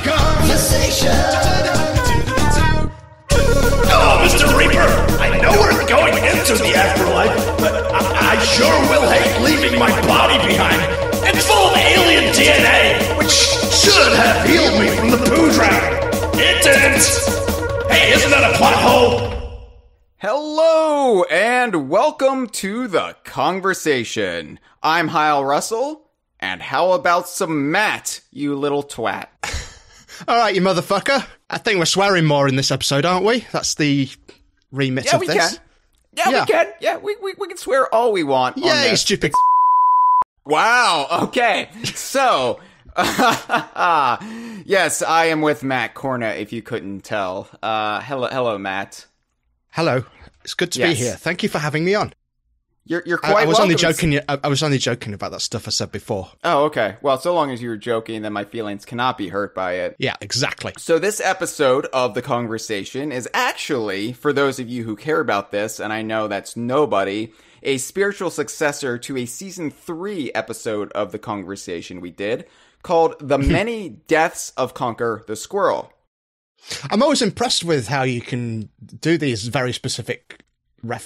Conversation. Oh, Mr. Reaper, I know we're going into the afterlife, but I sure will hate leaving my body behind. It's full of alien DNA, which should have healed me from the poo drought. It didn't. Hey, isn't that a plot hole? Hello, and welcome to the Kongversation. I'm Hyle Russell, and how about some Matt, you little twat? Alright, you motherfucker. I think we're swearing more in this episode, aren't we? That's the remit of this. We can. Yeah, we can swear all we want on Yeah, you this. stupid. Wow, okay. So, yes, I am with Matt Cornah, if you couldn't tell. Hello, Matt. Hello. It's good to be here. Thank you for having me on. You're quite I was welcome. only joking. I was only joking about that stuff I said before. Oh, okay. Well, so long as you were joking, then my feelings cannot be hurt by it. Yeah, exactly. So this episode of The Kongversation is actually, for those of you who care about this, and I know that's nobody, a spiritual successor to a Season 3 episode of The Kongversation we did, called The Many Deaths of Conker the Squirrel. I'm always impressed with how you can do these very specific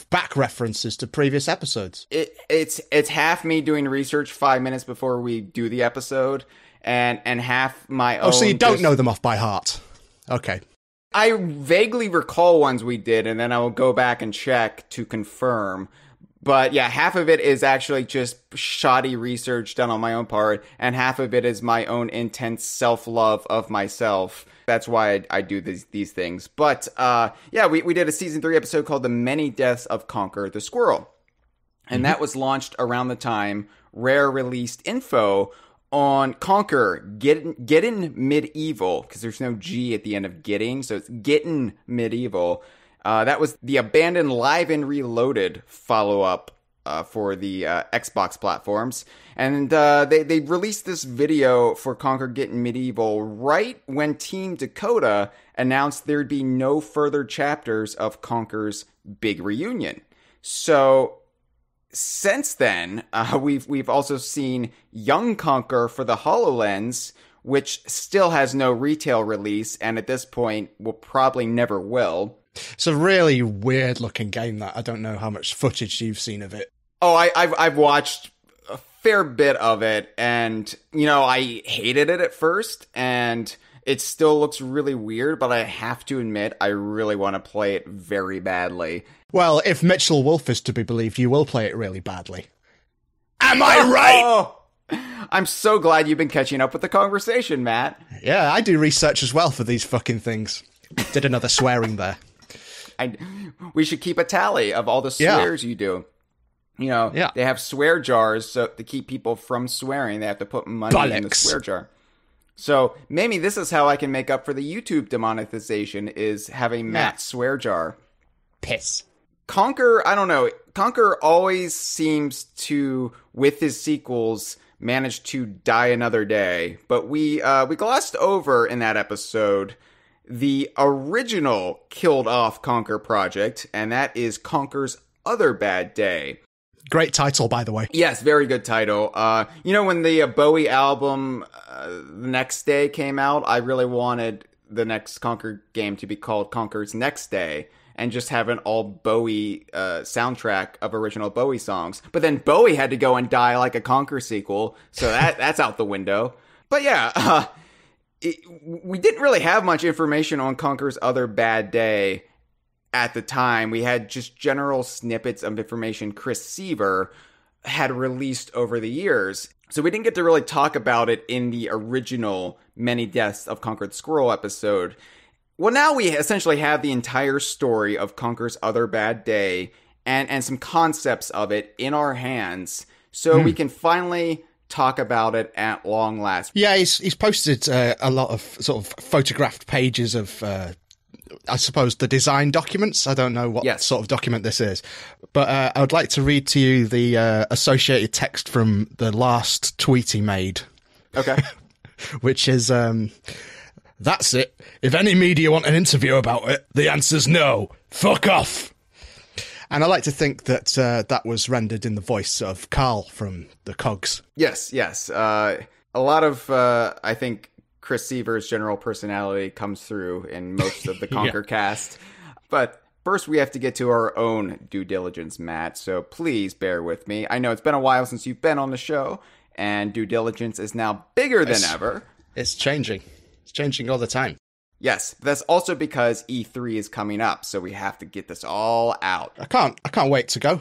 back references to previous episodes. It's half me doing research 5 minutes before we do the episode, and half my own. Oh, so you don't know them off by heart. Okay. I vaguely recall ones we did, and then I will go back and check to confirm. But yeah, half of it is actually just shoddy research done on my own part, and half of it is my own intense self-love of myself. That's why I do these things. But yeah, we did a Season 3 episode called The Many Deaths of Conker the Squirrel. And that was launched around the time Rare released info on Conker, Gettin' Medieval, because there's no G at the end of getting, so it's Gettin' Medieval. That was the abandoned Live and Reloaded follow-up for the Xbox platforms. And they released this video for Conker Gettin' Medieval right when Team Dakota announced there'd be no further chapters of Conker's big reunion. So since then, we've also seen Young Conker for the HoloLens, which still has no retail release, and at this point will probably never will. It's a really weird looking game that I don't know how much footage you've seen of it. Oh, I've watched a fair bit of it, and, you know, I hated it at first, and it still looks really weird, but I have to admit, I really want to play it very badly. Well, if Mitchell Wolf is to be believed, you will play it really badly. Am I right? Oh, I'm so glad you've been catching up with the Kongversation, Matt. Yeah, I do research as well for these fucking things. Did another swearing there. We should keep a tally of all the swears you do. You know, they have swear jars, so to keep people from swearing, they have to put money in the swear jar. So maybe this is how I can make up for the YouTube demonetization, is having Matt's swear jar. Piss. Conker, I don't know. Conker always seems to, with his sequels, manage to die another day. But we glossed over in that episode the original killed off Conker project, and that is Conker's Other Bad Day. Great title, by the way. Yes, very good title. You know, when the Bowie album The Next Day came out, I really wanted the next Conker game to be called Conker's Next Day, and just have an all Bowie soundtrack of original Bowie songs. But then Bowie had to go and die like a Conker sequel, so that's out the window. But yeah, we didn't really have much information on Conker's Other Bad Day at the time. We had just general snippets of information Chris Seavor had released over the years. So we didn't get to really talk about it in the original Many Deaths of Conker the Squirrel episode. Well, now we essentially have the entire story of Conker's Other Bad Day and some concepts of it in our hands. So we can finally talk about it at long last. Yeah, he's posted a lot of sort of photographed pages of I suppose the design documents. I don't know what sort of document this is, but I would like to read to you the associated text from the last tweet he made. Okay. Which is, that's it. If any media want an interview about it, the answer's no. Fuck off. And I like to think that that was rendered in the voice of Carl from the Cogs. Yes. A lot of, I think, Chris Seavor's general personality comes through in most of the Conker cast. But first, we have to get to our own due diligence, Matt. So please bear with me. I know it's been a while since you've been on the show, and due diligence is now bigger than ever. It's changing. It's changing all the time. Yes, but that's also because E3 is coming up, so we have to get this all out. I can't wait to go.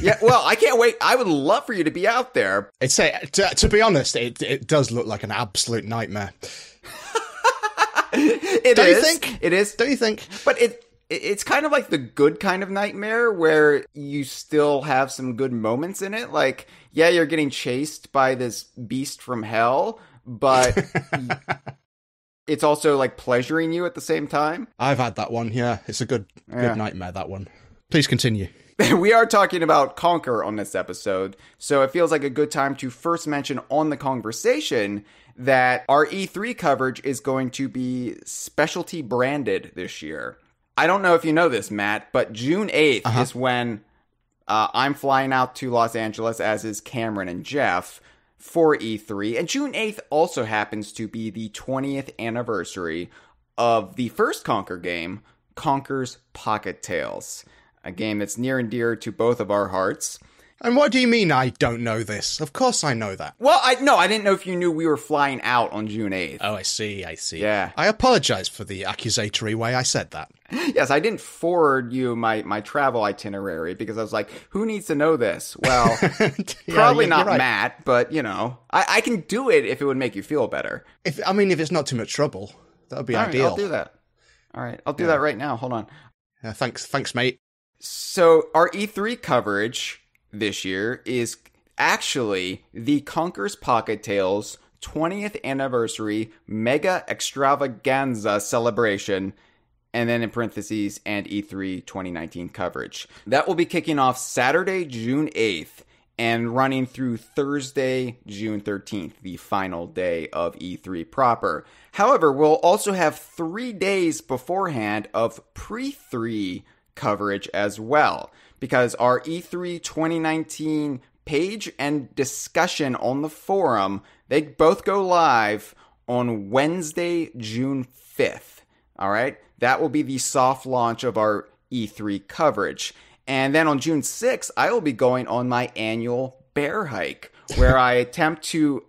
Yeah, well, I can't wait. I would love for you to be out there. It's to be honest, it does look like an absolute nightmare. Don't you think? It is. Don't you think? But it's kind of like the good kind of nightmare where you still have some good moments in it. Like, yeah, you're getting chased by this beast from hell, but it's also like pleasuring you at the same time. I've had that one. Yeah, it's a good nightmare, that one. Please continue. We are talking about Conker on this episode, so it feels like a good time to first mention on the Kongversation that our E3 coverage is going to be specialty branded this year. I don't know if you know this, Matt, but June 8th is when I'm flying out to Los Angeles, as is Cameron and Jeff, for E3. And June 8th also happens to be the 20th anniversary of the first Conker game, Conker's Pocket Tales. A game that's near and dear to both of our hearts. And what do you mean I don't know this? Of course I know that. Well, I didn't know if you knew we were flying out on June 8th. Oh, I see. Yeah. I apologize for the accusatory way I said that. Yes, I didn't forward you my travel itinerary because I was like, who needs to know this? Well, probably not right. Matt, but, you know, I can do it if it would make you feel better. If it's not too much trouble, that would be ideal. Right, I'll do that. All right, I'll do that right now. Hold on. Thanks, mate. So our E3 coverage this year is actually the Conker's Pocket Tales 20th anniversary mega extravaganza celebration, and then in parentheses, and E3 2019 coverage. That will be kicking off Saturday, June 8th, and running through Thursday, June 13th, the final day of E3 proper. However, we'll also have 3 days beforehand of pre-3 coverage as well, because our E3 2019 page and discussion on the forum, they both go live on Wednesday, June 5th. All right, that will be the soft launch of our E3 coverage. And then on June 6th, I will be going on my annual bear hike, where I attempt to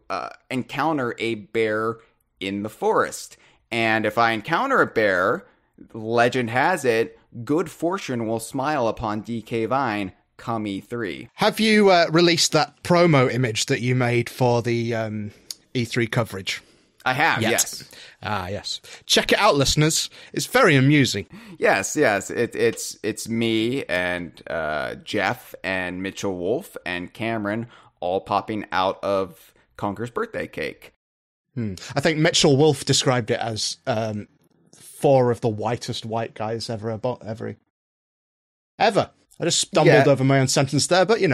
encounter a bear in the forest. And if I encounter a bear, legend has it, good fortune will smile upon DK Vine come E3. Have you released that promo image that you made for the E3 coverage? I have, yes. Yes. Check it out, listeners. It's very amusing. Yes. It's me and Jeff and Mitchell Wolf and Cameron all popping out of Conker's birthday cake. I think Mitchell Wolf described it as 4 of the whitest white guys ever. I just stumbled over my own sentence there, but you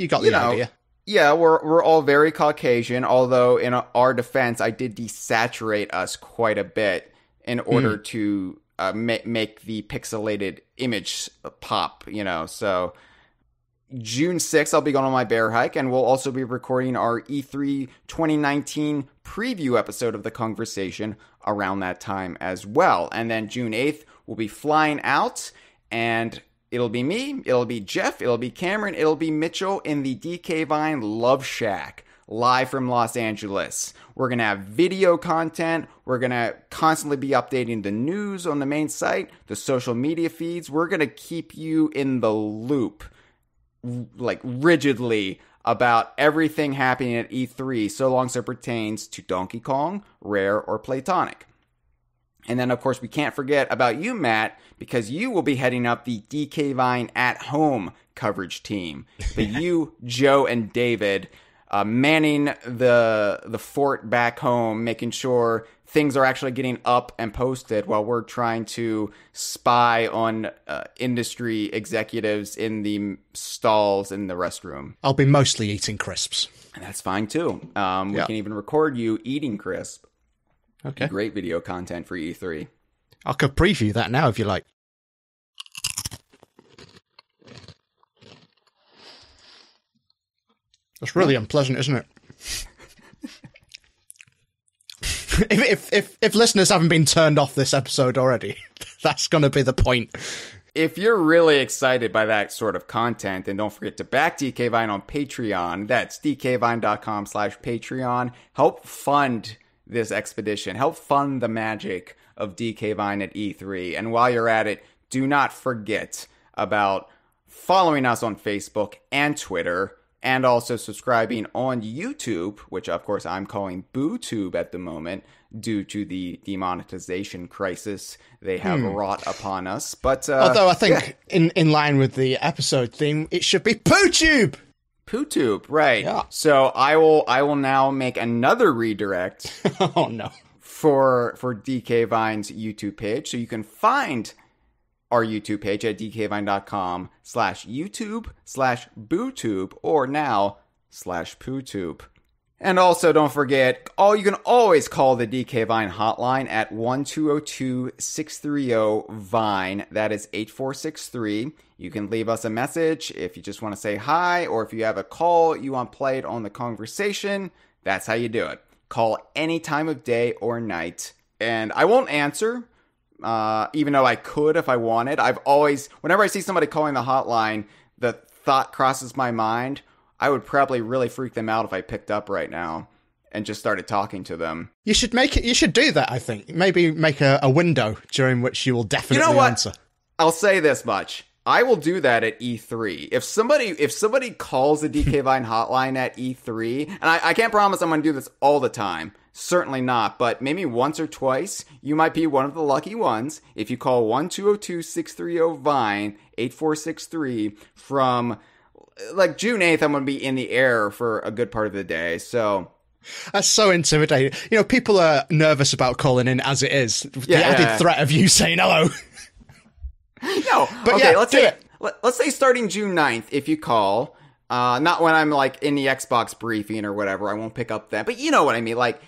got the idea. Yeah, we're all very Caucasian, although in our defense, I did desaturate us quite a bit in order to make the pixelated image pop, So June 6th, I'll be going on my bear hike, and we'll also be recording our E3 2019 preview episode of The Kongversation around that time as well. And then June 8th, we'll be flying out, and it'll be me, it'll be Jeff, it'll be Cameron, it'll be Mitchell in the DK Vine Love Shack, live from Los Angeles. We're going to have video content. We're going to constantly be updating the news on the main site, the social media feeds. We're going to keep you in the loop, like rigidly, about everything happening at E3, so long as it pertains to Donkey Kong, Rare, or Playtonic. And then, of course, we can't forget about you, Matt, because you will be heading up the DK Vine at home coverage team. But you, Joe, and David manning the fort back home, making sure things are actually getting up and posted while we're trying to spy on industry executives in the stalls in the restroom. I'll be mostly eating crisps. And that's fine, too. We can even record you eating crisp. Okay. Great video content for E3. I could preview that now if you like. That's really unpleasant, isn't it? If listeners haven't been turned off this episode already, that's going to be the point. If you're really excited by that sort of content, then don't forget to back DK Vine on Patreon. That's dkvine.com/Patreon. Help fund this expedition. Help fund the magic of DK Vine at E3. And while you're at it, do not forget about following us on Facebook and Twitter, and also subscribing on YouTube, which of course I'm calling BooTube at the moment due to the demonetization crisis they have wrought upon us. But although I think in line with the episode theme, it should be PooTube. PooTube, right? Yeah. So I will now make another redirect. Oh no. For DK Vine's YouTube page, so you can find our YouTube page at dkvine.com/YouTube/BooTube or now /PooTube. And also don't forget, you can always call the DK Vine hotline at 1-202-630-VINE. That is 8463. You can leave us a message if you just want to say hi, or if you have a call you want played on the Kongversation. That's how you do it. Call any time of day or night. And I won't answer, even though I could if I wanted. Whenever I see somebody calling the hotline, the thought crosses my mind, I would probably really freak them out if I picked up right now and just started talking to them. You should do that, I think. Maybe make a window during which you will definitely answer. I'll say this much. I will do that at E3. If somebody calls the DK Vine hotline at E3, and I can't promise I'm going to do this all the time. Certainly not, but maybe once or twice, you might be one of the lucky ones if you call 1-202-630-VINE, 8463, from, like, June 8th, I'm going to be in the air for a good part of the day, so... That's so intimidating. You know, people are nervous about calling in as it is. The added threat of you saying hello. No, but okay, let's say starting June 9th, if you call, not when I'm, like, in the Xbox briefing or whatever, I won't pick up then, but you know what I mean, like...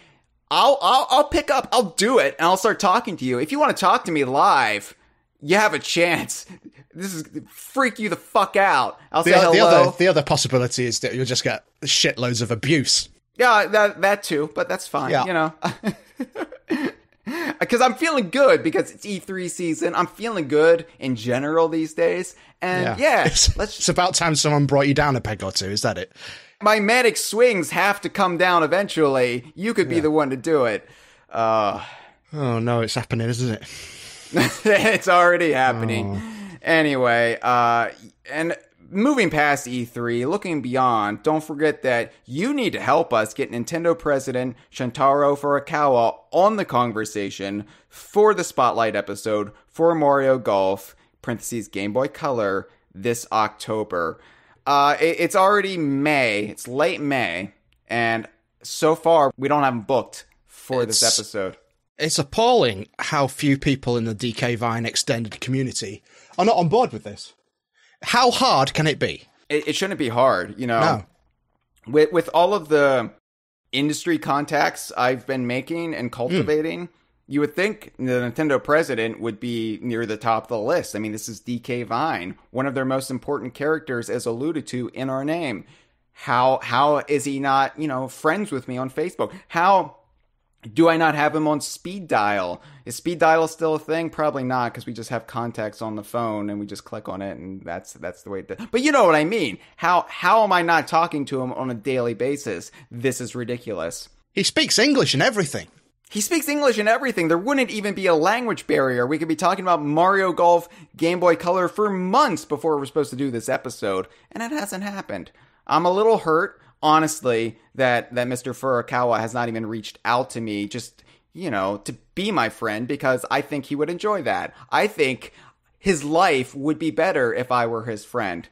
I'll pick up, I'll do it, and I'll start talking to you. If you want to talk to me live, you have a chance. This is freak you the fuck out. I'll say hello. The other possibility is that you'll just get shitloads of abuse. Yeah, that too, but that's fine, you know. Because I'm feeling good, because it's E3 season. I'm feeling good in general these days. And it's about time someone brought you down a peg or two, is that it? My manic swings have to come down eventually. You could be the one to do it. Oh no, it's happening, isn't it? It's already happening. Anyway, and moving past E3, looking beyond, don't forget that you need to help us get Nintendo President Shintaro Furukawa on the Kongversation for the Spotlight episode for Mario Golf, Game Boy Color, this October. It's already May. It's late May. And so far, we don't have them booked for this episode. It's appalling how few people in the DK Vine extended community are not on board with this. How hard can it be? It shouldn't be hard, you know. No. With all of the industry contacts I've been making and cultivating, you would think the Nintendo president would be near the top of the list. I mean, this is DK Vine. One of their most important characters is alluded to in our name. How is he not, you know, friends with me on Facebook? How do I not have him on speed dial? Is speed dial still a thing? Probably not, because we just have contacts on the phone and we just click on it, and that's the way it does. But you know what I mean. How am I not talking to him on a daily basis? This is ridiculous. He speaks English and everything. He speaks English and everything. There wouldn't even be a language barrier. We could be talking about Mario Golf Game Boy Color for months before we're supposed to do this episode, and it hasn't happened. I'm a little hurt, honestly, that Mr. Furukawa has not even reached out to me just, you know, to be my friend, because I think he would enjoy that. I think his life would be better if I were his friend.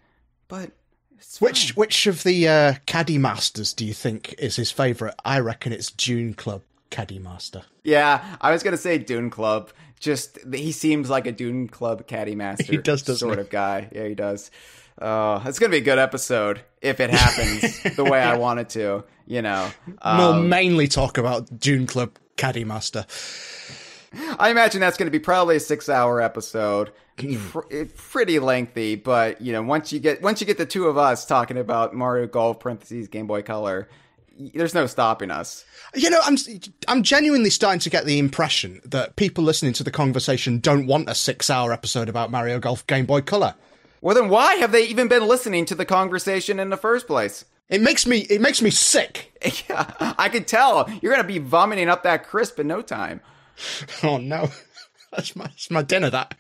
But it's fine. Which of the caddy masters do you think is his favourite? I reckon it's Dune Club Caddy Master. Yeah, I was going to say Dune Club. Just, he seems like a Dune Club Caddy Master he does, doesn't sort he? of guy. Yeah, he does. It's going to be a good episode if it happens the way I want it to, you know. We'll mainly talk about Dune Club Caddy Master. I imagine that's going to be probably a 6-hour episode. Pretty lengthy, but, you know, once you get the two of us talking about Mario Golf, Game Boy Color, there's no stopping us. You know, I'm genuinely starting to get the impression that people listening to the conversation don't want a 6-hour episode about Mario Golf Game Boy Color. Well, then why have they even been listening to the conversation in the first place? It makes me sick. Yeah, I could tell. You're going to be vomiting up that crisp in no time. Oh, no. That's my dinner, that.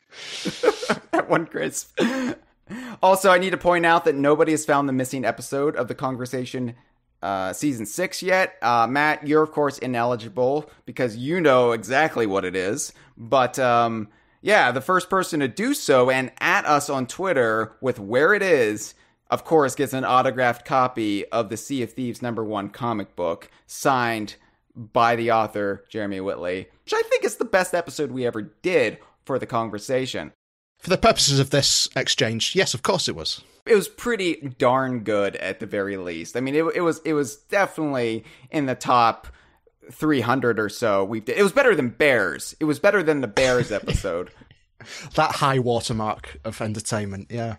That one crisp. Also, I need to point out that nobody has found the missing episode of the conversation season 6 yet. Matt, you're, of course, ineligible because you know exactly what it is. But, yeah, the first person to do so and at us on Twitter with where it is, of course, gets an autographed copy of the Sea of Thieves #1 comic book signed by the author, Jeremy Whitley, which I think is the best episode we ever did for the conversation. For the purposes of this exchange, yes, of course it was. It was pretty darn good at the very least. I mean, it was definitely in the top 300 or so we've did. It was better than Bears. It was better than the Bears episode. That high watermark of entertainment, yeah.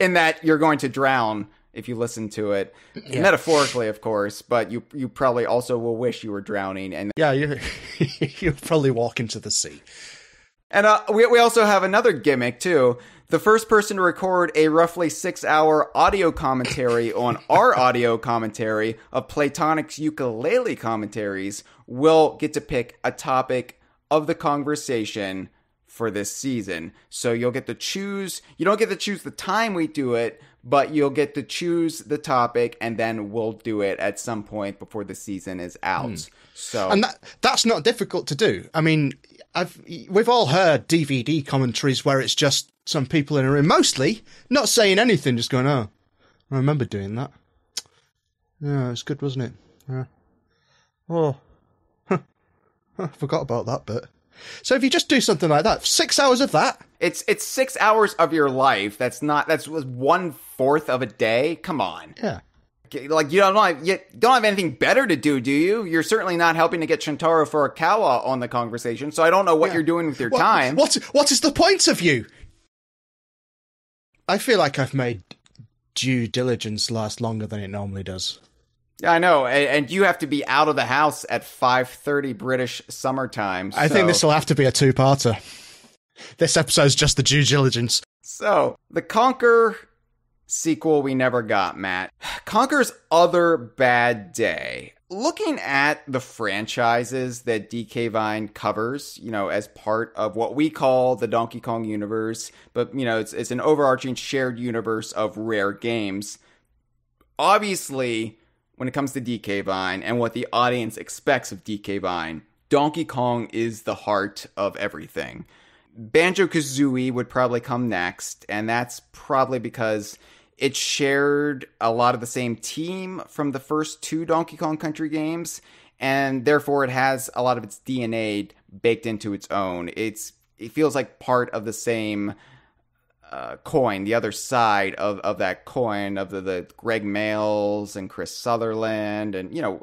In that you're going to drown if you listen to it. Yeah. Metaphorically, of course, but you probably also will wish you were drowning. And yeah, you'll probably walk into the sea. And we also have another gimmick, too. The first person to record a roughly 6-hour audio commentary on our audio commentary of Platonic's ukulele commentaries will get to pick a topic of the conversation for this season. So you'll get to choose, you don't get to choose the time we do it, but you'll get to choose the topic and then we'll do it at some point before the season is out. So, and that's not difficult to do. I mean, we've all heard DVD commentaries where it's just some people in a room, mostly not saying anything, just going, "Oh, I remember doing that. Yeah, it's good, wasn't it? Yeah. Oh, I forgot about that bit." So if you just do something like that, 6 hours of that, it's 6 hours of your life. That's 1/4 of a day. Come on. Yeah. Like you don't have anything better to do you? You're certainly not helping to get Shintaro Furukawa on the conversation, so I don't know what you're doing with your time. What is the point of you? I feel like I've made due diligence last longer than it normally does. Yeah, I know, and you have to be out of the house at 5:30 British summertime. I think this will have to be a two-parter. This episode's just the due diligence. So, the Conker sequel we never got, Matt. Conker's Other Bad Day. Looking at the franchises that DK Vine covers, as part of what we call the Donkey Kong universe, but, it's an overarching shared universe of rare games. Obviously, when it comes to DK Vine and what the audience expects of DK Vine, Donkey Kong is the heart of everything. Banjo-Kazooie would probably come next, and that's probably because it shared a lot of the same team from the first 2 Donkey Kong Country games, and therefore it has a lot of its DNA baked into its own. It feels like part of the same coin, the other side of that coin of the Greg Mayles and Chris Sutherland, and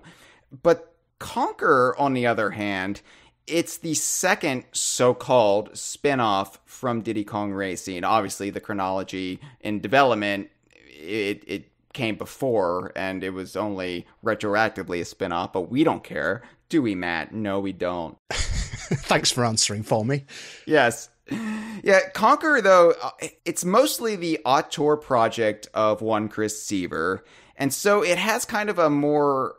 but Conker, on the other hand, it's the second so-called spin-off from Diddy Kong Racing. Obviously, the chronology in development, it came before, and it was only retroactively a spin-off, but we don't care. Do we, Matt? No, we don't. Thanks for answering for me. Yes. Yeah, Conker, though, it's mostly the auteur project of one Chris Seavor, and so it has kind of a more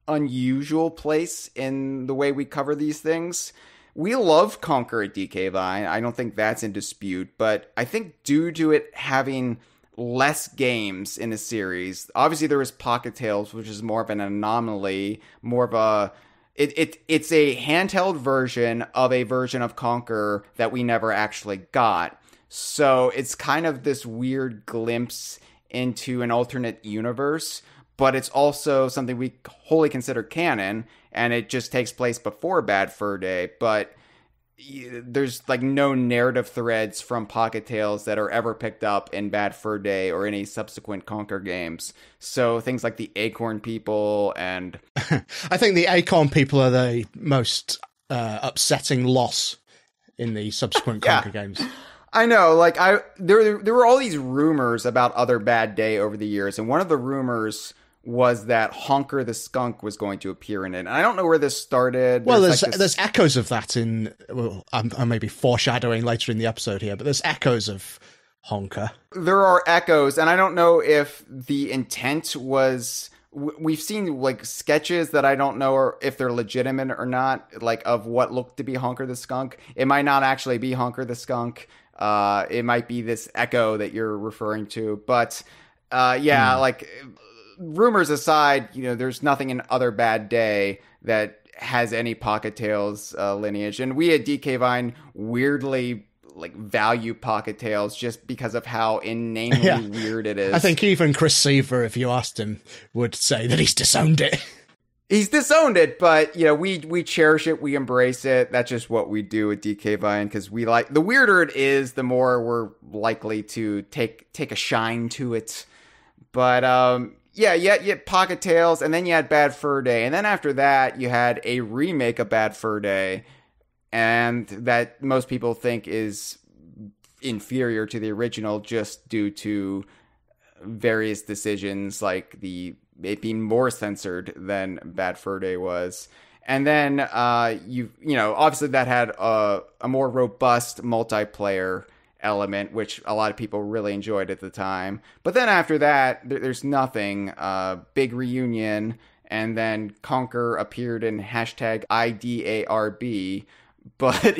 unusual place in the way we cover these things. We love Conker at DK Vine. I don't think that's in dispute, but I think due to it having less games in a series, obviously there was Pocket Tales, which is more of an anomaly, more of a It's a handheld version of Conker that we never actually got. So it's kind of this weird glimpse into an alternate universe, but it's also something we wholly consider canon, and it just takes place before Bad Fur Day, but there's like no narrative threads from Pocket Tales that are ever picked up in Bad Fur Day or any subsequent Conker games. So things like the Acorn People and I think the Acorn People are the most upsetting loss in the subsequent Conker games. I know, like there were all these rumors about Other Bad Day over the years, and one of the rumors was that Honker the skunk was going to appear in it. And I don't know where this started. Well, there's echoes of that in... Well, I'm maybe foreshadowing later in the episode here, but there's echoes of Honker. There are echoes, and I don't know if the intent was... We've seen, like, sketches that I don't know if they're legitimate or not, like, of what looked to be Honker the skunk. It might not actually be Honker the skunk. It might be this echo that you're referring to. But, like... Rumors aside, there's nothing in Other Bad Day that has any Pocket Tales lineage. And we at DK Vine weirdly value Pocket Tales just because of how inanely weird it is. I think even Chris Seavor, if you asked him, would say that he's disowned it. He's disowned it, but we cherish it, we embrace it. That's just what we do at DK Vine, because we like the weirder it is, the more we're likely to take a shine to it. But yeah, you had Pocket Tales, and then you had Bad Fur Day, and then after that, you had a remake of Bad Fur Day, and that most people think is inferior to the original just due to various decisions, like it being more censored than Bad Fur Day was. And then, obviously that had a more robust multiplayer element, which a lot of people really enjoyed at the time. But then after that, there's nothing. Big reunion, and then Conker appeared in #IDARB. But,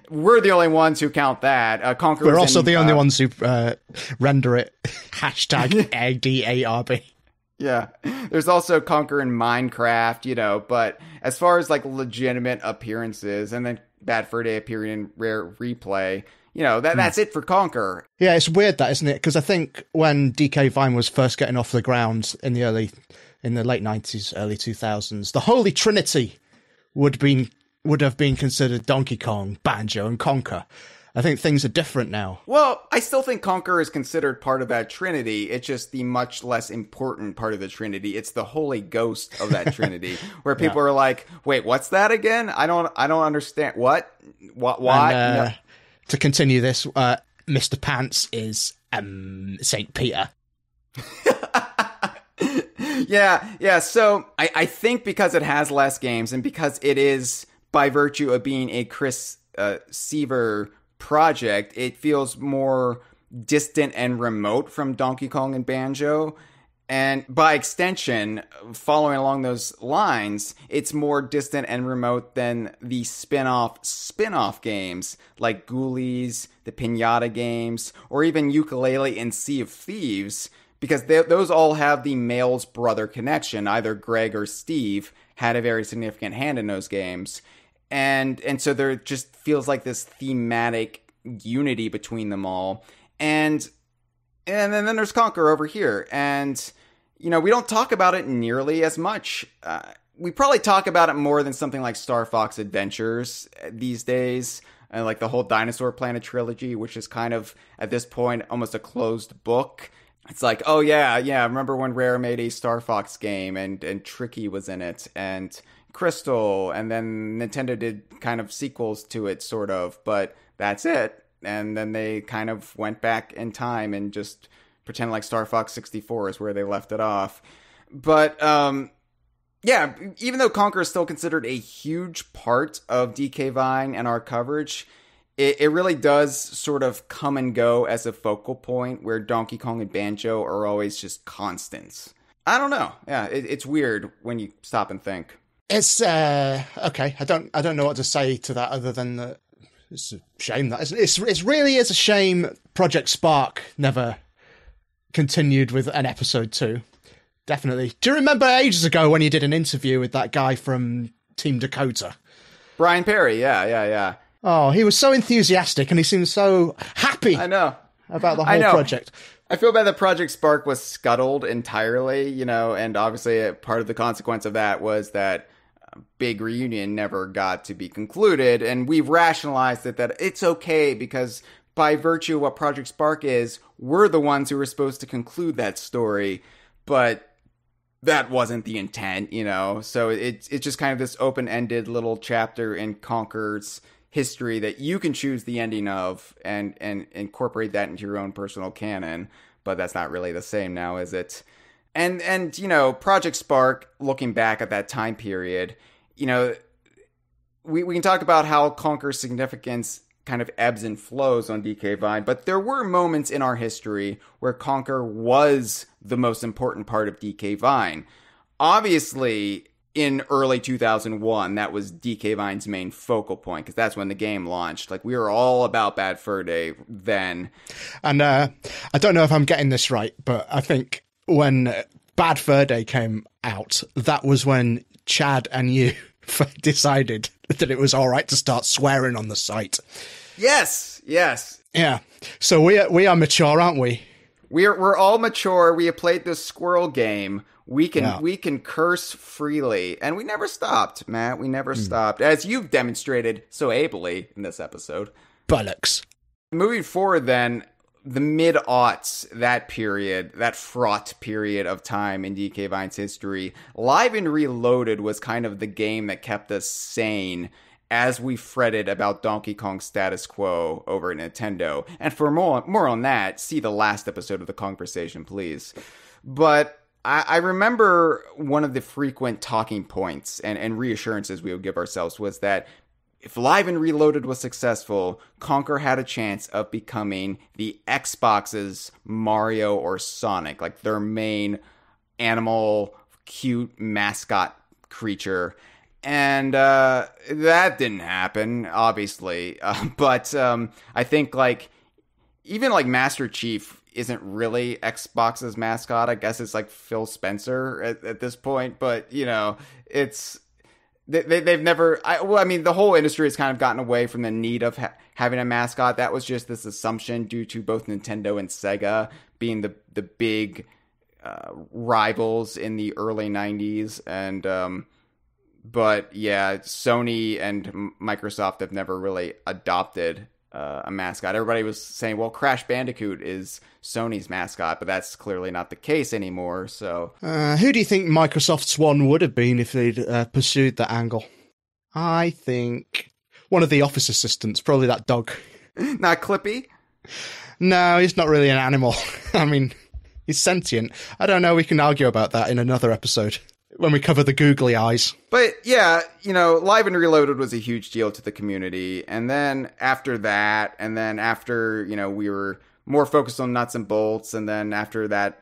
we're the only ones who count that. Conker We're also the only ones who render it #IDARB. Yeah. There's also Conker in Minecraft, but as far as legitimate appearances, and then Bad Fur Day appearing in Rare Replay, that's it for Conker. Yeah, it's weird that, isn't it? Because I think when DK Vine was first getting off the ground in the late 90s, early 2000s, the Holy Trinity would have been considered Donkey Kong, Banjo, and Conker. I think things are different now. Well, I still think Conker is considered part of that Trinity. It's just the much less important part of the Trinity. It's the Holy Ghost of that Trinity, where people are like, "Wait, what's that again? I don't understand. What? Why?" And, to continue this, Mr. Pants is Saint Peter. Yeah. So I think because it has less games, and because it is by virtue of being a Chris Seavor project, it feels more distant and remote from Donkey Kong and Banjo. And by extension, following along those lines, it's more distant and remote than the spin-off games like Ghoulies, the Pinata games, or even Yooka-Laylee and Sea of Thieves, because those all have the male's brother connection. Either Greg or Steve had a very significant hand in those games. And so there just feels like this thematic unity between them all. And then there's Conker over here. And, we don't talk about it nearly as much. We probably talk about it more than something like Star Fox Adventures these days. And like the whole Dinosaur Planet trilogy, which is kind of, at this point, almost a closed book. It's like, oh yeah, remember when Rare made a Star Fox game and Tricky was in it, and Crystal, and then Nintendo did kind of sequels to it, sort of, but that's it. And then they kind of went back in time and just pretend like Star Fox 64 is where they left it off. But, yeah, even though Conker is still considered a huge part of DK Vine and our coverage, it really does sort of come and go as a focal point, where Donkey Kong and Banjo are always just constants. I don't know. Yeah, it's weird when you stop and think. It's okay. I don't know what to say to that other than that it's a shame that it really is a shame Project Spark never continued with an episode 2. Definitely. Do you remember ages ago when you did an interview with that guy from Team Dakota? Brian Perry, yeah. Oh, he was so enthusiastic and he seemed so happy. I know. About the whole project. I feel bad that Project Spark was scuttled entirely, and obviously part of the consequence of that was that Big Reunion never got to be concluded, and we've rationalized it that it's okay because by virtue of what Project Spark is, we're the ones who were supposed to conclude that story, but that wasn't the intent, so it's just kind of this open-ended little chapter in Conker's history that you can choose the ending of and incorporate that into your own personal canon, but that's not really the same now, is it? And you know, Project Spark, looking back at that time period, you know, we can talk about how Conker's significance kind of ebbs and flows on DK Vine, but there were moments in our history where Conker was the most important part of DK Vine. Obviously, in early 2001, that was DK Vine's main focal point, because that's when the game launched. Like, we were all about Bad Fur Day then. And I don't know if I'm getting this right, but I think when Bad Fur Day came out, that was when Chad and you decided that it was all right to start swearing on the site. Yes. Yeah. So we are mature, aren't we? We're all mature. We have played this Squirrel game. We can curse freely, and we never stopped, Matt. We never stopped, as you've demonstrated so ably in this episode. Bollocks. Moving forward, then, the mid-aughts, that period, that fraught period of time in DK Vine's history, Live and Reloaded was kind of the game that kept us sane as we fretted about Donkey Kong's status quo over at Nintendo. And for more on that, see the last episode of the Kongversation, please. But I remember one of the frequent talking points and reassurances we would give ourselves was that if Live and Reloaded was successful, Conker had a chance of becoming the Xbox's Mario or Sonic, like their main animal, cute mascot creature. And that didn't happen, obviously. But I think, like, even, like, Master Chief isn't really Xbox's mascot. I guess it's, like, Phil Spencer at this point. But, you know, it's... They've never... I mean, the whole industry has kind of gotten away from the need of having a mascot. That was just this assumption due to both Nintendo and Sega being the big rivals in the early 90s. And... But yeah, Sony and Microsoft have never really adopted a mascot. Everybody was saying, well, Crash Bandicoot is Sony's mascot, but that's clearly not the case anymore. So, who do you think Microsoft's one would have been if they'd pursued that angle? I think one of the office assistants, probably that dog. Not Clippy? No, he's not really an animal. I mean, he's sentient. I don't know. We can argue about that in another episode, when we cover the googly eyes. But yeah, you know, Live and Reloaded was a huge deal to the community. And then after that, and then after, you know, we were more focused on Nuts and Bolts, and then after that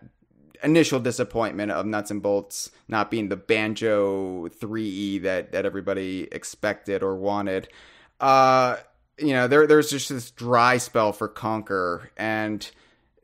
initial disappointment of Nuts and Bolts not being the Banjo 3E that everybody expected or wanted, you know, there's just this dry spell for Conker, and...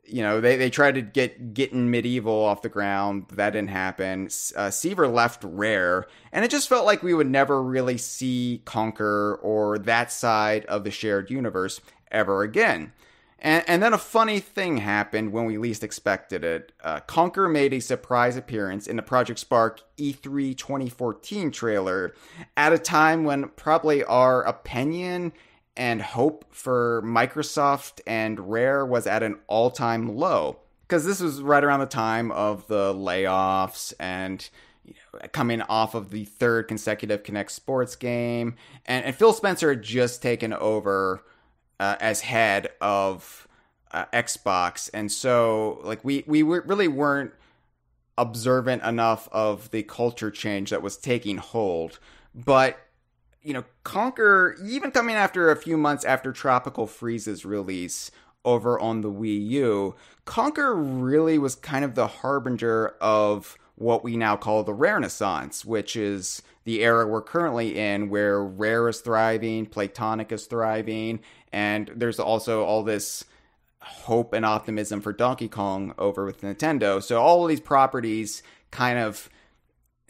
You know, they tried to get in Medieval off the ground. That didn't happen. Seavor left Rare, and it just felt like we would never really see Conker or that side of the shared universe ever again. And then a funny thing happened when we least expected it. Conker made a surprise appearance in the Project Spark E3 2014 trailer at a time when probably our opinion and hope for Microsoft and Rare was at an all-time low. Because this was right around the time of the layoffs and, you know, coming off of the third consecutive Kinect Sports game. And Phil Spencer had just taken over as head of Xbox. And so, like, we really weren't observant enough of the culture change that was taking hold. But... you know, Conker, even coming after a few months after Tropical Freeze's release over on the Wii U, Conker really was kind of the harbinger of what we now call the Rare Renaissance, which is the era we're currently in, where Rare is thriving, Playtonic is thriving, and there's also all this hope and optimism for Donkey Kong over with Nintendo. So all of these properties kind of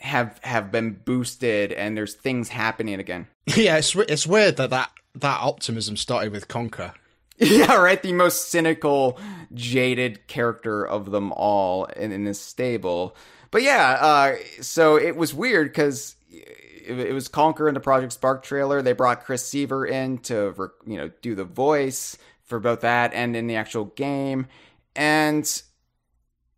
have been boosted, and there's things happening again. Yeah, it's weird that optimism started with Conker. Yeah, right. The most cynical, jaded character of them all in this stable. But yeah, so it was weird because it was Conker in the Project Spark trailer. They brought Chris Seavor in to, you know, do the voice for both that and in the actual game, and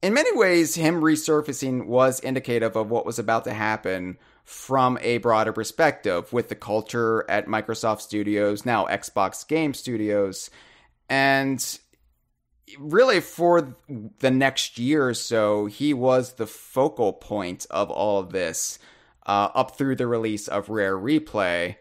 in many ways, him resurfacing was indicative of what was about to happen from a broader perspective with the culture at Microsoft Studios, now Xbox Game Studios. And really for the next year or so, he was the focal point of all of this, up through the release of Rare Replay.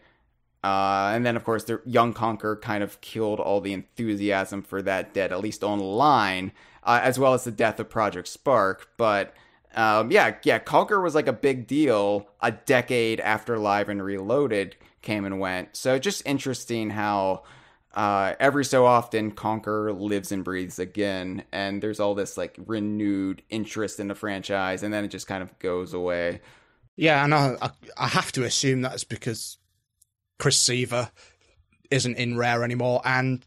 And then, of course, the young Conker kind of killed all the enthusiasm for that dead, at least online, as well as the death of Project Spark. But Conker was like a big deal a decade after Live and Reloaded came and went. So just interesting how every so often Conker lives and breathes again, and there's all this like renewed interest in the franchise, and then it just kind of goes away. Yeah, and I have to assume that's because Chris Seavor isn't in Rare anymore, and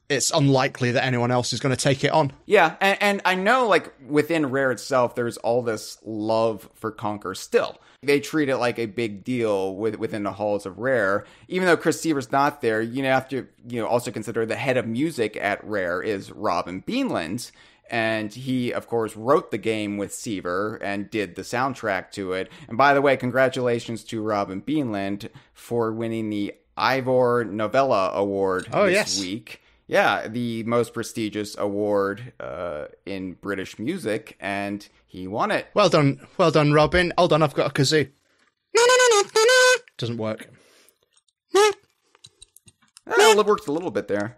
it's unlikely that anyone else is going to take it on. Yeah, and I know, like, within Rare itself, there's all this love for Conker still. They treat it like a big deal within the halls of Rare. Even though Chris Seavor's not there, you have to also consider the head of music at Rare is Robin Beanland. And he, of course, wrote the game with Seavor and did the soundtrack to it. And by the way, congratulations to Robin Beanland for winning the Ivor Novella Award this week. Yeah, the most prestigious award in British music, and he won it. Well done, Robin. Hold on, I've got a kazoo. Doesn't work. It worked a little bit there.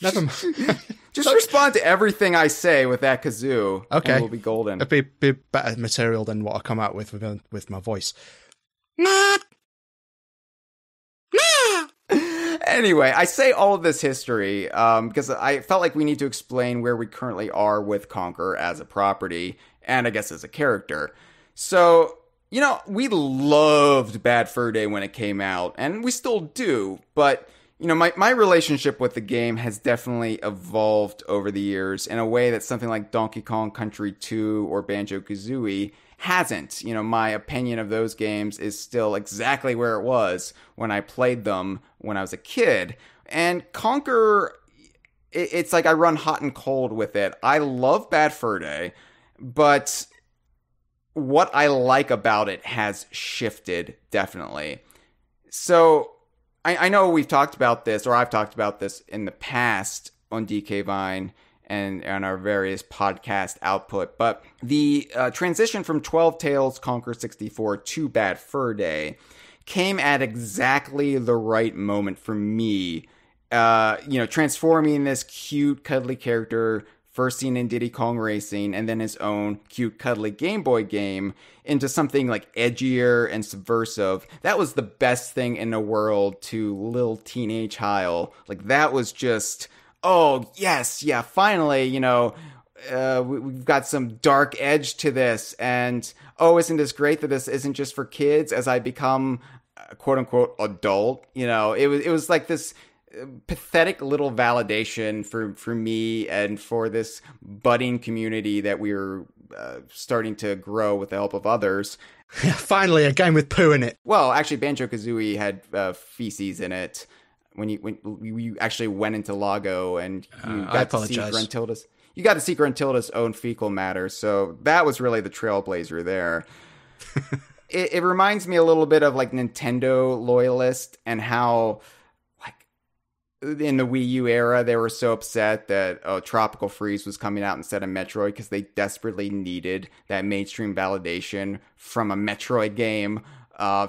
Never mind. Just respond to everything I say with that kazoo. Okay, and we'll be golden. It'll be better material than what I come out with my voice. Anyway, I say all of this history because I felt like we need to explain where we currently are with Conker as a property, and I guess as a character. So, we loved Bad Fur Day when it came out, and we still do, but, my relationship with the game has definitely evolved over the years in a way that something like Donkey Kong Country 2 or Banjo-Kazooie hasn't. My opinion of those games is still exactly where it was when I played them when I was a kid. And Conker, it's like I run hot and cold with it. I love Bad Fur Day, but what I like about it has shifted, definitely. So, I know we've talked about this, or I've talked about this in the past on DK Vine and our various podcast output, but the transition from 12 Tales Conker 64 to Bad Fur Day came at exactly the right moment for me. Transforming this cute, cuddly character, first seen in Diddy Kong Racing, and then his own cute, cuddly Game Boy game, into something like edgier and subversive. That was the best thing in the world to little teenage Hyle. Like, that was just, oh, yes, yeah, finally, we've got some dark edge to this, and, oh, isn't this great that this isn't just for kids as I become, quote-unquote, adult? It was like this pathetic little validation for me and for this budding community that we were starting to grow with the help of others. Yeah, finally, a game with poo in it. Well, actually, Banjo-Kazooie had feces in it when you actually went into Lago and you got to see Gruntilda's. You got to see Gruntilda's own fecal matter, so that was really the trailblazer there. It reminds me a little bit of like Nintendo Loyalist and how, in the Wii U era, they were so upset that Tropical Freeze was coming out instead of Metroid because they desperately needed that mainstream validation from a Metroid game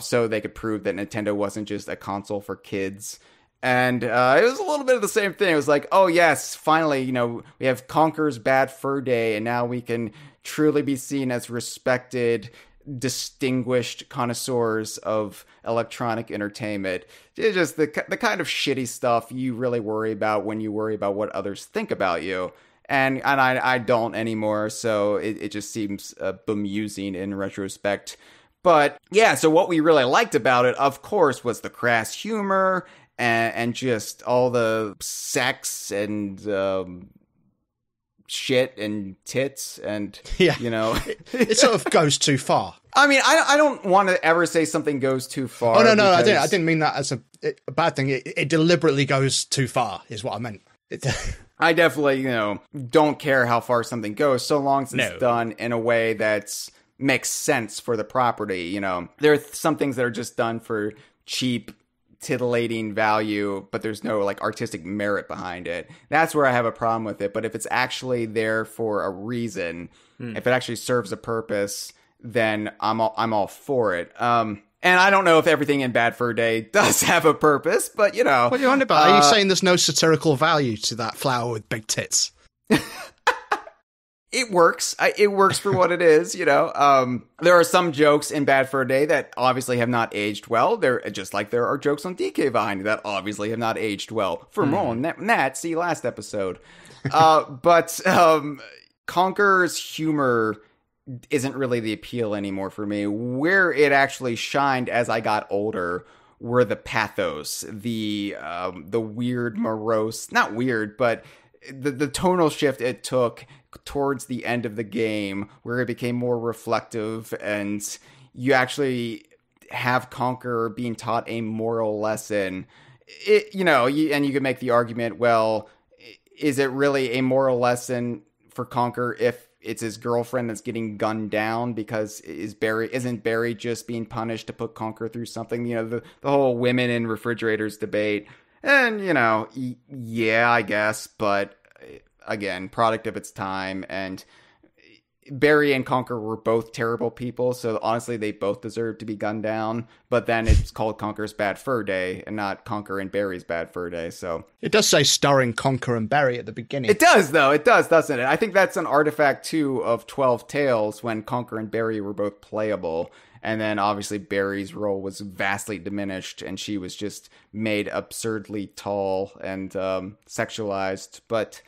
so they could prove that Nintendo wasn't just a console for kids. And it was a little bit of the same thing. It was like, oh yes, finally, we have Conker's Bad Fur Day, and now we can truly be seen as respected, distinguished connoisseurs of electronic entertainment. It's just the kind of shitty stuff you really worry about when you worry about what others think about you. And I don't anymore, so it just seems bemusing in retrospect. But yeah, so what we really liked about it, of course, was the crass humor and just all the sex and shit and tits and, it sort of goes too far. I mean, I don't want to ever say something goes too far. Oh, no, I didn't mean that as a bad thing. It deliberately goes too far is what I meant. I definitely, don't care how far something goes so long as it's done in a way that makes sense for the property. There are some things that are just done for cheap titillating value, but there's no like artistic merit behind it. That's where I have a problem with it. But if it's actually there for a reason, if it actually serves a purpose, then I'm all for it. And I don't know if everything in Bad Fur Day does have a purpose, but you know. What are you on about? Are you saying there's no satirical value to that flower with big tits? It works. It works for what it is, you know. There are some jokes in Bad Fur Day that obviously have not aged well. They're just like there are jokes on DK Vine that obviously have not aged well. For more on that, see last episode. But Conker's humor isn't really the appeal anymore for me. Where it actually shined as I got older were the pathos, the weird, morose, not weird, but the tonal shift it took towards the end of the game, where it became more reflective, and you actually have Conker being taught a moral lesson. And you could make the argument, well, is it really a moral lesson for Conker if it's his girlfriend that's getting gunned down? Because isn't Barry just being punished to put Conker through something? You know, the whole women in refrigerators debate. And, you know, yeah, I guess, but again, product of its time, and Barry and Conker were both terrible people, so honestly, they both deserve to be gunned down, but then it's called Conker's Bad Fur Day, and not Conker and Barry's Bad Fur Day, so... It does say starring Conker and Barry at the beginning. It does, though. It does, doesn't it? I think that's an artifact, too, of 12 Tales, when Conker and Barry were both playable, and then obviously Barry's role was vastly diminished, and she was just made absurdly tall and sexualized, but...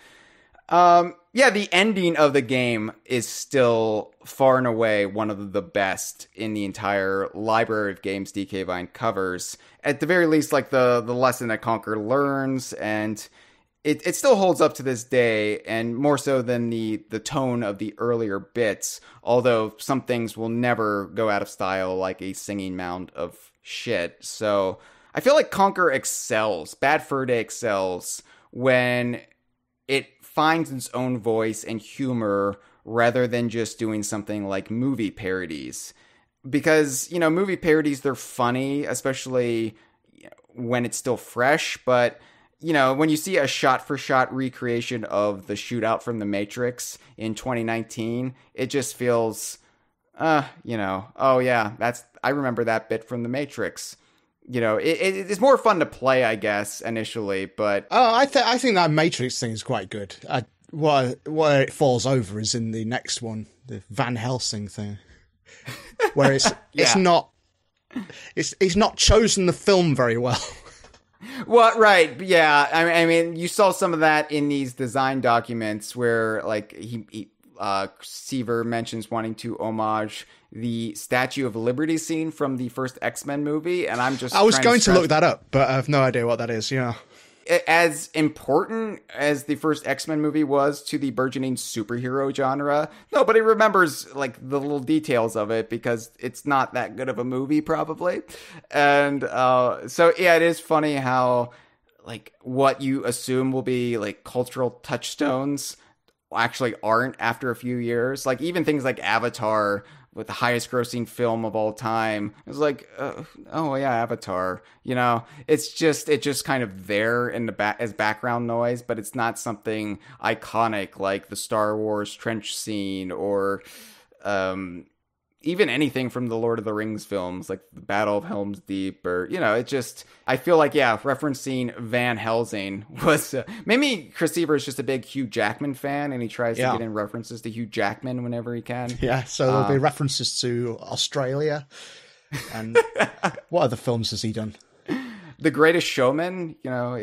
yeah, the ending of the game is still far and away one of the best in the entire library of games DK Vine covers. At the very least, like the lesson that Conker learns, and it still holds up to this day, and more so than the tone of the earlier bits, although some things will never go out of style, like a singing mound of shit. So I feel like Conker excels, Bad Fur Day excels, when it finds its own voice and humor rather than just doing something like movie parodies. Because, you know, movie parodies, they're funny, especially when it's still fresh. But, you know, when you see a shot-for-shot recreation of the shootout from The Matrix in 2019, it just feels, oh yeah, I remember that bit from The Matrix. You know, it's more fun to play, I guess, initially, but... Oh, I think that Matrix thing is quite good. Where it falls over is in the next one, the Van Helsing thing, where it's not chosen the film very well. Well, right, yeah. I mean, you saw some of that in these design documents where, like, Seavor mentions wanting to homage the Statue of Liberty scene from the first X-Men movie, and I was going to look that up, but I have no idea what that is. Yeah, as important as the first X-Men movie was to the burgeoning superhero genre, nobody remembers like the little details of it because it's not that good of a movie, probably. And so yeah, it is funny how like what you assume will be like cultural touchstones actually aren't after a few years. Like even things like Avatar, with the highest grossing film of all time, it was like, oh yeah, Avatar. You know, it's just kind of there in the as background noise, but it's not something iconic like the Star Wars trench scene or even anything from the Lord of the Rings films, like the Battle of Helm's Deep, or, you know, it just, I feel like, yeah, referencing Van Helsing was, maybe Chris Seavor is just a big Hugh Jackman fan, and he tries to get in references to Hugh Jackman whenever he can. Yeah, so there'll be references to Australia, and what other films has he done? The Greatest Showman, you know,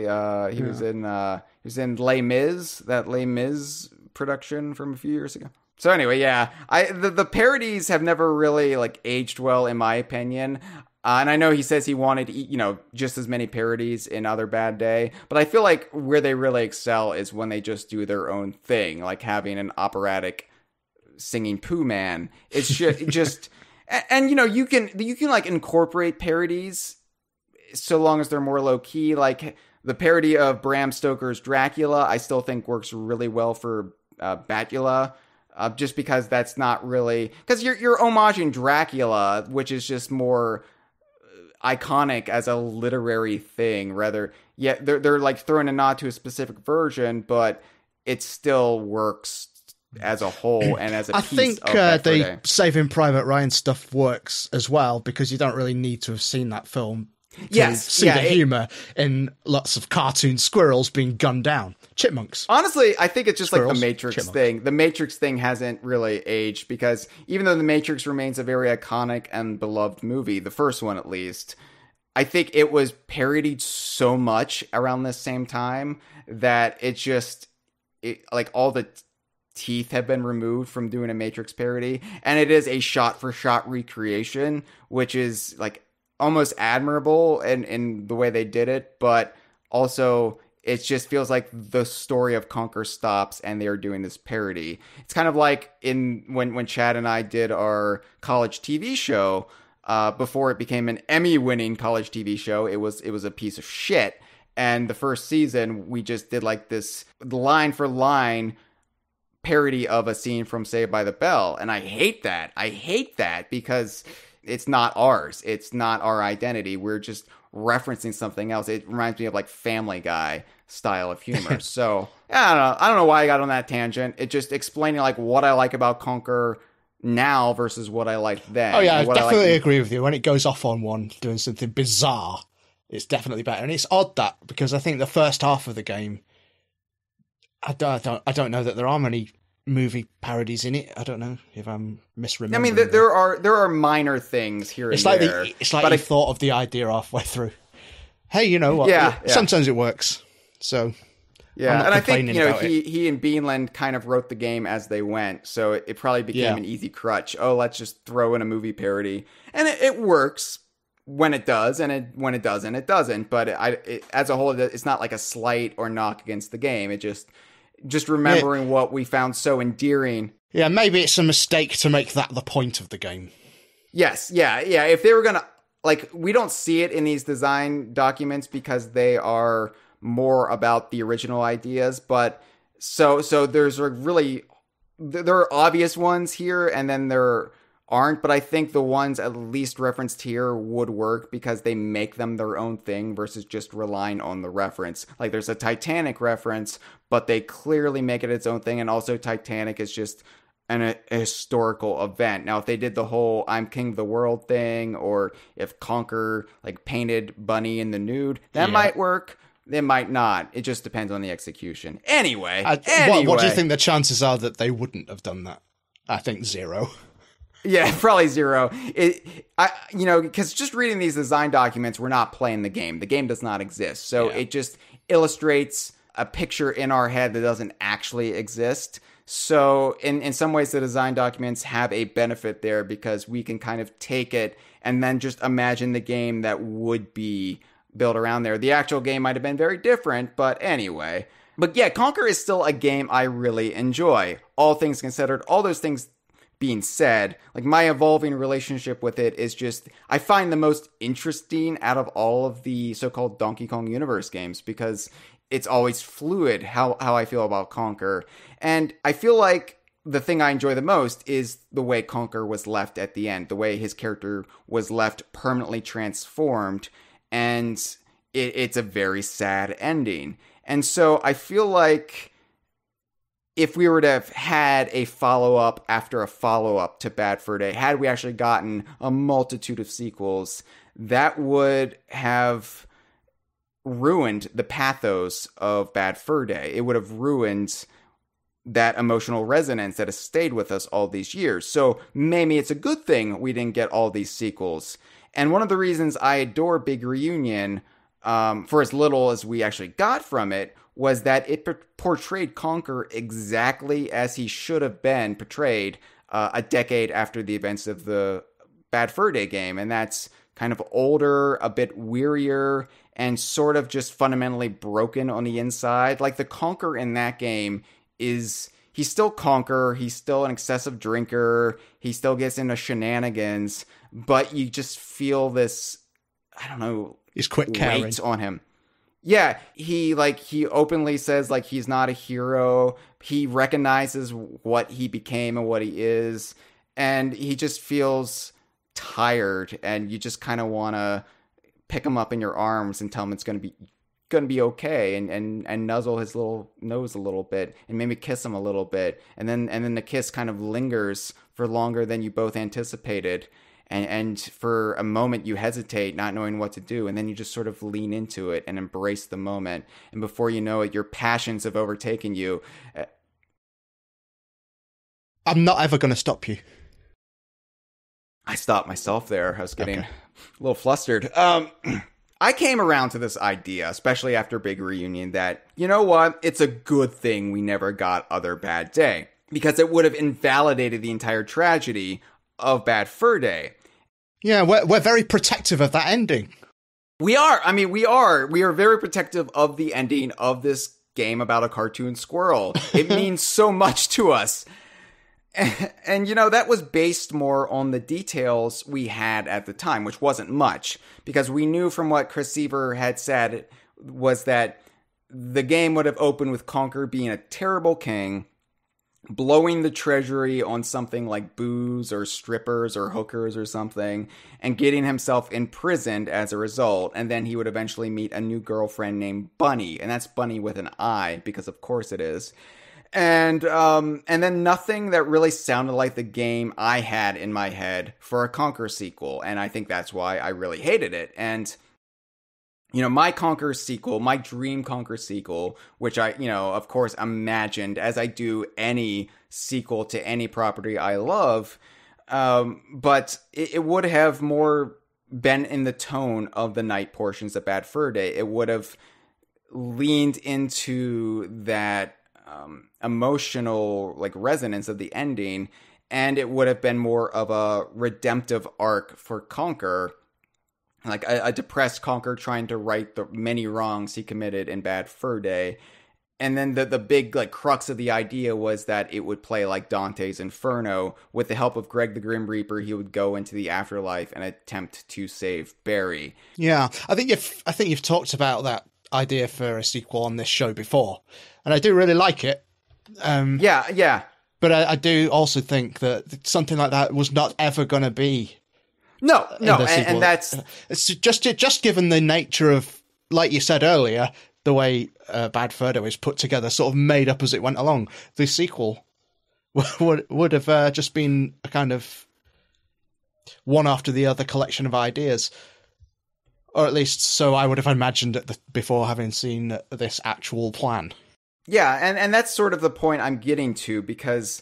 he was in Les Mis, that Les Mis production from a few years ago. So anyway, yeah, the parodies have never really like aged well, in my opinion. And I know he says he wanted, you know, just as many parodies in Other Bad Day, but I feel like where they really excel is when they just do their own thing, like having an operatic singing Pooh Man. It's just, and you know, you can like incorporate parodies so long as they're more low key. Like the parody of Bram Stoker's Dracula, I still think works really well for Batula. Just because that's not really... Because you're homaging Dracula, which is just more iconic as a literary thing. Rather, yeah, they're like throwing a nod to a specific version, but it still works as a whole and as a piece. I think the Saving Private Ryan stuff works as well, because you don't really need to have seen that film to see the humour in lots of cartoon squirrels being gunned down. Chipmunks. Honestly, I think it's just Squirrels, like the Matrix thing. The Matrix thing hasn't really aged, because even though the Matrix remains a very iconic and beloved movie, the first one at least, I think it was parodied so much around this same time that like all the teeth have been removed from doing a Matrix parody, and it is a shot-for-shot recreation, which is like almost admirable in the way they did it, but also it just feels like the story of Conker stops and they're doing this parody. It's kind of like when Chad and I did our college TV show, before it became an Emmy-winning college TV show, it was a piece of shit. And the first season, we just did like this line-for-line parody of a scene from Saved by the Bell. And I hate that. I hate that because it's not ours. It's not our identity. We're just referencing something else. It reminds me of like Family Guy style of humor. So I don't know why I got on that tangent. It just explaining like what I like about Conker now versus what I liked then. Oh yeah, I definitely agree with you. When it goes off on one doing something bizarre, it's definitely better. And it's odd that, because I think the first half of the game, I don't know that there are many movie parodies in it. I don't know if I'm misremembering. I mean, there are minor things here and there. It's like you thought of the idea halfway through. Hey, you know what? Yeah. Sometimes it works. So yeah, and I think he and Beanland kind of wrote the game as they went, so it probably became an easy crutch. Oh, let's just throw in a movie parody, and it works when it does, and when it doesn't, it doesn't. But as a whole, it's not like a slight or knock against the game. It just remembering what we found so endearing. Yeah, maybe it's a mistake to make that the point of the game. Yes, yeah. If they were gonna, like, we don't see it in these design documents because they are more about the original ideas, but so there's there are obvious ones here, and then there aren't, but I think the ones at least referenced here would work because they make them their own thing versus just relying on the reference. Like there's a Titanic reference, but they clearly make it its own thing, and also Titanic is just a historical event. Now, if they did the whole I'm King of the World thing, or if Conker like painted Bunny in the nude, that might work. It might not. It just depends on the exction. Anyway. What do you think the chances are that they wouldn't have done that? I think 0. Yeah, probably 0. Because just reading these design documents, we're not playing the game. The game does not exist. So it just illustrates a picture in our head that doesn't actually exist. So in some ways, the design documents have a benefit there because we can kind of take it and then just imagine the game that would be built around there. The actual game might have been very different, but anyway. But yeah, Conker is still a game I really enjoy. All things considered, all those things being said, like my evolving relationship with it is just, I find the most interesting out of all of the so-called Donkey Kong Universe games because it's always fluid how I feel about Conker. And I feel like the thing I enjoy the most is the way Conker was left at the end, the way his character was left permanently transformed, and it's a very sad ending. And so I feel like if we were to have had a follow-up after a follow-up to Bad Fur Day, had we actually gotten a multitude of sequels, that would have ruined the pathos of Bad Fur Day. It would have ruined that emotional resonance that has stayed with us all these years. So maybe it's a good thing we didn't get all these sequels. And one of the reasons I adore Big Reunion, for as little as we actually got from it, was that it portrayed Conker exactly as he should have been portrayed a decade after the events of the Bad Fur Day game. And that's kind of older, a bit wearier, and sort of just fundamentally broken on the inside. Like the Conker in that game he's still Conker, he's still an excessive drinker, he still gets into shenanigans, but you just feel this, I don't know, he's quick weight on him. Yeah, he openly says like he's not a hero. He recognizes what he became and what he is, and he just feels tired, and you just kind of want to pick him up in your arms and tell him it's going to be okay, and nuzzle his little nose a little bit and maybe kiss him a little bit, and then the kiss kind of lingers for longer than you both anticipated, and for a moment you hesitate, not knowing what to do, and then you just sort of lean into it and embrace the moment, and before you know it, your passions have overtaken you. I'm not ever going to stop you. I stopped myself there. I was getting a little flustered. I came around to this idea, especially after Big Reunion, that, you know what, it's a good thing we never got Other Bad Day, because it would have invalidated the entire tragedy of Bad Fur Day. Yeah, we're very protective of that ending. We are. I mean, we are. We are very protective of the ending of this game about a cartoon squirrel. It means so much to us. And, you know, that was based more on the details we had at the time, which wasn't much, because we knew from what Chris Seavor had said was that the game would have opened with Conker being a terrible king, blowing the treasury on something like booze or strippers or hookers or something, and getting himself imprisoned as a result. And then he would eventually meet a new girlfriend named Bunny, and that's Bunny with an I, because of course it is. And then nothing that really sounded like the game I had in my head for a Conker sequel. And I think that's why I really hated it. And, you know, my Conker sequel, my dream Conker sequel, which I, you know, of course imagined as I do any sequel to any property I love. But it would have more been in the tone of the night portions of Bad Fur Day. It would have leaned into that emotional like resonance of the ending, and it would have been more of a redemptive arc for Conker, like a depressed Conker trying to right the many wrongs he committed in Bad Fur Day. And then the big like crux of the idea was that it would play like Dante's Inferno. With the help of Greg the Grim Reaper, he would go into the afterlife and attempt to save Barry. Yeah, I think you've talked about that idea for a sequel on this show before, and I do really like it. Yeah. But I do also think that something like that was not ever going to be. No, and that's it's just given the nature of, like you said earlier, the way Bad Fur Day is put together, sort of made up as it went along. The sequel would have just been a kind of one after the other collection of ideas. Or at least so I would have imagined it before having seen this actual plan. Yeah, and that's sort of the point I'm getting to, because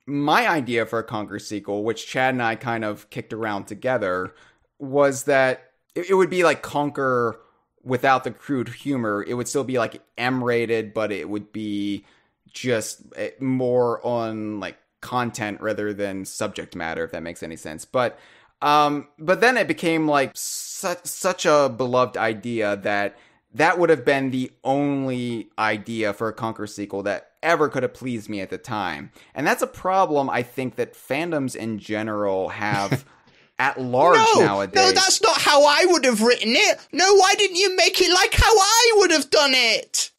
my idea for a Conker sequel, which Chad and I kind of kicked around together, was that it would be like Conker without the crude humor. It would still be like M-rated, but it would be just more on like content rather than subject matter, if that makes any sense. But then it became like such a beloved idea that would have been the only idea for a Conker sequel that ever could have pleased me at the time. And that's a problem I think that fandoms in general have at large nowadays. No, that's not how I would have written it. No, why didn't you make it like how I would have done it?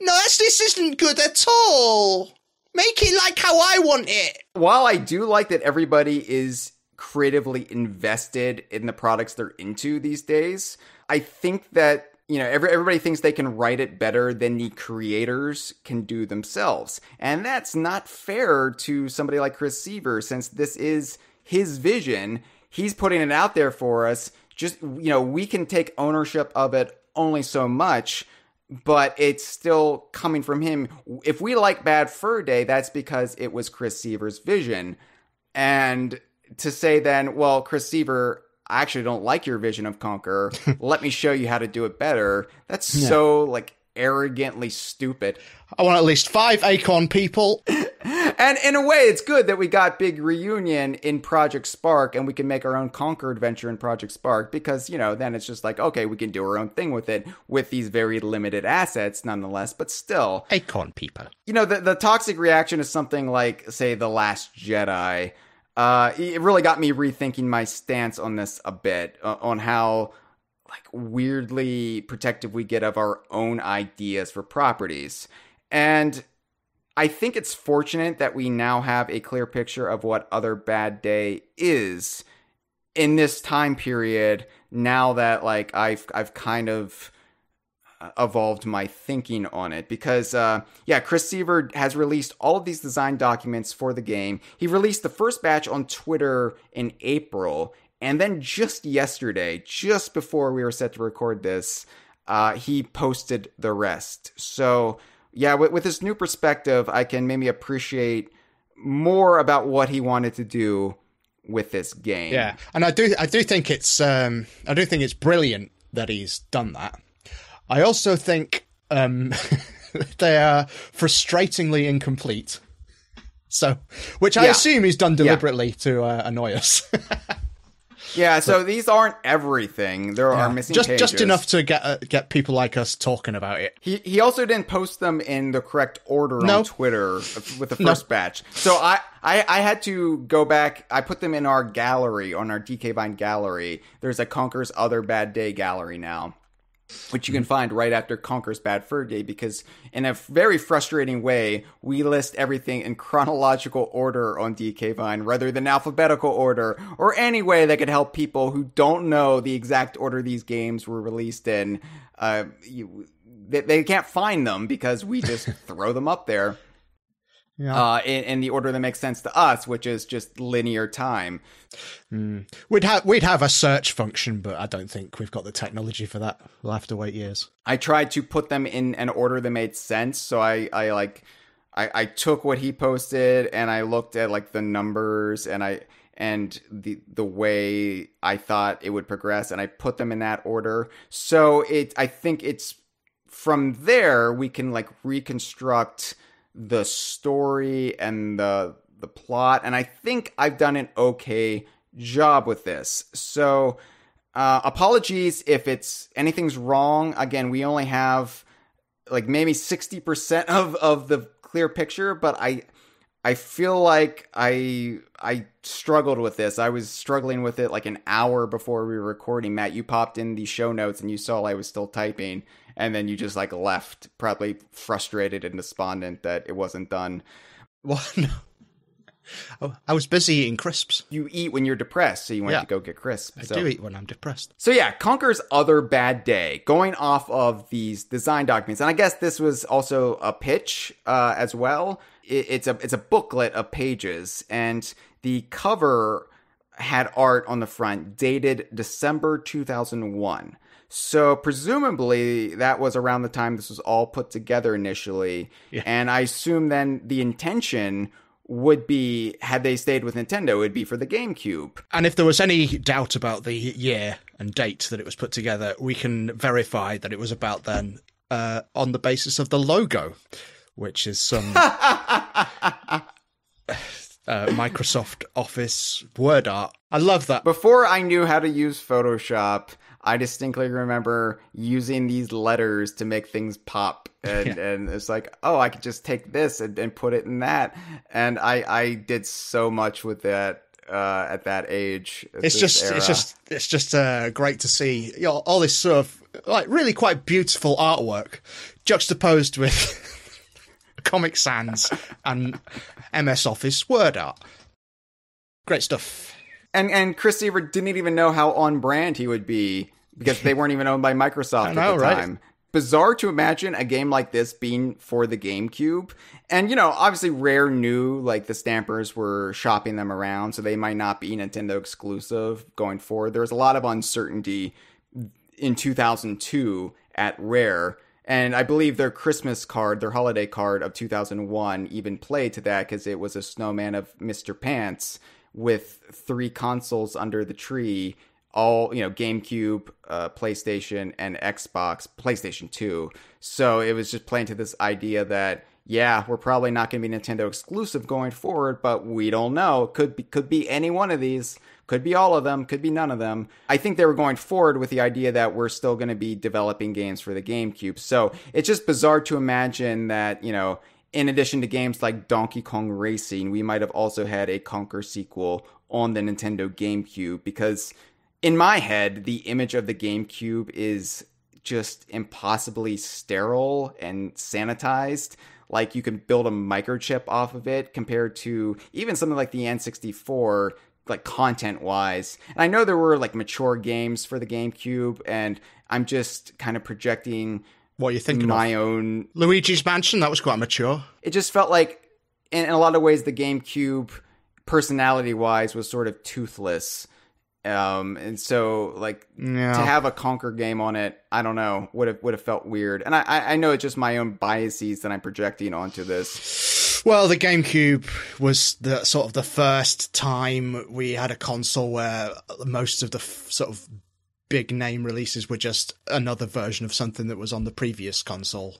No, this isn't good at all. Make it like how I want it. While I do like that everybody is creatively invested in the products they're into these days, I think that, you know, everybody thinks they can write it better than the creators can do themselves. And that's not fair to somebody like Chris Seavor, since this is his vision. He's putting it out there for us. Just, you know, we can take ownership of it only so much, but it's still coming from him. If we like Bad Fur Day, that's because it was Chris Seavor's vision. And to say then, well, Chris Seavor, I actually don't like your vision of Conker. Let me show you how to do it better. That's so like arrogantly stupid. I want at least 5 Acorn people. And in a way, it's good that we got Big Reunion in Project Spark, and we can make our own Conker adventure in Project Spark, because, you know, then it's just like, okay, we can do our own thing with it with these very limited assets nonetheless, but still. Acorn people. You know, the toxic reaction is something like, say, The Last Jedi. It really got me rethinking my stance on this a bit, on how like weirdly protective we get of our own ideas for properties. And I think it's fortunate that we now have a clear picture of what Other Bad Day is in this time period now that like I've kind of evolved my thinking on it, because Chris Seavor has released all of these design documents for the game. He released the first batch on Twitter in April, and then just yesterday, just before we were set to record this, he posted the rest. So yeah, with this new perspective, I can maybe appreciate more about what he wanted to do with this game. Yeah, and I do think it's brilliant that he's done that. I also think they are frustratingly incomplete. So, which I assume he's done deliberately to annoy us. Yeah, so these aren't everything. There are missing pages. Just enough to get people like us talking about it. He also didn't post them in the correct order on Twitter with the first batch. So I had to go back. I put them in our gallery, on our DK Vine gallery. There's a Conker's Other Bad Day gallery now, which you can find right after Conker's Bad Fur Day, because in a very frustrating way, we list everything in chronological order on DK Vine rather than alphabetical order, or any way that could help people who don't know the exact order these games were released in. They can't find them because we just throw them up there. Yeah. In the order that makes sense to us, which is just linear time. We'd have a search function, but I don't think we've got the technology for that. We'll have to wait years. I tried to put them in an order that made sense, so I took what he posted and I looked at like the numbers and the way I thought it would progress, and I put them in that order. So I think it's from there we can like reconstruct the story and the plot, and I think I've done an okay job with this. So apologies if anything's wrong. Again, we only have like maybe 60% of the clear picture, but I feel like I struggled with this. I was struggling with it like an hour before we were recording. Matt, you popped in the show notes and you saw I was still typing, and then you just like left, probably frustrated and despondent that it wasn't done. Well, no. I was busy eating crisps. You eat when you're depressed, so you went to go get crisps. I do eat when I'm depressed. So yeah, Conker's Other Bad Day, going off of these design documents. And I guess this was also a pitch as well. It's a booklet of pages, and the cover had art on the front dated December 2001. So presumably that was around the time this was all put together initially. Yeah. And I assume then the intention would be, had they stayed with Nintendo, it would be for the GameCube. And if there was any doubt about the year and date that it was put together, we can verify that it was about then on the basis of the logo, which is some Microsoft Office word art. I love that. Before I knew how to use Photoshop, I distinctly remember using these letters to make things pop. And it's like, oh, I could just take this and put it in that. And I did so much with that at that age. It's just great to see, you know, all this sort of like really quite beautiful artwork juxtaposed with Comic Sans and MS Office word art. Great stuff. And Chris Seavor didn't even know how on brand he would be, because they weren't even owned by Microsoft at the time. Right? Bizarre to imagine a game like this being for the GameCube. And, you know, obviously Rare knew, like, the Stampers were shopping them around, so they might not be Nintendo exclusive going forward. There was a lot of uncertainty in 2002 at Rare. And I believe their Christmas card, their holiday card of 2001 even played to that, because it was a snowman of Mr. Pants with 3 consoles under the tree, all, you know, GameCube, PlayStation, and Xbox, PlayStation 2. So it was just playing to this idea that, yeah, we're probably not going to be Nintendo exclusive going forward, but we don't know. Could be any one of these. Could be all of them. Could be none of them. I think they were going forward with the idea that we're still going to be developing games for the GameCube. So it's just bizarre to imagine that, you know, in addition to games like Donkey Kong Racing, we might have also had a Conker sequel on the Nintendo GameCube, because in my head, the image of the GameCube is just impossibly sterile and sanitized. Like, you can build a microchip off of it, compared to even something like the N64 like content-wise. And I know there were like mature games for the GameCube, and I'm just kind of projecting what you're thinking my own... Luigi's Mansion, that was quite mature. It just felt like, in a lot of ways, the GameCube, personality-wise, was sort of toothless. And so, like, to have a Conker game on it, I don't know, would have felt weird. And I know it's just my own biases that I'm projecting onto this. Well, the GameCube was the sort of the first time we had a console where most of the sort of big name releases were just another version of something that was on the previous console.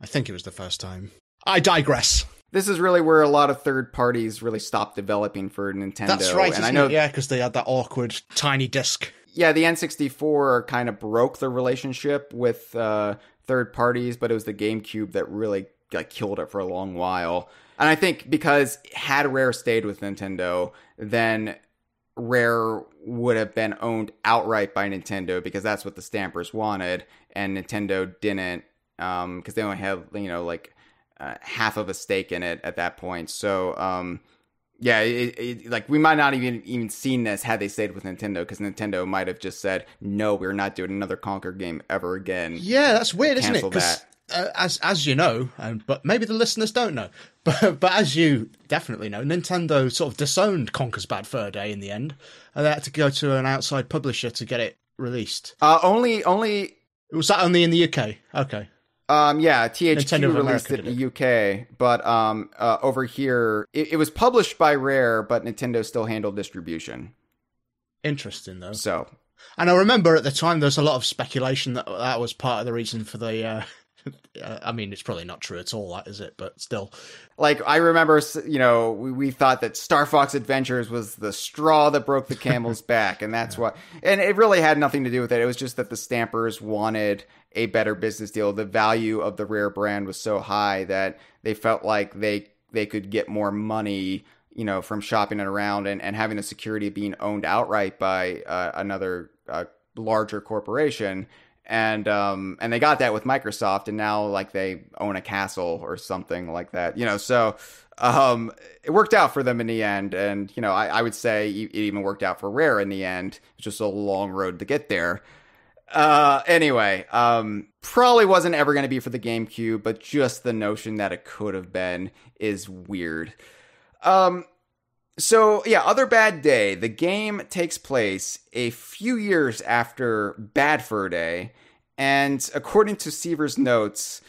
I think it was the first time. I digress. This is really where a lot of third parties really stopped developing for Nintendo. That's right, and I know, because they had that awkward tiny disc. Yeah, the N64 kind of broke the relationship with third parties, but it was the GameCube that really killed it for a long while. And I think because had Rare stayed with Nintendo, then Rare would have been owned outright by Nintendo, because that's what the Stampers wanted, and Nintendo didn't, because they only had, half of a stake in it at that point. So, we might not even seen this had they stayed with Nintendo, because Nintendo might have just said, no, we're not doing another Conker game ever again. Yeah, that's weird, isn't it? Because as you know, but maybe the listeners don't know, but as you definitely know, Nintendo sort of disowned Conker's Bad Fur Day in the end, and they had to go to an outside publisher to get it released. Only was that only in the UK? Okay. THQ Nintendo released it in the UK, but over here, it was published by Rare, but Nintendo still handled distribution. Interesting, though. So, and I remember at the time there was a lot of speculation that was part of the reason for the. I mean, it's probably not true at all, that is it? But still, I remember, we thought that Star Fox Adventures was the straw that broke the camel's back, and that's why. And it really had nothing to do with it. It was just that the Stampers wanted a better business deal. The value of the Rare brand was so high that they felt like they could get more money, from shopping it around and having the security of being owned outright by another larger corporation. And they got that with Microsoft, and now they own a castle or something like that, so it worked out for them in the end. And, I would say it even worked out for Rare in the end. It's just a long road to get there. Anyway, probably wasn't ever going to be for the GameCube, but just the notion that it could have been is weird. So, yeah, Other Bad Day. The game takes place a few years after Bad Fur Day, and according to Seavor's notes,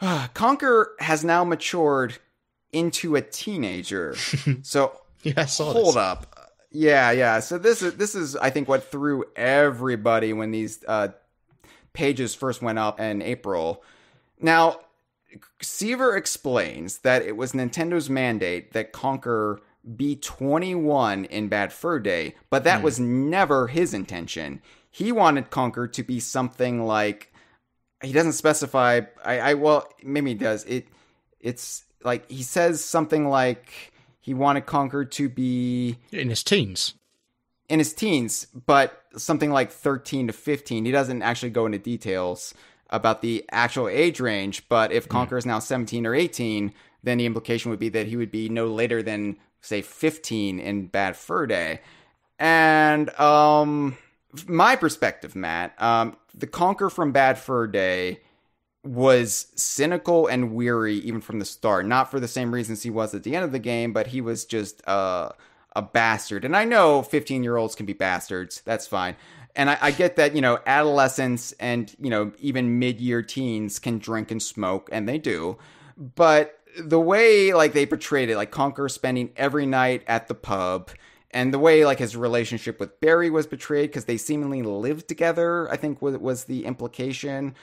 Conker has now matured into a teenager. So, hold up. Yeah. So this is, I think, what threw everybody when these pages first went up in April. Now, Seavor explains that it was Nintendo's mandate that Conker be 21 in Bad Fur Day, but that was never his intention. He wanted Conker to be something like, he doesn't specify, well, maybe he does. It's like, he says something like he wanted Conker to be in his teens, but something like 13 to 15. He doesn't actually go into details about the actual age range, but if Conker is now 17 or 18, then the implication would be that he would be no later than, say, 15 in Bad Fur Day. And my perspective, Matt, the Conker from Bad Fur Day was cynical and weary even from the start. Not for the same reasons he was at the end of the game, but he was just a bastard. And I know 15-year-olds can be bastards. That's fine. And I get that, adolescents and, even mid-year teens can drink and smoke, and they do. But the way, they portrayed it, Conker spending every night at the pub, and the way, his relationship with Barry was portrayed, because they seemingly lived together, I think was the implication.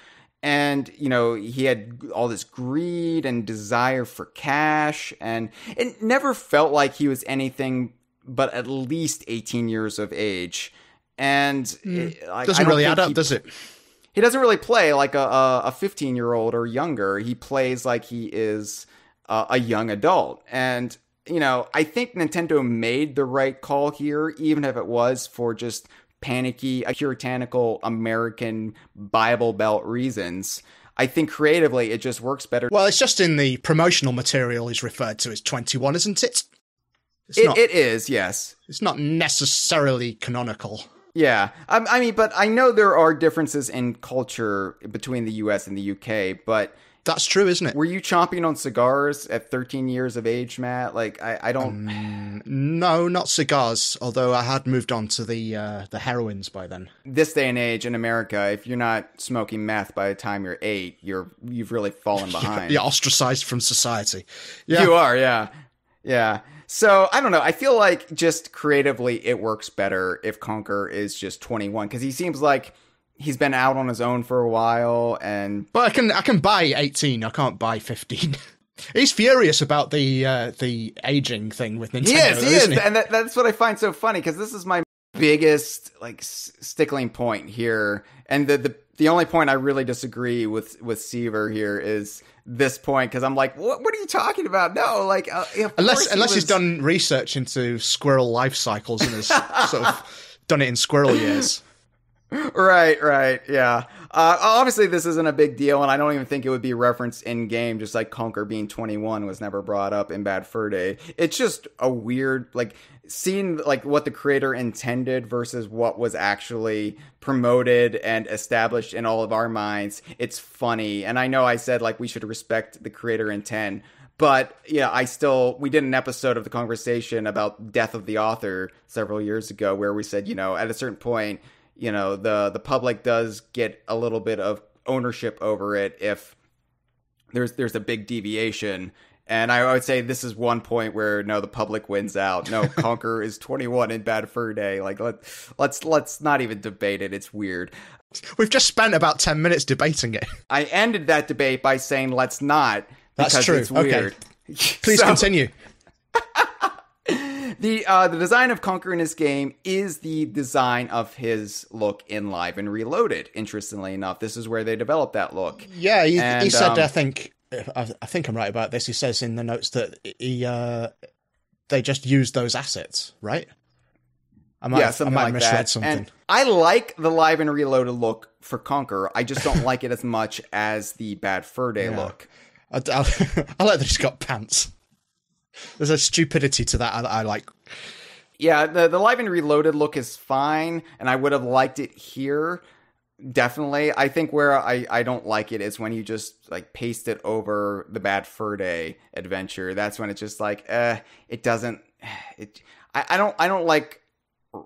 And, he had all this greed and desire for cash, and it never felt like he was anything but at least 18 years of age. And doesn't really add up, does it? He doesn't really play like a 15-year-old or younger. He plays like he is a young adult. And, I think Nintendo made the right call here, even if it was for just panicky, puritanical American Bible Belt reasons. I think creatively it just works better. Well, it's just in the promotional material he's referred to as 21, isn't it? It is, yes. It's not necessarily canonical. Yeah. I mean, but I know there are differences in culture between the US and the UK, but... That's true, isn't it? Were you chomping on cigars at 13 years of age, Matt? Like, I don't... No, not cigars, although I had moved on to the heroines by then. This day and age in America, if you're not smoking meth by the time you're 8, you've really fallen behind. You're ostracized from society. Yeah. You are, yeah. Yeah. So, I don't know. I feel like just creatively it works better if Conker is just 21, because he seems like... He's been out on his own for a while, but I can buy 18. I can't buy 15. He's furious about the aging thing with Nintendo. He is, and that's what I find so funny, because this is my biggest stickling point here, and the only point I really disagree with Seavor here is this point, because I'm like, what are you talking about? No, like unless he's done research into squirrel life cycles and has sort of done it in squirrel years. Right, yeah. Obviously, this isn't a big deal, and I don't even think it would be referenced in-game, just like Conker being 21 was never brought up in Bad Fur Day. It's just a weird, seeing, what the creator intended versus what was actually promoted and established in all of our minds. It's funny, and I know I said, we should respect the creator intent, but, yeah, we did an episode of the Kongversation about Death of the Author several years ago, where we said, at a certain point... the public does get a little bit of ownership over it if there's a big deviation. And I would say this is one point where, no, the public wins out. No, Conker is 21 in Bad Fur Day. Let's not even debate it. It's weird. We've just spent about 10 minutes debating it. I ended that debate by saying let's not. That's true. It's weird. Okay. Please continue. The design of Conker in this game is the design of his look in Live and Reloaded. Interestingly enough, this is where they developed that look. Yeah, he said. I think I'm right about this. He says in the notes that they just used those assets, right? I might have misread something. And I like the Live and Reloaded look for Conker. I just don't like it as much as the Bad Fur Day look. I like that he's got pants. There's a stupidity to that I like. Yeah, the Live and Reloaded look is fine, and I would have liked it here. Definitely. I think where I don't like it is when you just paste it over the Bad Fur Day adventure. That's when it's just it doesn't. I don't like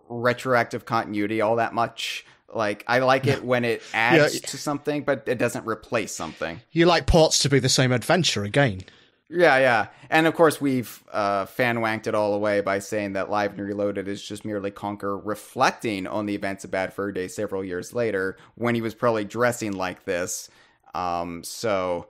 retroactive continuity all that much. I like it when it adds to something, but it doesn't replace something. You like ports to be the same adventure again. Yeah. And of course, we've fan-wanked it all away by saying that Live and Reloaded is just merely Conker reflecting on the events of Bad Fur Day several years later when he was probably dressing like this. So,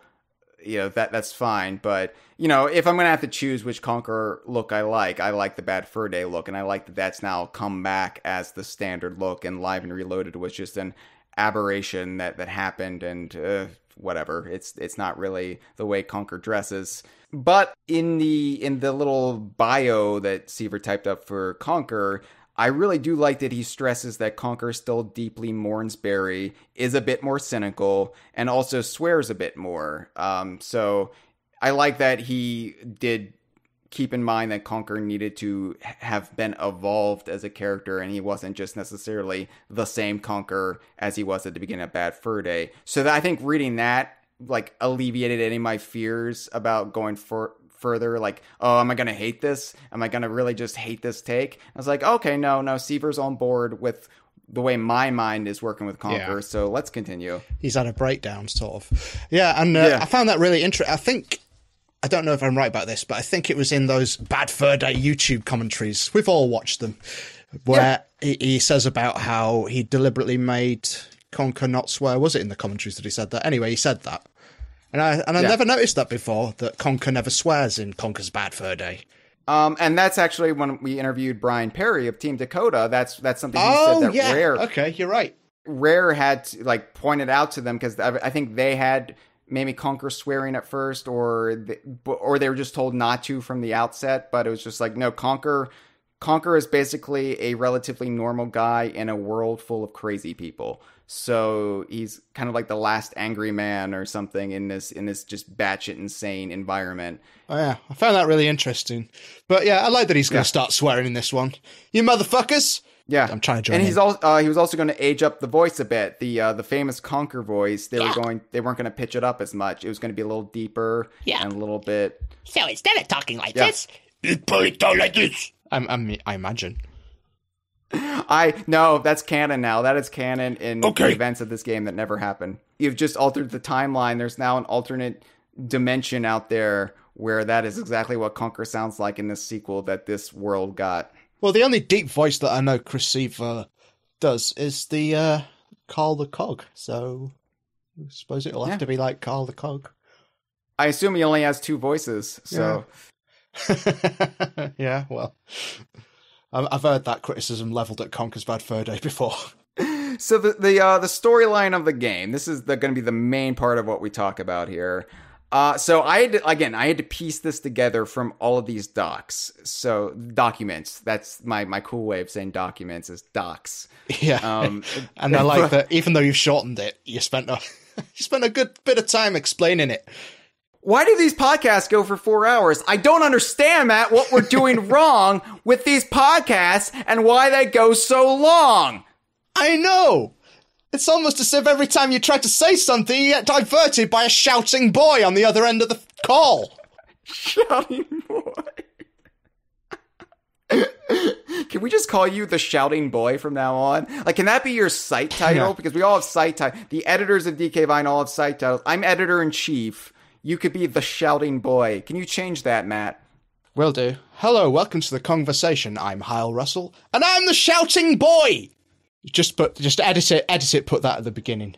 that's fine. But, if I'm going to have to choose which Conker look I like the Bad Fur Day look. And I like that that's now come back as the standard look. And Live and Reloaded was just an aberration that happened, and whatever. It's not really the way Conker dresses. But in the little bio that Seavor typed up for Conker, I really do like that he stresses that Conker still deeply mourns Barry, is a bit more cynical, and also swears a bit more. So I like that he did keep in mind that Conker needed to have been evolved as a character, and he wasn't just necessarily the same Conker as he was at the beginning of Bad Fur Day. So that, I think reading that alleviated any of my fears about going further. Oh, am I going to hate this? Am I going to really just hate this take? I was like, okay, no, Seavor's on board with the way my mind is working with Conker, so let's continue. He's had a breakdown, sort of. Yeah, and I found that really interesting. I don't know if I'm right about this, but I think it was in those Bad Fur Day YouTube commentaries. We've all watched them, where he says about how he deliberately made Conker not swear. Was it in the commentaries that he said that? Anyway, he said that. And I never noticed that before, that Conker never swears in Conker's Bad Fur Day. And that's actually when we interviewed Brian Perry of Team Dakota. That's something he said that Rare. Okay, you're right. Rare had pointed out to them, because I think they had maybe Conker swearing at first, or they were just told not to from the outset. But it was just no, Conker is basically a relatively normal guy in a world full of crazy people. So he's kind of like the last angry man or something in this just batshit insane environment. Oh, yeah, I found that really interesting. But yeah, I like that he's going to start swearing in this one. You motherfuckers! Yeah, I'm trying to join. And he was also going to age up the voice a bit. The famous Conker voice. They weren't going to pitch it up as much. It was going to be a little deeper and a little bit. So instead of talking like this, you probably talk like this. I imagine. No, that's canon now. That is canon in the events of this game that never happened. You've just altered the timeline. There's now an alternate dimension out there where that is exactly what Conker sounds like in this sequel that this world got. Well, the only deep voice that I know Chris Seavor does is the Carl the Cog. So I suppose it'll have to be like Carl the Cog. I assume he only has 2 voices. So yeah, well. I've heard that criticism leveled at Conker's Bad Fur Day before. So the storyline of the game, this is going to be the main part of what we talk about here. So I had to piece this together from all of these documents. That's my cool way of saying documents is docs. Yeah. And I like that even though you've shortened it, you spent a good bit of time explaining it. Why do these podcasts go for 4 hours? I don't understand, Matt, what we're doing wrong with these podcasts and why they go so long. I know. It's almost as if every time you try to say something, you get diverted by a shouting boy on the other end of the call. Shouting boy. Can we just call you the Shouting Boy from now on? Like, can that be your site title? Yeah. Because we all have site titles. The editors of DK Vine all have site titles. I'm editor-in-chief. You could be the Shouting Boy. Can you change that, Matt? Will do. Hello, welcome to the Kongversation. I'm Hyle Russell, and I'm the Shouting Boy! Just edit it, put that at the beginning.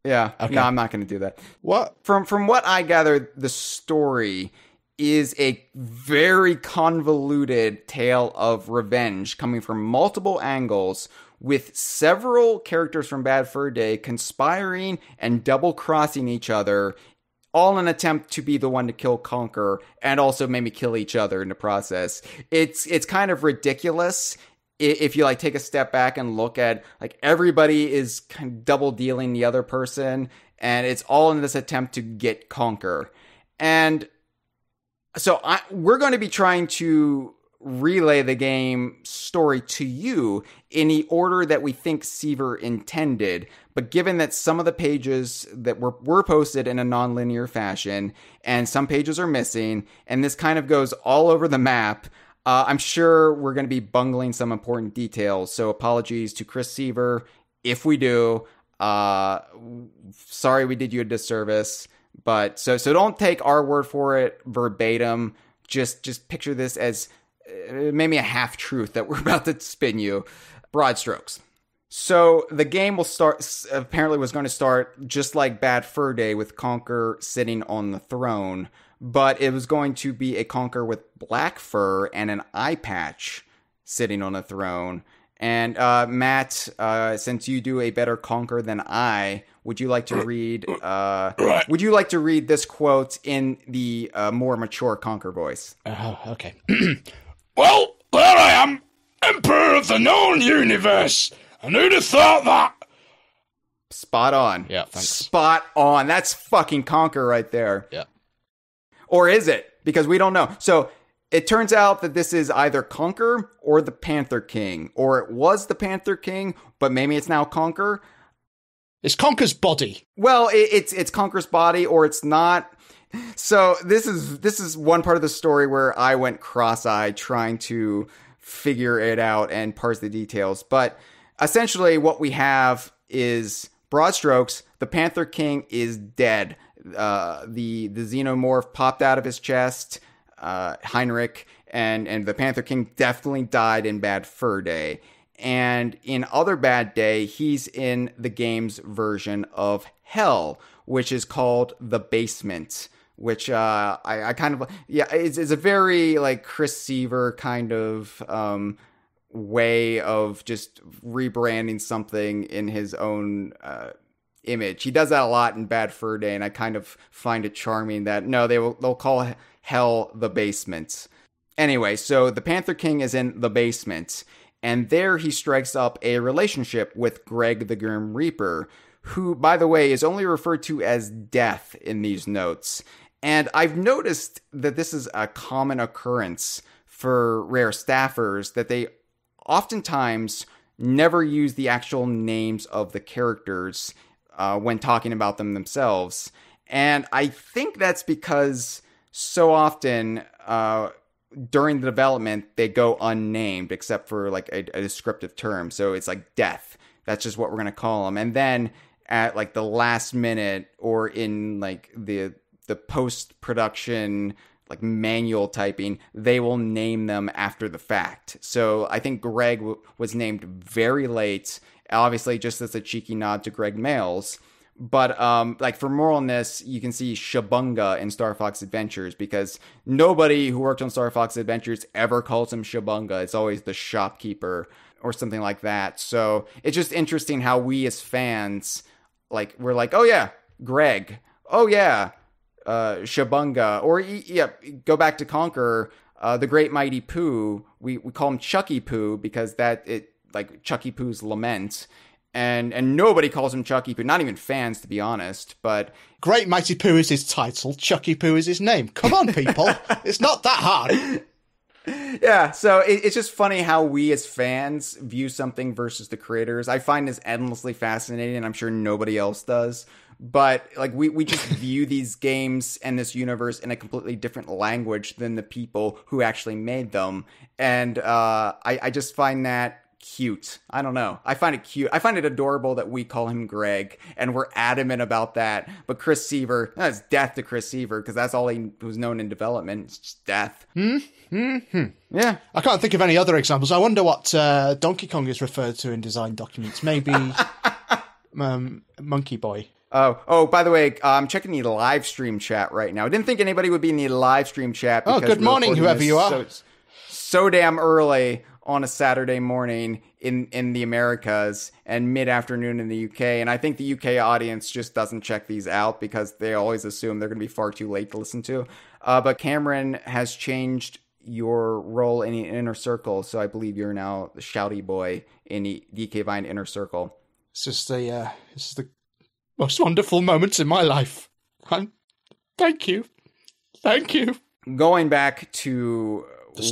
Yeah. Okay. No, I'm not going to do that. What? From what I gather, the story is a very convoluted tale of revenge coming from multiple angles, with several characters from Bad Fur Day conspiring and double-crossing each other, all in an attempt to be the one to kill Conker, and also maybe kill each other in the process. It's kind of ridiculous if you take a step back and look at everybody is kind of double dealing the other person, and it's all in this attempt to get Conker. And so we're going to be trying to relay the game story to you in the order that we think Seavor intended. But given that some of the pages that were posted in a non-linear fashion, and some pages are missing, and this kind of goes all over the map, I'm sure we're going to be bungling some important details. So apologies to Chris Seavor if we do. Sorry we did you a disservice. But so don't take our word for it verbatim. Just picture this as maybe a half-truth that we're about to spin you. Broad strokes. So the game was going to start just like Bad Fur Day with Conker sitting on the throne, but it was going to be a Conker with black fur and an eye patch sitting on a throne. And Matt, since you do a better Conker than I, would you like to read? Would you like to read this quote in the more mature Conker voice? Okay. Well, there I am, Emperor of the known universe. And who'd have thought that? Spot on. Yeah, thanks. Spot on. That's fucking Conker right there. Yeah. Or is it? Because we don't know. So it turns out that this is either Conker or the Panther King. Or it was the Panther King, but maybe it's now Conker. It's Conker's body. Well, it's Conker's body, or it's not. So this is one part of the story where I went cross-eyed trying to figure it out and parse the details. But essentially what we have is, broad strokes, the Panther King is dead. The xenomorph popped out of his chest, Heinrich, and the Panther King definitely died in Bad Fur Day. And in Other Bad Day, he's in the game's version of Hell, which is called The Basement, which I kind of, yeah, it's a very Chris Seavor kind of way of just rebranding something in his own image. He does that a lot in Bad Fur Day, and I kind of find it charming that they'll call Hell The Basement. Anyway, so the Panther King is in the basement, And there he strikes up a relationship with Greg the Grim Reaper, who, by the way, is only referred to as Death in these notes. And I've noticed that this is a common occurrence for rare staffers, that they oftentimes never use the actual names of the characters when talking about them themselves. And I think that's because so often during the development, they go unnamed except for like a descriptive term. So it's like Death. That's just what we're going to call them. And then at like the last minute or in like the post-production like manual typing, they will name them after the fact. So I think Greg was named very late, obviously just as a cheeky nod to Greg Males. But like for more on this, you can see Shabunga in Star Fox Adventures, because nobody who worked on Star Fox Adventures ever calls him Shabunga. It's always the shopkeeper or something like that. So it's just interesting how we as fans, like, we're like, oh yeah, Greg. Oh yeah, Shabunga. Or yeah, go back to Conker, the Great Mighty Pooh. We call him Chucky Pooh because like Chucky Pooh's lament. And nobody calls him Chucky Pooh, not even fans, to be honest. But Great Mighty Pooh is his title, Chucky Pooh is his name. Come on, people. It's not that hard. Yeah, so it's just funny how we as fans view something versus the creators. I find this endlessly fascinating, and I'm sure nobody else does. But like we just view these games and this universe in a completely different language than the people who actually made them. And I just find that cute. I don't know. I find it cute. I find it adorable that we call him Greg, and we're adamant about that. But Chris Seavor, it's Death to Chris Seavor, because that's all he was known in development. It's just Death. Yeah. I can't think of any other examples. I wonder what Donkey Kong is referred to in design documents. Maybe Monkey Boy. Oh, by the way, I'm checking the live stream chat right now. I didn't think anybody would be in the live stream chat. Oh, good morning, whoever you are. So damn early on a Saturday morning in the Americas and mid-afternoon in the UK. And I think the UK audience just doesn't check these out because they always assume they're going to be far too late to listen to. But Cameron has changed your role in the Inner Circle, so I believe you're now the shouty boy in the DK Vine Inner Circle. This is the most wonderful moments in my life. Thank you. Going back to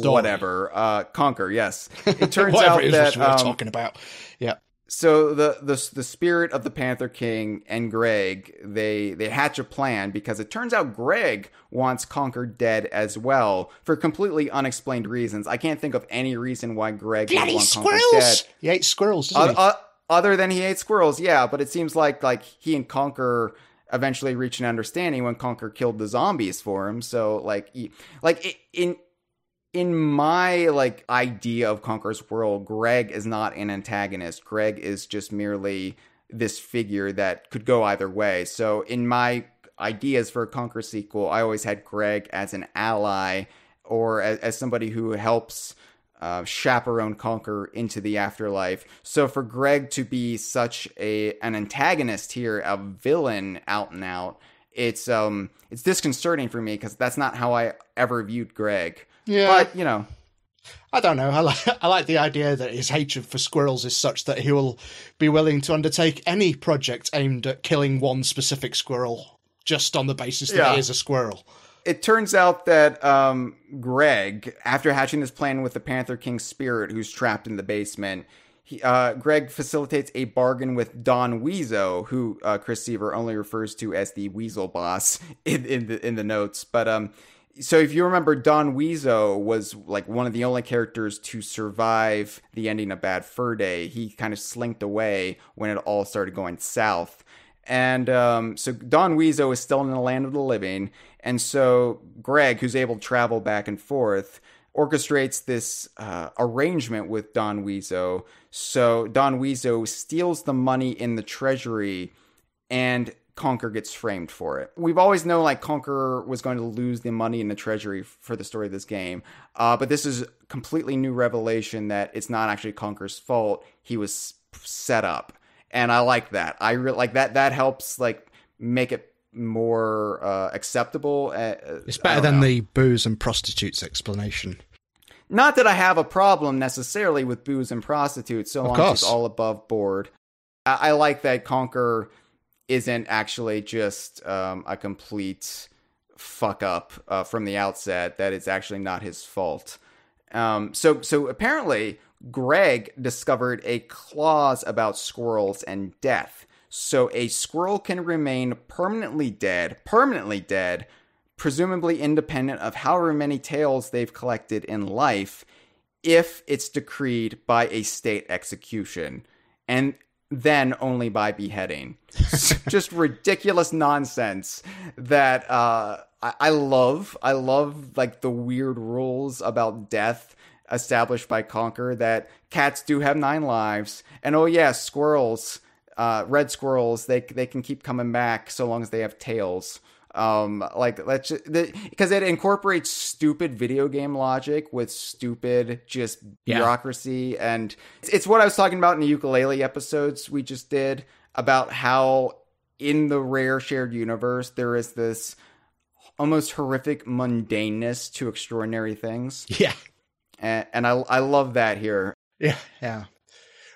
whatever, Conker, yes. It turns out that we're talking about. Yeah. So the spirit of the Panther King and Greg, they hatch a plan because it turns out Greg wants Conker dead as well for completely unexplained reasons. I can't think of any reason why Greg would want Conker dead. He ate squirrels, doesn't he? Other than he ate squirrels, yeah. But it seems like he and Conker eventually reached an understanding when Conker killed the zombies for him. So in my idea of Conker's world, Greg is not an antagonist. Greg is just merely this figure that could go either way. So in my ideas for a Conker sequel, I always had Greg as an ally or as somebody who helps chaperone Conker into the afterlife. So for Greg to be such an antagonist here, a villain out and out, it's disconcerting for me because that's not how I ever viewed Greg. Yeah. But, I don't know. I like the idea that his hatred for squirrels is such that he will be willing to undertake any project aimed at killing one specific squirrel just on the basis that it is a squirrel. It turns out that Greg, after hatching this plan with the Panther King's spirit who's trapped in the basement, Greg facilitates a bargain with Don Weezo, who Chris Seavor only refers to as the Weasel Boss in the notes. But so if you remember, Don Weezo was one of the only characters to survive the ending of Bad Fur Day. He kind of slinked away when it all started going south. And so Don Weezo is still in the land of the living. And so Greg, who's able to travel back and forth, orchestrates this arrangement with Don Weezo. So Don Weezo steals the money in the treasury and Conker gets framed for it. We've always known Conker was going to lose the money in the treasury for the story of this game. But this is a completely new revelation that it's not actually Conker's fault. He was set up. And I like that. I really like that. That helps make it more acceptable. It's better than the booze and prostitutes explanation. Not that I have a problem necessarily with booze and prostitutes, so long as it's all above board. I like that Conker isn't actually just a complete fuck up from the outset, that it's actually not his fault. So apparently Greg discovered a clause about squirrels and death. So a squirrel can remain permanently dead, presumably independent of however many tails they've collected in life, if it's decreed by a state execution. And then only by beheading. Just ridiculous nonsense that I love. I love like the weird rules about death established by Conker, that cats do have 9 lives. And oh yeah, squirrels, red squirrels, they can keep coming back so long as they have tails. Because it incorporates stupid video game logic with stupid just bureaucracy. And it's what I was talking about in the ukulele episodes we just did, about how in the rare shared universe there is this almost horrific mundaneness to extraordinary things. Yeah. And I love that here. Yeah.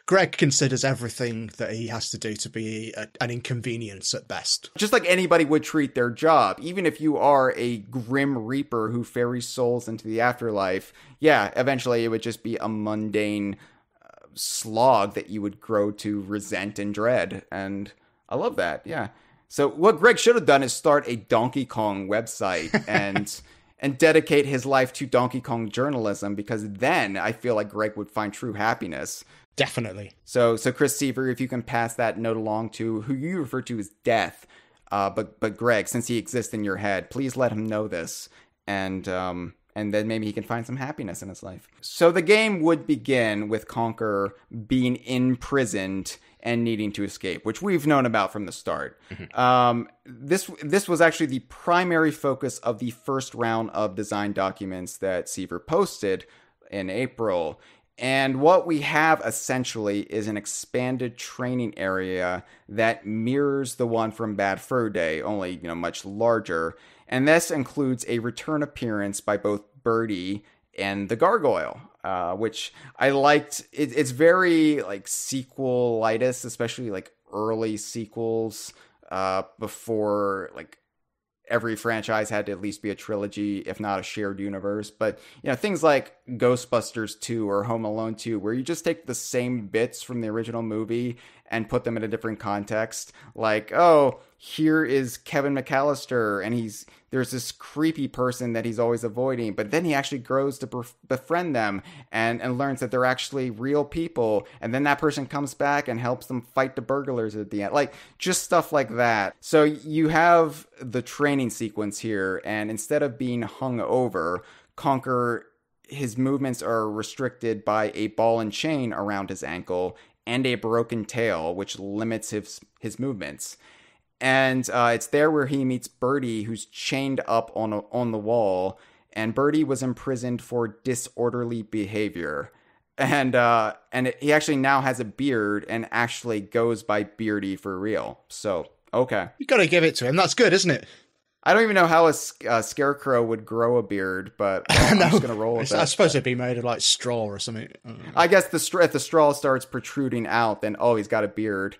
Greg considers everything that he has to do to be an inconvenience at best. Just like anybody would treat their job. Even if you are a grim reaper who ferries souls into the afterlife, yeah, eventually it would just be a mundane slog that you would grow to resent and dread. And I love that, yeah. So what Greg should have done is start a Donkey Kong website and dedicate his life to Donkey Kong journalism, because then I feel like Greg would find true happiness. Definitely. So Chris Seavor, if you can pass that note along to who you refer to as Death, but Greg, since he exists in your head, please let him know this, and then maybe he can find some happiness in his life. So the game would begin with Conker being imprisoned and needing to escape, which we've known about from the start. Mm-hmm. This was actually the primary focus of the first round of design documents that Seavor posted in April. And what we have essentially is an expanded training area that mirrors the one from Bad Fur Day, only, much larger. And this includes a return appearance by both Birdie and the Gargoyle, which I liked. It's very like sequelitis, especially like early sequels before like every franchise had to at least be a trilogy, if not a shared universe. But, things like Ghostbusters 2 or Home Alone 2, where you just take the same bits from the original movie and put them in a different context. Like, oh, here is Kevin McAllister, and there's this creepy person that he's always avoiding, but then he actually grows to befriend them and learns that they're actually real people. And then that person comes back and helps them fight the burglars at the end. Like, just stuff like that. So you have the training sequence here, and instead of being hung over, Conker, his movements are restricted by a ball and chain around his ankle and a broken tail, which limits his movements. And it's there where he meets Birdie, who's chained up on the wall. And Birdie was imprisoned for disorderly behavior. And he actually now has a beard and actually goes by Beardy for real. So, okay. You gotta give it to him. That's good, isn't it? I don't even know how a scarecrow would grow a beard, but I'm just going to roll with that. I suppose it'd be made of like straw or something. I guess if the straw starts protruding out, then, he's got a beard.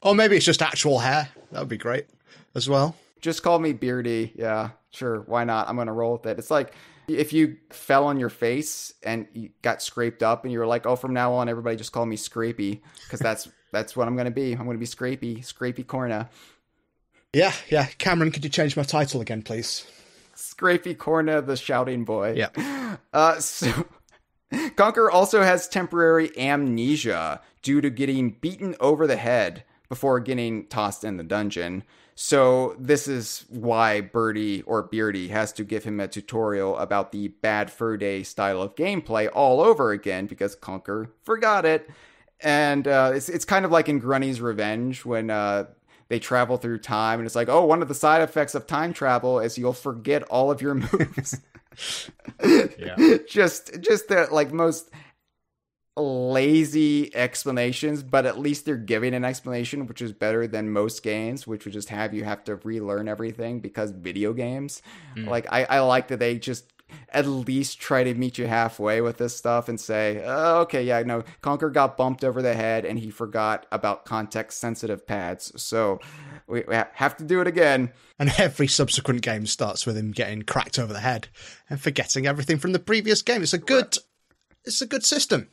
Or maybe it's just actual hair. That would be great as well. Just call me Beardy. Yeah, sure. Why not? I'm going to roll with it. It's like if you fell on your face and you got scraped up and you were like, oh, from now on, everybody just call me Scrapey, because that's what I'm going to be. I'm going to be Scrapey Cornah. Yeah. Cameron, could you change my title again, please? Scrapey Cornah, the shouting boy. Yeah. So Conker also has temporary amnesia due to getting beaten over the head before getting tossed in the dungeon. So this is why Birdie or Beardy has to give him a tutorial about the Bad Fur Day style of gameplay all over again, because Conker forgot it. And it's kind of like in Grunny's Revenge when they travel through time, and it's like, oh, one of the side effects of time travel is you'll forget all of your moves. Yeah. Just the like most lazy explanations, but at least they're giving an explanation, which is better than most games, which would just have you have to relearn everything because video games. Like I like that they just at least try to meet you halfway with this stuff and say, oh, okay, yeah, no, Conker got bumped over the head and he forgot about context-sensitive pads, so we have to do it again. And every subsequent game starts with him getting cracked over the head and forgetting everything from the previous game. It's a good system.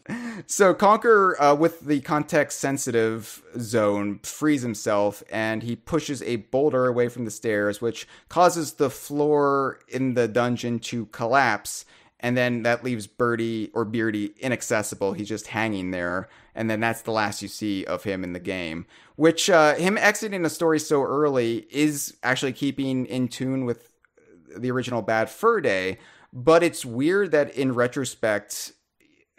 So Conker, with the context-sensitive zone, frees himself, and he pushes a boulder away from the stairs, which causes the floor in the dungeon to collapse, and then that leaves Birdie or Beardy inaccessible. He's just hanging there, and then that's the last you see of him in the game. Which, him exiting the story so early is actually keeping in tune with the original Bad Fur Day, but it's weird that in retrospect,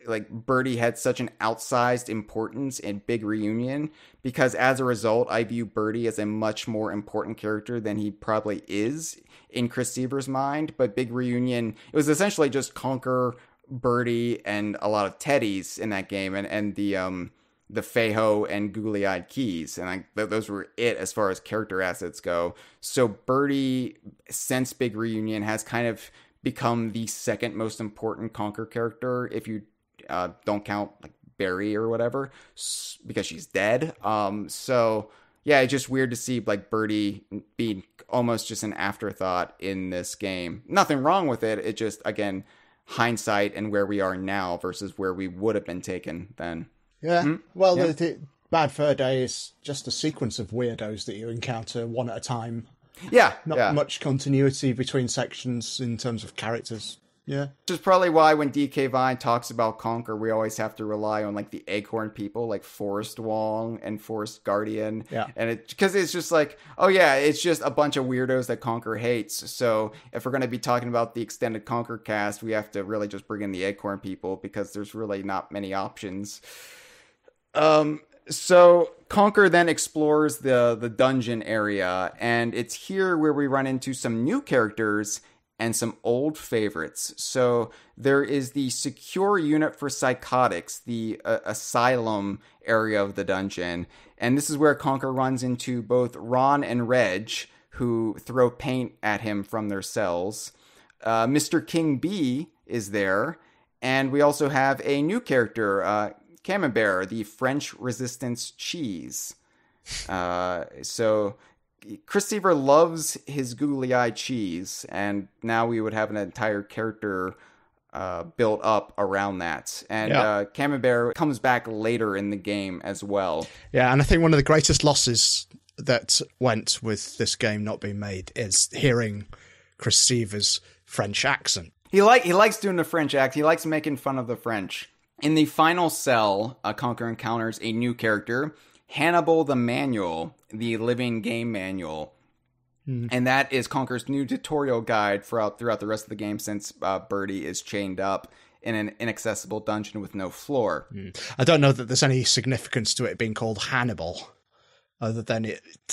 like, Birdie had such an outsized importance in Big Reunion, because as a result, I view Birdie as a much more important character than he probably is in Chris Seavor's mind. But Big Reunion, it was essentially just Conker, Birdie, and a lot of Teddies in that game, and the Feiho and Googly-Eyed Keys, and those were it as far as character assets go. So Birdie, since Big Reunion, has kind of become the second most important Conker character, if you don't count like Barry or whatever, because she's dead. So yeah, it's just weird to see like Birdie being almost just an afterthought in this game. Nothing wrong with it. It just, again, hindsight and where we are now versus where we would have been taken then. Yeah. Mm-hmm. Well, yeah. The Bad Fur Day is just a sequence of weirdos that you encounter one at a time. Yeah. Not much continuity between sections in terms of characters. Yeah. Which is probably why when DK Vine talks about Conker, we always have to rely on like the Acorn people, like Forrest Wong and Forrest Guardian. Yeah. And because it's just like, oh yeah, it's just a bunch of weirdos that Conker hates. So if we're going to be talking about the extended Conker cast, we have to really just bring in the Acorn people because there's really not many options. So Conker then explores the dungeon area, and it's here where we run into some new characters and some old favorites. So there is the secure unit for psychotics, the asylum area of the dungeon. And this is where Conker runs into both Ron and Reg, who throw paint at him from their cells. Mr. King B is there. And we also have a new character, Camembert, the French resistance cheese. So Chris Seavor loves his googly-eyed cheese, and now we would have an entire character built up around that. And Camembert comes back later in the game as well. Yeah, and I think one of the greatest losses that went with this game not being made is hearing Chris Seavor's French accent. He likes doing the French act. He likes making fun of the French. In the final cell, Conker encounters a new character, Hannibal the Manual, the living game manual. And that is Conker's new tutorial guide throughout the rest of the game, since Birdie is chained up in an inaccessible dungeon with no floor. I don't know that there's any significance to it being called Hannibal, other than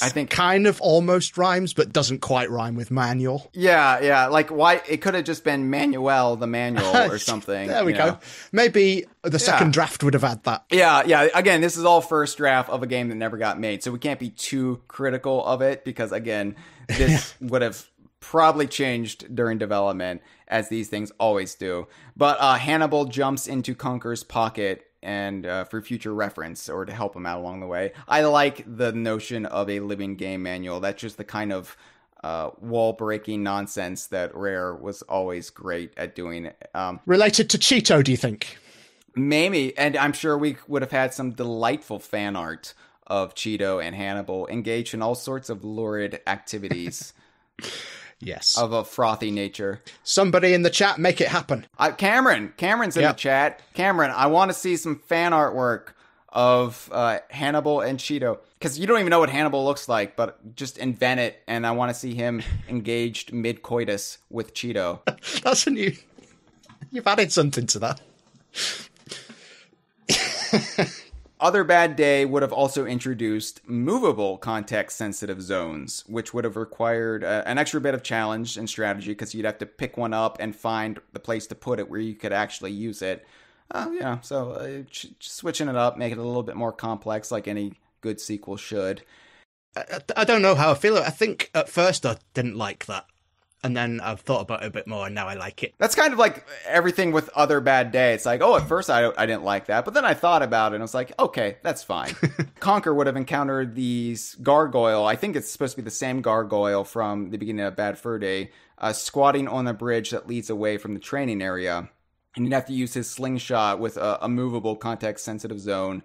I think kind of almost rhymes, but doesn't quite rhyme with manual. Yeah. Like, why? It could have just been Manuel the Manual or something. There we go. Maybe the second draft would have had that. Yeah. Again, this is all first draft of a game that never got made, so we can't be too critical of it, because, again, this would have probably changed during development, as these things always do. But Hannibal jumps into Conker's pocket, and for future reference, or to help him out along the way. I like the notion of a living game manual. That's just the kind of wall-breaking nonsense that Rare was always great at doing. Related to Cheeto, do you think? Maybe, and I'm sure we would have had some delightful fan art of Cheeto and Hannibal engaged in all sorts of lurid activities. Yes. Of a frothy nature. Somebody in the chat, make it happen. Cameron's in the chat. Cameron, I want to see some fan artwork of Hannibal and Cheeto. Because you don't even know what Hannibal looks like, but just invent it, and I want to see him engaged mid-coitus with Cheeto. That's a new... You've added something to that. Other Bad Day would have also introduced movable context-sensitive zones, which would have required an extra bit of challenge and strategy, because you'd have to pick one up and find the place to put it where you could actually use it. So switching it up, making it a little bit more complex, like any good sequel should. I don't know how I feel. I think at first I didn't like that. And then I've thought about it a bit more, and now I like it. That's kind of like everything with Other Bad Day. It's like, at first I didn't like that, but then I thought about it, and I was like, okay, that's fine. Conker would have encountered these gargoyle. I think it's supposed to be the same gargoyle from the beginning of Bad Fur Day, squatting on the bridge that leads away from the training area. And he'd have to use his slingshot with a movable context-sensitive zone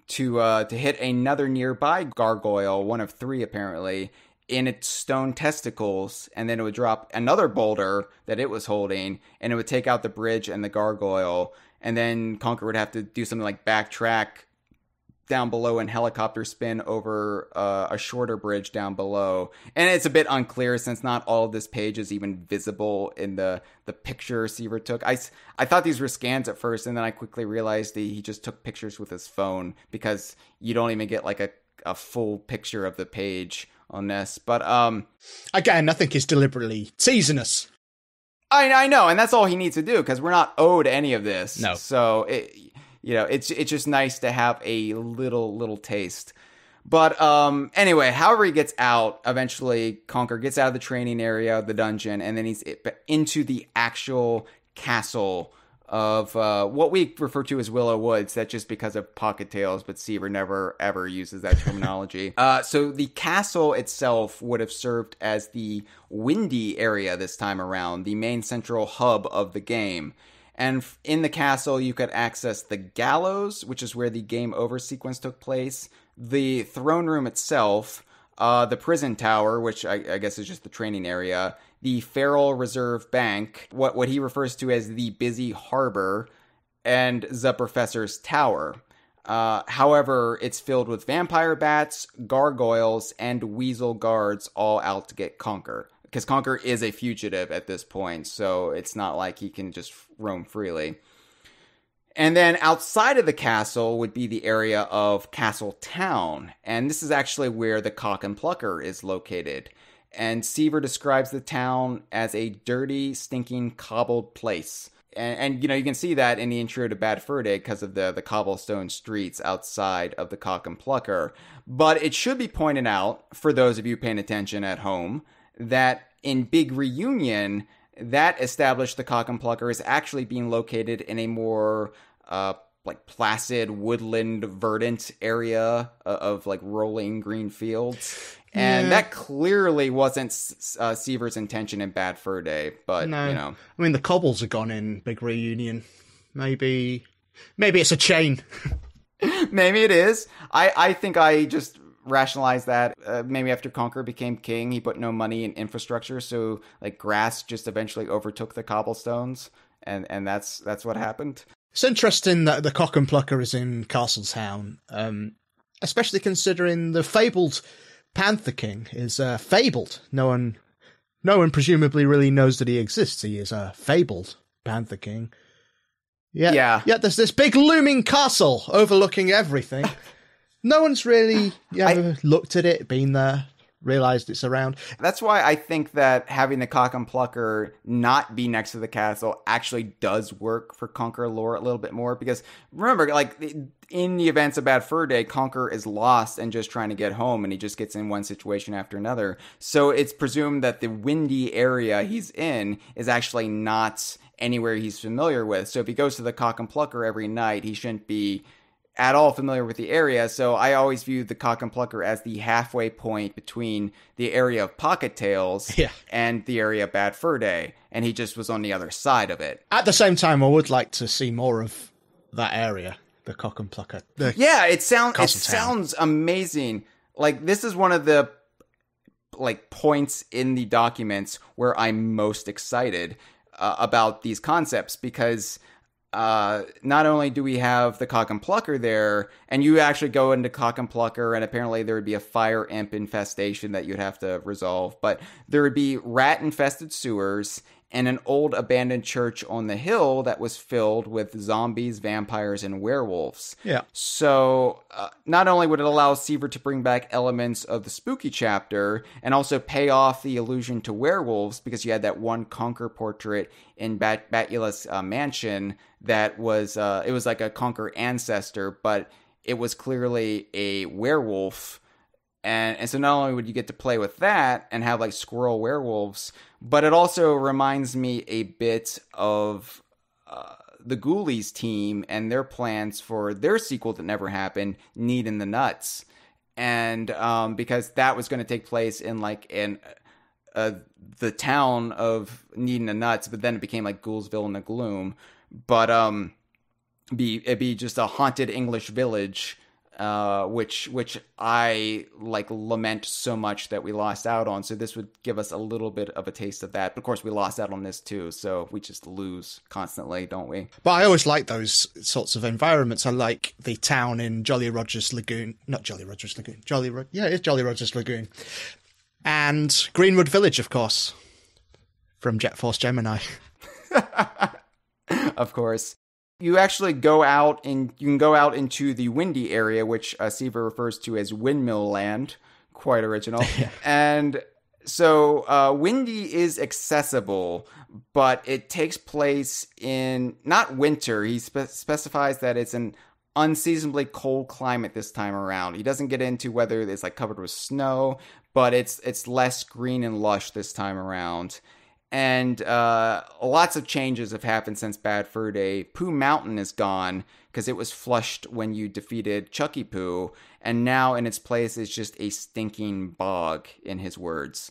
to hit another nearby gargoyle, one of 3 apparently, in its stone testicles, and then it would drop another boulder that it was holding, and it would take out the bridge and the gargoyle, and then Conker would have to do something like backtrack down below and helicopter spin over a shorter bridge down below. And it's a bit unclear since not all of this page is even visible in the picture Seavor took. I thought these were scans at first, and then I quickly realized he just took pictures with his phone, because you don't even get like a full picture of the page on this. But again, I think he's deliberately teasing us. I know, and that's all he needs to do, because we're not owed any of this. No. So it's just nice to have a little taste. But anyway, however he gets out, eventually Conker gets out of the training area, the dungeon, and then he's into the actual castle of what we refer to as Willow Woods. That's just because of Pocket Tales, but Seavor never ever uses that terminology. So the castle itself would have served as the windy area this time around, the main central hub of the game. And in the castle, you could access the gallows, which is where the game over sequence took place, the throne room itself, the prison tower, which I guess is just the training area, the Feral Reserve Bank, what he refers to as the busy harbor, and the Professor's Tower. However, it's filled with vampire bats, gargoyles, and weasel guards all out to get Conker. Because Conker is a fugitive at this point, so it's not like he can just roam freely. And then outside of the castle would be the area of Castle Town. And this is actually where the Cock and Plucker is located. And Seavor describes the town as a dirty, stinking, cobbled place. And you can see that in the intro to Bad Fur Day because of the cobblestone streets outside of the Cock and Plucker. But it should be pointed out, for those of you paying attention at home, that in Big Reunion, that established the Cock and Plucker is actually being located in a more placid woodland verdant area of rolling green fields. And that clearly wasn't Seavor's intention in Bad Fur Day, but no. I mean, the cobbles are gone in Big Reunion. Maybe it's a chain. Maybe it is. I think I just rationalize that maybe after Conker became king, he put no money in infrastructure, so grass just eventually overtook the cobblestones, and that's what happened. It's interesting that the Cock and Plucker is in Castletown, especially considering the fabled Panther King is fabled. No one presumably really knows that he exists. He is a fabled Panther King. Yeah. There's this big looming castle overlooking everything. No one's really ever looked at it, been there, realized it's around. That's why I think that having the Cock and Plucker not be next to the castle actually does work for Conker lore a little bit more. Because remember, in the events of Bad Fur Day, Conker is lost and just trying to get home, and he just gets in one situation after another. So it's presumed that the windy area he's in is actually not anywhere he's familiar with. So if he goes to the Cock and Plucker every night, he shouldn't be at all familiar with the area. So I always view the Cock and Plucker as the halfway point between the area of Pocket Tales and the area of Bad Fur Day, and he just was on the other side of it. At the same time, I would like to see more of that area, the Cock and Plucker. It sounds amazing. This is one of the points in the documents where I'm most excited about these concepts, because not only do we have the Cock and Plucker there, and you actually go into Cock and Plucker, and apparently there would be a fire imp infestation that you'd have to resolve, but there would be rat-infested sewers and an old abandoned church on the hill that was filled with zombies, vampires, and werewolves. Yeah. So not only would it allow Seavor to bring back elements of the spooky chapter and also pay off the allusion to werewolves, because you had that one Conker portrait in Batula's mansion that was, it was like a Conker ancestor, but it was clearly a werewolf And so not only would you get to play with that and have like squirrel werewolves, but it also reminds me a bit of the Ghoulies team and their plans for their sequel that never happened, Need in the Nuts. And because that was going to take place in like the town of Need in the Nuts, but then it became like Ghoulsville in the Gloom. But it'd be just a haunted English village, which I like lament so much that we lost out on. So this would give us a little bit of a taste of that. But of course, we lost out on this too. So we just lose constantly, don't we? But I always like those sorts of environments. I like the town in Jolly Roger's Lagoon. Not Jolly Roger's Lagoon. Yeah, it is Jolly Roger's Lagoon. And Greenwood Village, of course, from Jet Force Gemini. Of course. You actually go out and you can go out into the windy area, which Seavor refers to as Windmill Land. Quite original. Yeah. And so Windy is accessible, but it takes place in not winter. He specifies that it's an unseasonably cold climate this time around. He doesn't get into whether it's like covered with snow, but it's less green and lush this time around. And lots of changes have happened since Bad Fur Day. Pooh Mountain is gone because it was flushed when you defeated Chucky Poo. And now in its place is just a stinking bog, in his words.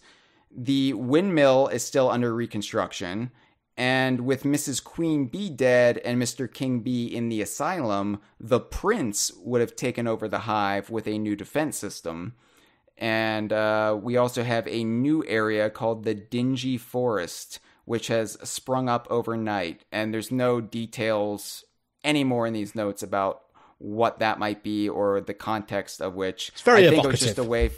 The windmill is still under reconstruction. And with Mrs. Queen Bee dead and Mr. King Bee in the asylum, the prince would have taken over the hive with a new defense system. And we also have a new area called the Dingy Forest, which has sprung up overnight. And there's no details anymore in these notes about what that might be or the context of which. It's very evocative. It was just a way.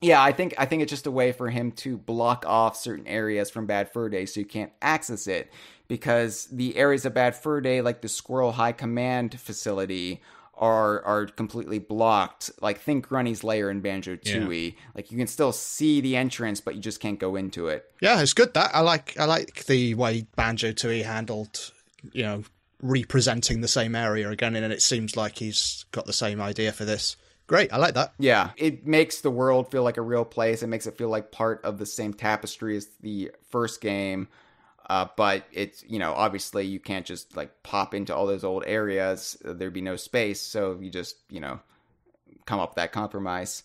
Yeah, I think it's just a way for him to block off certain areas from Bad Fur Day so you can't access it. Because the areas of Bad Fur Day, like the Squirrel High Command facility, are completely blocked. Like, think Grunny's lair in Banjo-Tooie. Yeah. Like, you can still see the entrance, but you just can't go into it. Yeah, it's good. That I like the way Banjo-Tooie handled, representing the same area again, and it seems like he's got the same idea for this. Great, I like that. Yeah, it makes the world feel like a real place. It makes it feel like part of the same tapestry as the first game. But it's, obviously you can't just like pop into all those old areas. There'd be no space. So you just, come up with that compromise.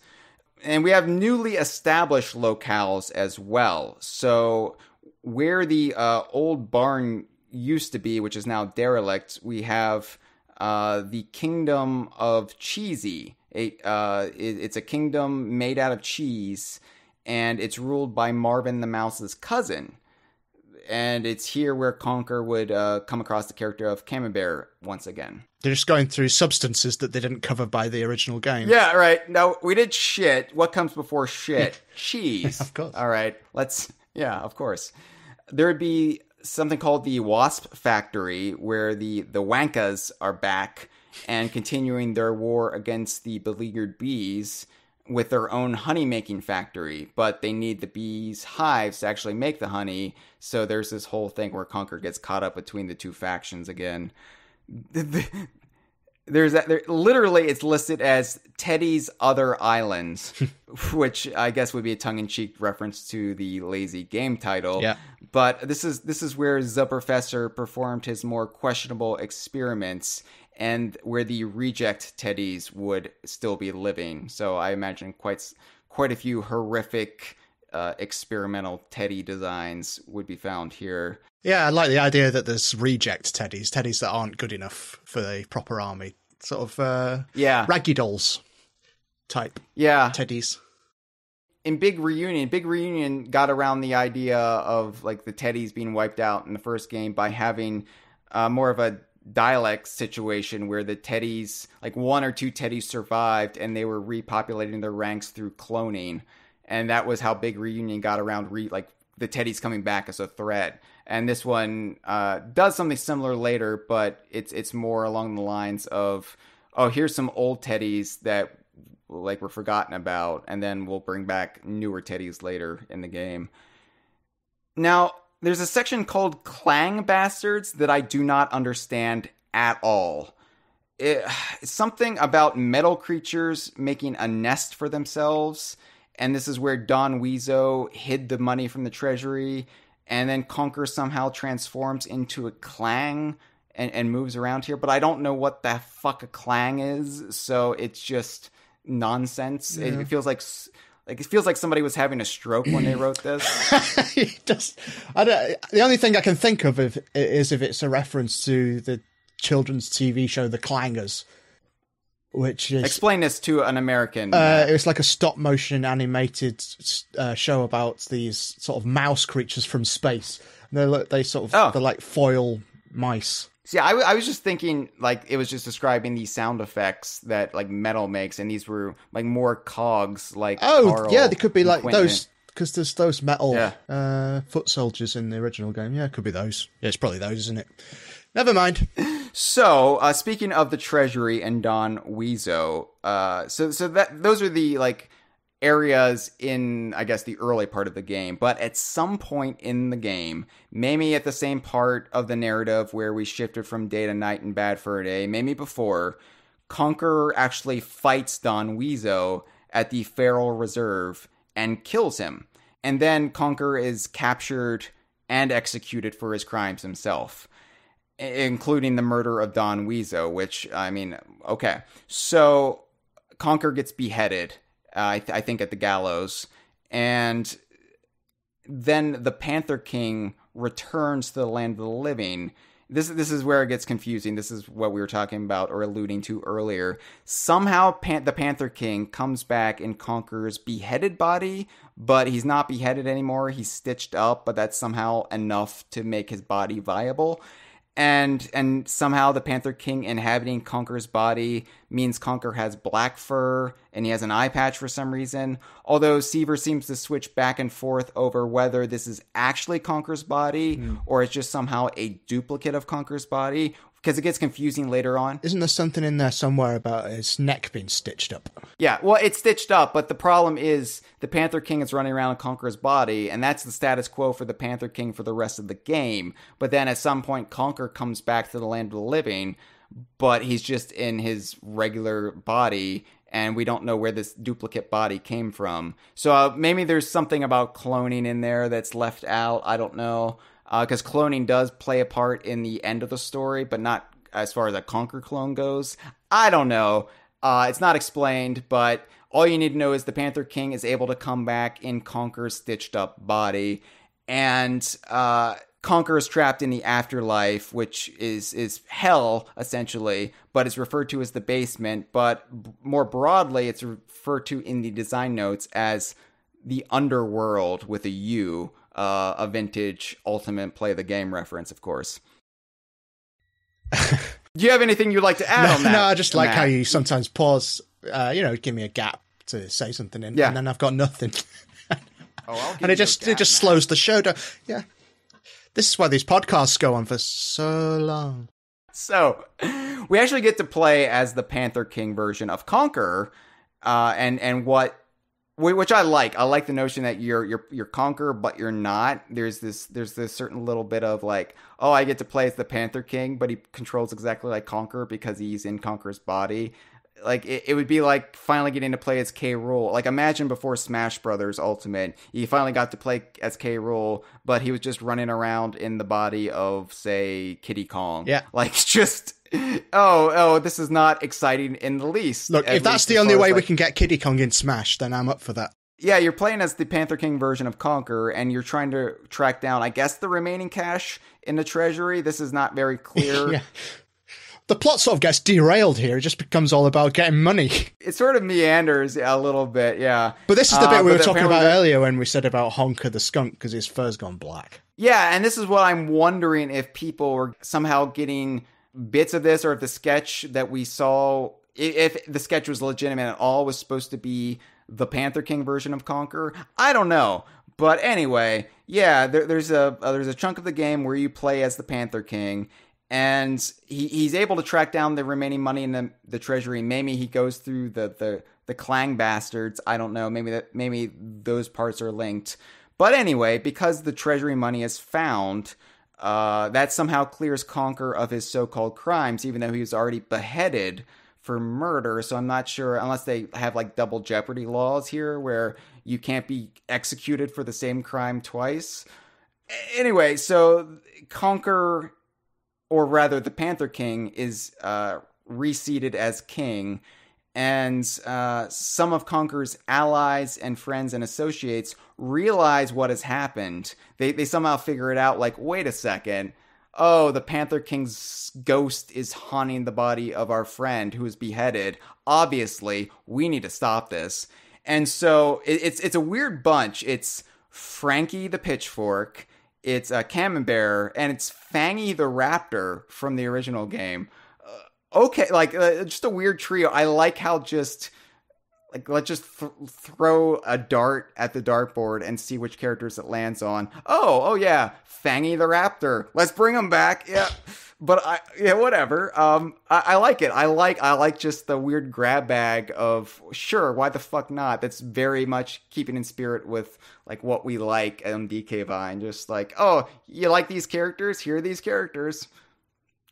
And we have newly established locales as well. So where the old barn used to be, which is now derelict, we have the Kingdom of Cheesy. It's a kingdom made out of cheese, and it's ruled by Marvin the Mouse's cousin. And it's here where Conker would come across the character of Camembert once again. They're just going through substances that they didn't cover by the original game. Yeah, right. No, we did shit. What comes before shit? Cheese. Of course. All right. Yeah, of course. There would be something called the Wasp Factory, where the Wankas are back and continuing their war against the beleaguered bees with their own honey-making factory, but they need the bees' hives to actually make the honey, so there's this whole thing where Conker gets caught up between the two factions again. Literally, it's listed as Teddy's Other Islands, which I guess would be a tongue-in-cheek reference to the lazy game title. Yeah. But this is where the professor performed his more questionable experiments, and where the reject teddies would still be living. So I imagine quite a few horrific experimental teddy designs would be found here. Yeah, I like the idea that there's reject teddies that aren't good enough for the proper army. Sort of Raggy Dolls type teddies. In Big Reunion got around the idea of like the teddies being wiped out in the first game by having more of a dialect situation where the teddies, like one or two teddies survived and they were repopulating their ranks through cloning. And that was how Big Reunion got around the teddies coming back as a threat. And this one does something similar later, but it's more along the lines of, oh, here's some old teddies that like were forgotten about, and then we'll bring back newer teddies later in the game. Now, there's a section called Clang Bastards that I do not understand at all. it's something about metal creatures making a nest for themselves. And this is where Don Weezo hid the money from the treasury. And then Conker somehow transforms into a clang and moves around here. But I don't know what the fuck a clang is. So it's just nonsense. Yeah. It feels like somebody was having a stroke when they wrote this. The only thing I can think of is if it's a reference to the children's TV show The Clangers, which is... Explain this to an American. It's like a stop-motion animated show about these sort of mouse creatures from space. They're like foil mice. See, I was just thinking, like, it was just describing these sound effects that, like, metal makes, and these were, like, more cogs, like Carl yeah, they could be like Quentin. those, because there's those metal foot soldiers in the original game. Yeah, it could be those. Yeah, it's probably those, isn't it? Never mind. So, speaking of the Treasury and Don Weezo, those are the, like, areas in, I guess, the early part of the game. But at some point in the game, maybe at the same part of the narrative where we shifted from day to night and bad fur day, maybe before, Conker actually fights Don Weezo at the Feral Reserve and kills him. And then Conker is captured and executed for his crimes himself, including the murder of Don Weezo, which, I mean, okay. So Conker gets beheaded, I think at the gallows, and then the Panther King returns to the land of the living. This is where it gets confusing. This is what we were talking about or alluding to earlier. Somehow the Panther King comes back in Conker's beheaded body, but he's not beheaded anymore. He's stitched up, but that's somehow enough to make his body viable. And somehow the Panther King inhabiting Conker's body means Conker has black fur and he has an eye patch for some reason. Although Seavor seems to switch back and forth over whether this is actually Conker's body or it's just somehow a duplicate of Conker's body, because it gets confusing later on. Isn't there something in there somewhere about his neck being stitched up? Yeah, well, it's stitched up, but the problem is the Panther King is running around in Conker's body, and that's the status quo for the Panther King for the rest of the game. But then at some point, Conker comes back to the land of the living, but he's just in his regular body, and we don't know where this duplicate body came from. So maybe there's something about cloning in there that's left out. I don't know. Because cloning does play a part in the end of the story, but not as far as a Conker clone goes. I don't know. It's not explained, but all you need to know is the Panther King is able to come back in Conker's stitched up body, and Conker is trapped in the afterlife, which is hell, essentially, but it's referred to as the basement. But more broadly, it's referred to in the design notes as the underworld with a U. A vintage Ultimate Play the Game reference, of course. Do you have anything you'd like to add on that? No, I just like how you sometimes pause, give me a gap to say something in, and then I've got nothing. And it just slows the show down. Yeah. This is why these podcasts go on for so long. So, we actually get to play as the Panther King version of Conker, which I like. I like the notion that you're Conker, but you're not. There's this certain little bit of like, oh, I get to play as the Panther King, but he controls exactly like Conker because he's in Conker's body. Like it would be like finally getting to play as K. Rool. Like imagine before Smash Brothers Ultimate, you finally got to play as K. Rool, but he was just running around in the body of, say, Kiddy Kong. Yeah, like just. Oh, this is not exciting in the least. Look, if that's the only way we can get Kiddy Kong in Smash, then I'm up for that. Yeah, you're playing as the Panther King version of Conker, and you're trying to track down, I guess, the remaining cash in the treasury. This is not very clear. Yeah. The plot sort of gets derailed here. It just becomes all about getting money. It sort of meanders a little bit, yeah. But this is the bit we were talking about earlier when we said about Honker the skunk because his fur's gone black. Yeah, and this is what I'm wondering if people were somehow getting bits of this, or if the sketch that we saw, if the sketch was legitimate at all, was supposed to be the Panther King version of Conker. I don't know. But anyway, yeah, there's a chunk of the game where you play as the Panther King, and he's able to track down the remaining money in the treasury. Maybe he goes through the Clang bastards. I don't know. Maybe those parts are linked. But anyway, because the treasury money is found, That somehow clears Conker of his so-called crimes, even though he was already beheaded for murder. So I'm not sure, unless they have like double jeopardy laws here where you can't be executed for the same crime twice. Anyway, so Conker, or rather the Panther King, is reseated as king. And some of Conker's allies and friends and associates realize what has happened. They somehow figure it out, like, wait a second. Oh, the Panther King's ghost is haunting the body of our friend who was beheaded. Obviously, we need to stop this. And so it's a weird bunch. It's Frankie the Pitchfork, it's Camembert, and it's Fangy the Raptor from the original game. Okay, like, just a weird trio. I like how just, like, let's just throw a dart at the dartboard and see which characters it lands on. Oh yeah, Fangy the Raptor. Let's bring him back. Yeah, but whatever. I like it. I like just the weird grab bag of, sure, why the fuck not? That's very much keeping in spirit with, like, what we like on DK Vine. Just like, oh, you like these characters? Here are these characters.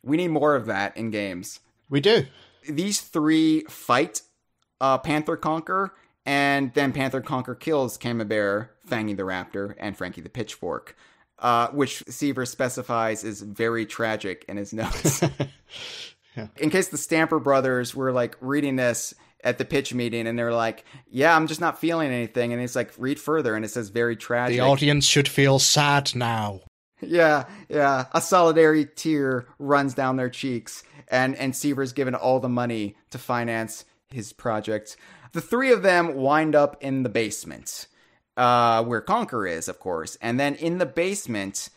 We need more of that in games. We do. These three fight Panther Conker, and then Panther Conker kills Camembert, Fangy the Raptor, and Frankie the Pitchfork, which Seavor specifies is very tragic in his notes. Yeah. In case the Stamper brothers were, like, reading this at the pitch meeting, and they're like, yeah, I'm just not feeling anything, and it's like, read further, and it says very tragic. The audience should feel sad now. Yeah. A solidarity tear runs down their cheeks, and Seavor's given all the money to finance his project. The three of them wind up in the basement, where Conker is, of course. And then in the basement,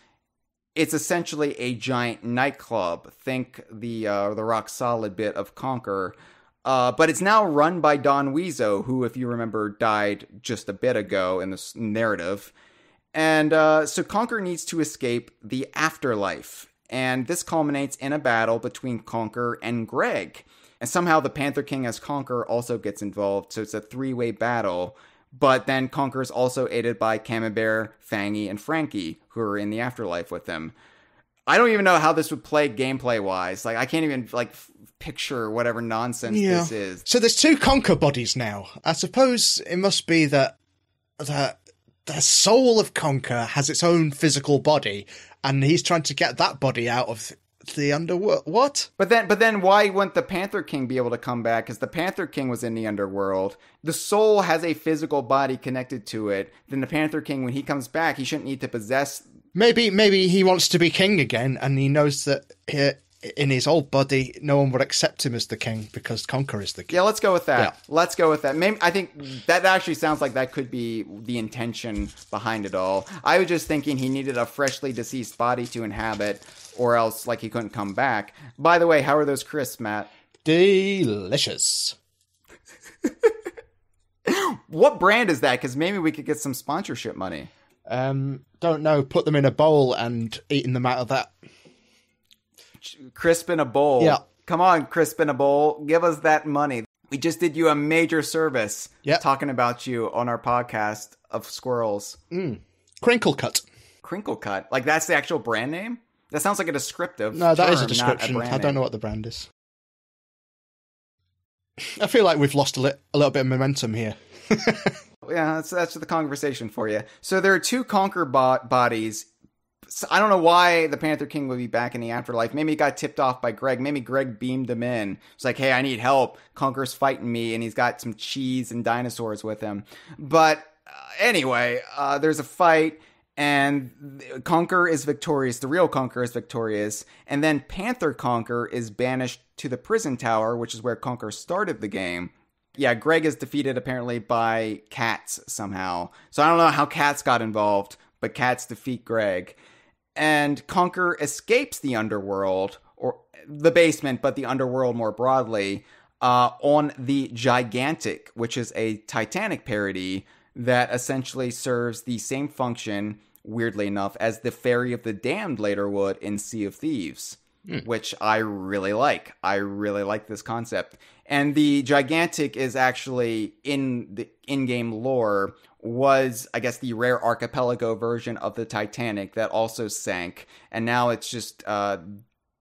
it's essentially a giant nightclub. Think the rock solid bit of Conker. But it's now run by Don Weezo, who, if you remember, died just a bit ago in this narrative. And so Conker needs to escape the afterlife. And this culminates in a battle between Conker and Greg. And somehow the Panther King as Conker also gets involved. So it's a three-way battle. But then Conker is also aided by Camembert, Fangy, and Frankie, who are in the afterlife with him. I don't even know how this would play gameplay-wise. Like, I can't even, like, picture whatever nonsense this is. So there's two Conker bodies now. I suppose it must be that the soul of Conker has its own physical body, and he's trying to get that body out of the underworld. What? But then why wouldn't the Panther King be able to come back? Because the Panther King was in the underworld. The soul has a physical body connected to it. Then the Panther King, when he comes back, he shouldn't need to possess... Maybe he wants to be king again, and he knows that in his old body, no one would accept him as the king because Conker is the king. Yeah, let's go with that. Yeah. Let's go with that. Maybe, I think that actually sounds like that could be the intention behind it all. I was just thinking he needed a freshly deceased body to inhabit, or else, like, he couldn't come back. By the way, how are those crisps, Matt? Delicious. What brand is that? Because maybe we could get some sponsorship money. Don't know. Put them in a bowl and eating them out of that. Crisp in a bowl. Yeah. Come on, Crisp in a bowl. Give us that money. We just did you a major service talking about you on our podcast of squirrels. Crinkle Cut. Crinkle Cut. Like, that's the actual brand name? That sounds like a descriptive. No, that term, is a description. I don't know what the brand is. I feel like we've lost a little bit of momentum here. Yeah, that's the conversation for you. So there are two Conker bodies. So I don't know why the Panther King would be back in the afterlife. Maybe he got tipped off by Greg. Maybe Greg beamed him in. It's like, hey, I need help. Conker's fighting me, and he's got some cheese and dinosaurs with him. But anyway, there's a fight, and Conker is victorious. The real Conker is victorious. And then Panther Conker is banished to the prison tower, which is where Conker started the game. Yeah, Greg is defeated apparently by cats somehow. So I don't know how cats got involved, but cats defeat Greg. And Conker escapes the underworld, or the basement, but the underworld more broadly, on the Gigantic, which is a Titanic parody that essentially serves the same function, weirdly enough, as the Ferry of the Damned later would in Sea of Thieves. which I really like. I really like this concept. And the gigantic is actually, in the in-game lore, was, I guess, the rare archipelago version of the Titanic that also sank. And now it's just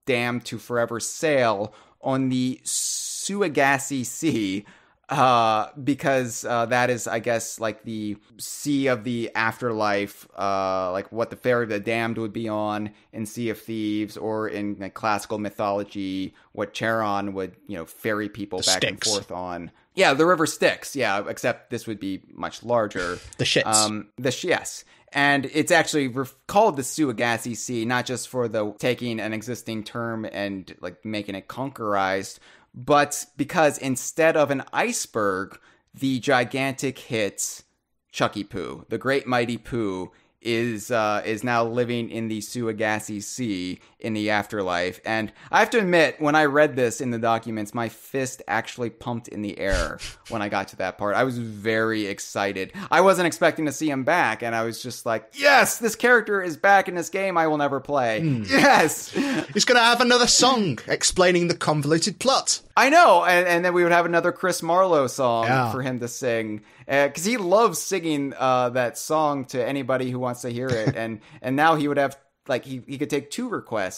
damned to forever sail on the Suagassi Sea, because that is, I guess, like the sea of the afterlife, like what the Ferry of the Damned would be on in Sea of Thieves, or in like, classical mythology, what Charon would, ferry people back and forth on. Yeah, the river Styx, yeah, except this would be much larger. The shits. Yes. And it's actually called the Suagassi Sea, not just for the taking an existing term and like making it Conkerized, but because instead of an iceberg, the gigantic hits Chucky Poo. The great mighty Pooh is now living in the Suagassi Sea in the afterlife. And I have to admit, when I read this in the documents, my fist actually pumped in the air when I got to that part. I was very excited. I wasn't expecting to see him back, and I was just like, yes, this character is back in this game I will never play. Yes! He's going to have another song explaining the convoluted plot. I know, and then we would have another Chris Marlowe song for him to sing, because he loves singing that song to anybody who wants to hear it, and now he would have, like, he could take 2 requests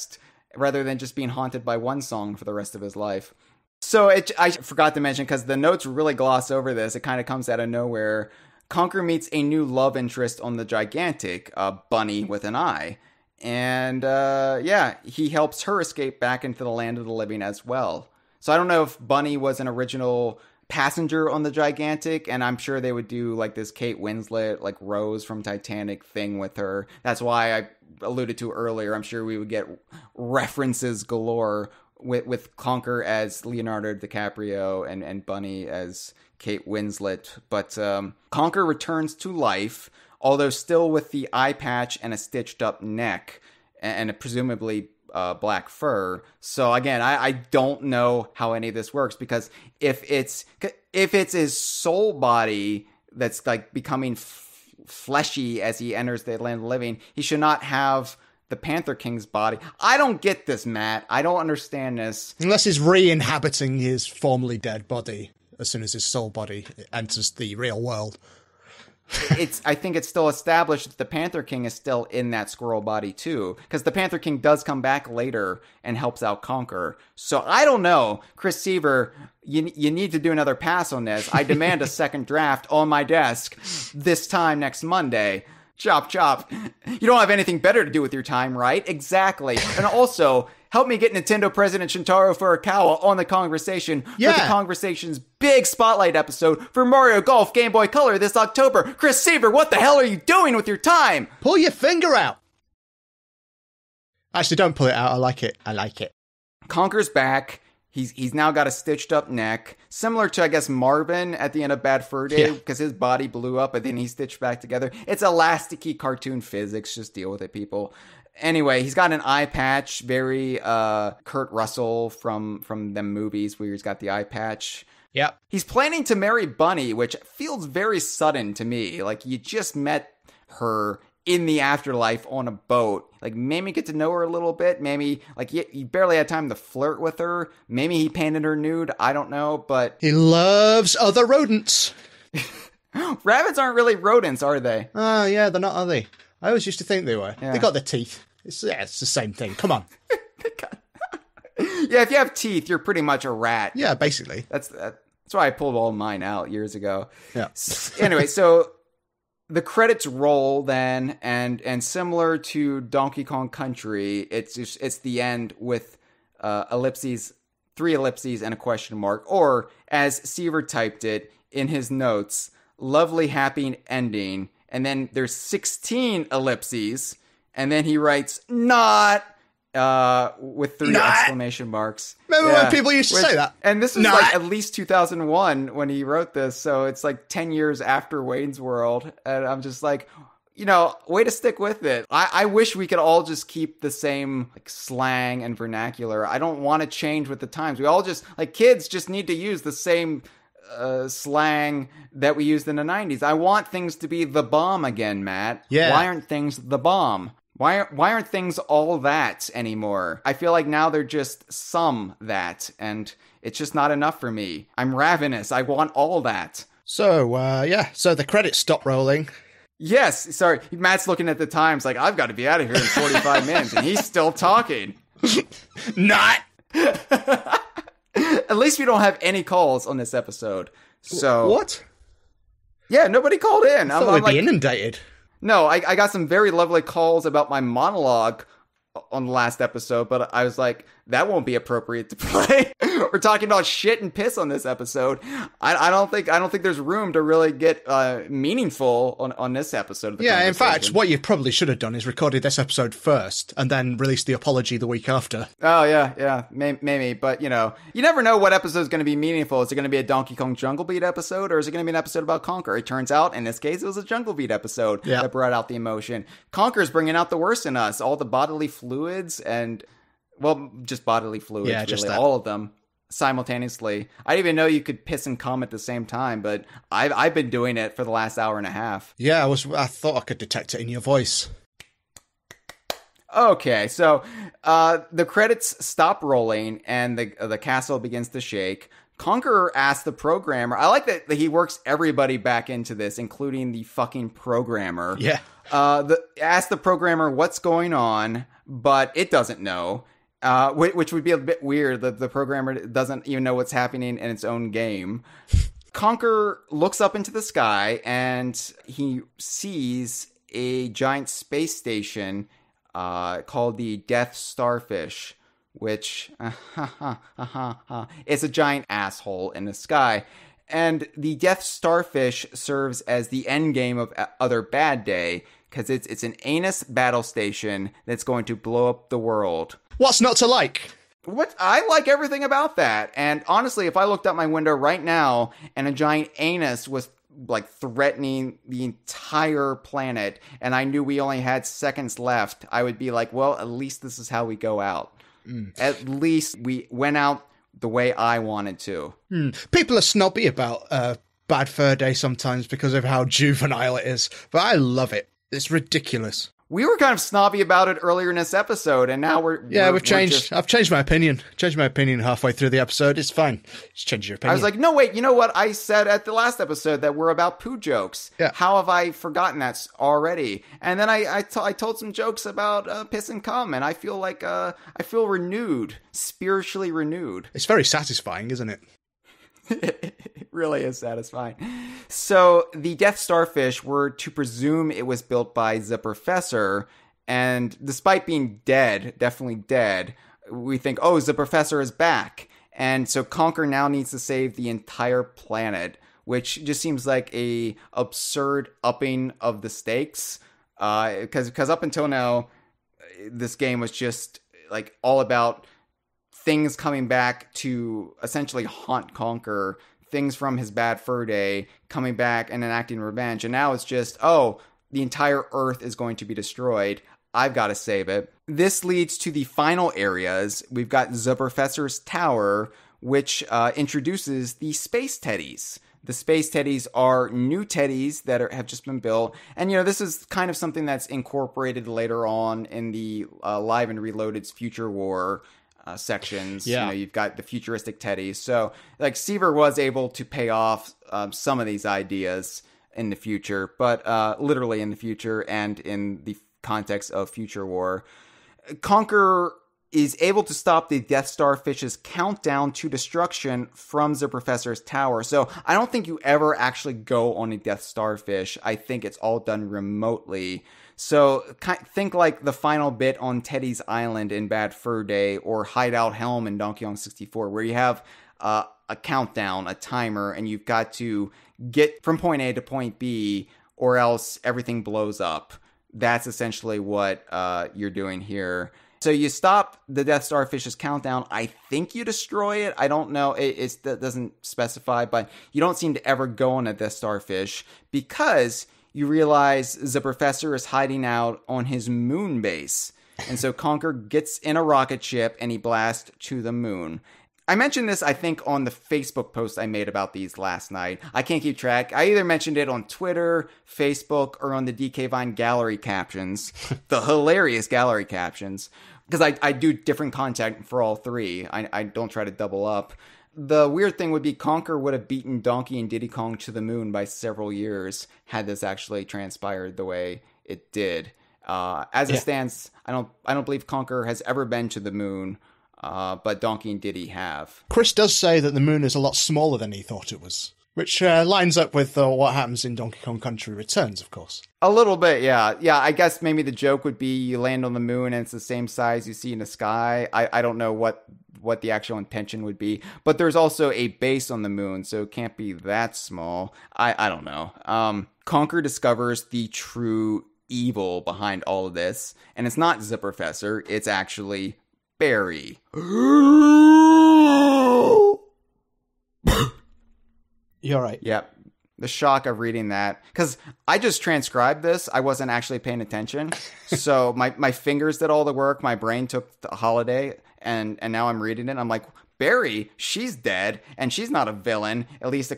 rather than just being haunted by one song for the rest of his life. So I forgot to mention, because the notes really gloss over this, it kind of comes out of nowhere. Conker meets a new love interest on the gigantic, Bunny with an eye. And he helps her escape back into the land of the living as well. So I don't know if Bunny was an original passenger on the gigantic, and I'm sure they would do like this Kate Winslet, like Rose from Titanic thing with her. That's why I alluded to earlier. I'm sure we would get references galore with Conker as Leonardo DiCaprio and Bunny as Kate Winslet. But Conker returns to life, although still with the eye patch and a stitched up neck, and presumably black fur. So again, I don't know how any of this works, because if it's his soul body that's like becoming fleshy as he enters the land of the living, he should not have the Panther King's body. I don't get this, Matt. I don't understand this. Unless he's re-inhabiting his formerly dead body as soon as his soul body enters the real world. I think it's still established that the Panther King is still in that squirrel body too, because the Panther King does come back later and helps out Conker. So I don't know, Chris Seavor, you need to do another pass on this. I demand a second draft on my desk this time next Monday. Chop, chop. You don't have anything better to do with your time, right? Exactly. And also, help me get Nintendo President Shintaro Furukawa on the Kongversation for the Kongversation's big spotlight episode for Mario Golf Game Boy Color this October. Chris Seavor, what the hell are you doing with your time? Pull your finger out. Actually, don't pull it out. I like it. Conker's back. He's now got a stitched up neck, similar to, I guess, Marvin at the end of Bad Fur Day, because his body blew up, but then he stitched back together. It's elasticy cartoon physics. Just deal with it, people. Anyway, he's got an eye patch, very Kurt Russell from them movies where he's got the eye patch. Yep. He's planning to marry Bunny, which feels very sudden to me. Like, you just met her in the afterlife on a boat. Like, maybe get to know her a little bit. Maybe, like, you barely had time to flirt with her. Maybe he painted her nude. I don't know, but... He loves other rodents. Rabbits aren't really rodents, are they? Oh, yeah, they're not, are they? I always used to think they were. Yeah. They got the teeth. It's the same thing. Come on. Yeah, if you have teeth, you're pretty much a rat. Yeah, basically. That's why I pulled all mine out years ago. Yeah. Anyway, so... the credits roll then, and similar to Donkey Kong Country, it's the end with ellipses, 3 ellipses and a question mark, or as Seavor typed it in his notes, lovely happy ending, and then there's 16 ellipses, and then he writes not with 3 exclamation marks. Remember when people used to say that? And this was like at least 2001 when he wrote this, so it's like 10 years after Wayne's World, and I'm just like, way to stick with it. I wish we could all just keep the same like slang and vernacular. I don't want to change with the times. We all just, like, kids just need to use the same slang that we used in the 90s. I want things to be the bomb again, Matt. Yeah. Why aren't things the bomb? Why aren't things all that anymore? I feel like now they're just some that, and it's just not enough for me. I'm ravenous. I want all that. So, so the credits stop rolling. Yes, sorry. Matt's looking at the times like, I've got to be out of here in 45 minutes, and he's still talking. Not! At least we don't have any calls on this episode. So What? Yeah, nobody called in. I thought we'd be inundated. No, I got some very lovely calls about my monologue on the last episode, but I was like, that won't be appropriate to play. We're talking about shit and piss on this episode. I don't think there's room to really get meaningful on this episode of the in fact, what you probably should have done is recorded this episode first and then released the apology the week after. Oh, yeah, maybe. But, you never know what episode is going to be meaningful. Is it going to be a Donkey Kong Jungle Beat episode, or is it going to be an episode about Conker? It turns out, in this case, it was a Jungle Beat episode that brought out the emotion. Conker's bringing out the worst in us, all the bodily fluids and, well, just bodily fluids, really, just all of them. Simultaneously. I didn't even know you could piss and cum at the same time, but I've been doing it for the last hour and a half. Yeah, I thought I could detect it in your voice. Okay, so the credits stop rolling and the castle begins to shake. Conker asks the programmer. I like that he works everybody back into this, including the fucking programmer. Yeah. Asks the programmer what's going on, but it doesn't know. Which would be a bit weird that the programmer doesn't even know what's happening in its own game. Conker looks up into the sky and he sees a giant space station called the Death Starfish, which is a giant asshole in the sky. And the Death Starfish serves as the end game of Other Bad Day, because it's an anus battle station that's going to blow up the world. What's not to like? What I like everything about that. And honestly, if I looked out my window right now and a giant anus was like threatening the entire planet and I knew we only had seconds left, I would be like, well, at least this is how we go out. At least we went out the way I wanted to. People are snobby about Bad Fur Day sometimes because of how juvenile it is, but I love it. It's ridiculous. We were kind of snobby about it earlier in this episode, and now we've changed. I've changed my opinion. Changed my opinion halfway through the episode. It's fine. Just change your opinion. I was like, no, wait. You know what I said at the last episode that we're about poo jokes. Yeah. How have I forgotten that already? And then I told some jokes about piss and cum, and I feel like I feel renewed, spiritually renewed. It's very satisfying, isn't it? It really is satisfying. So the Death Starfish, were to presume it was built by the Professor, and despite being dead, definitely dead, we think, oh, the Professor is back. And so Conker now needs to save the entire planet, which just seems like a absurd upping of the stakes. Because up until now, this game was just like all about things coming back to essentially haunt Conker, things from his Bad Fur Day coming back and enacting revenge. And now it's just, oh, the entire Earth is going to be destroyed. I've got to save it. This leads to the final areas. We've got the Professor's Tower, which introduces the Space Teddies. The Space Teddies are new teddies that have just been built. And, this is kind of something that's incorporated later on in the Live and Reloaded's Future War sections. Yeah. You've got the futuristic teddies. So, like, Seavor was able to pay off some of these ideas in the future, but literally in the future and in the context of Future War. Conker is able to stop the Death Starfish's countdown to destruction from the Professor's Tower. So I don't think you ever actually go on a Death Starfish. I think it's all done remotely. So think like the final bit on Teddy's Island in Bad Fur Day, or Hideout Helm in Donkey Kong 64, where you have a countdown, a timer, and you've got to get from point A to point B, or else everything blows up. That's essentially what you're doing here. So you stop the Death Starfish's countdown. I think you destroy it. I don't know. It doesn't specify, but you don't seem to ever go on a Death Starfish because you realize the Professor is hiding out on his moon base. And so Conker gets in a rocket ship and he blasts to the moon. I mentioned this, I think, on the Facebook post I made about these last night. I can't keep track. I either mentioned it on Twitter, Facebook, or on the DK Vine gallery captions, the hilarious gallery captions, because I do different content for all three. I don't try to double up. The weird thing would be Conker would have beaten Donkey and Diddy Kong to the moon by several years had this actually transpired the way it did. As it stands, I don't believe Conker has ever been to the moon. But Donkey and Diddy have. Chris does say that the moon is a lot smaller than he thought it was, which lines up with what happens in Donkey Kong Country Returns, of course. A little bit, yeah. Yeah, I guess maybe the joke would be you land on the moon and it's the same size you see in the sky. I don't know what the actual intention would be. But there's also a base on the moon, so it can't be that small. I don't know. Conker discovers the true evil behind all of this, and it's not Zipperfessor, it's actually Barry. You're right. Yep. The shock of reading that. Because I just transcribed this. I wasn't actually paying attention. So my fingers did all the work. My brain took a holiday. And now I'm reading it. I'm like, Barry, she's dead. And she's not a villain. At least,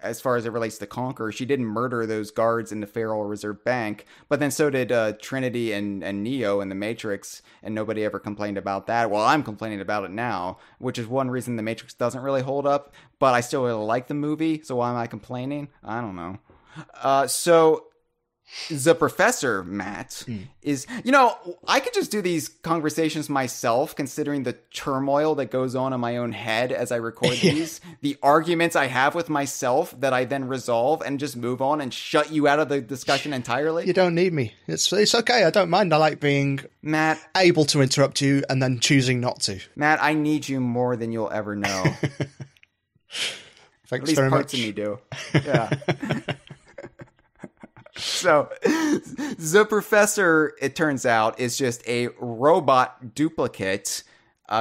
as far as it relates to Conker, she didn't murder those guards in the Federal Reserve Bank, but then so did Trinity and Neo in The Matrix, and nobody ever complained about that. Well, I'm complaining about it now, which is one reason The Matrix doesn't really hold up, but I still really like the movie, so why am I complaining? I don't know. So the professor, Matt, is, I could just do these conversations myself, considering the turmoil that goes on in my own head as I record these, the arguments I have with myself that I then resolve and just move on and shut you out of the discussion entirely. You don't need me. It's okay. I don't mind. I like being able to interrupt you and then choosing not to. Matt, I need you more than you'll ever know. Thanks At least very parts much. of me do. Yeah. So, the professor, it turns out, is just a robot duplicate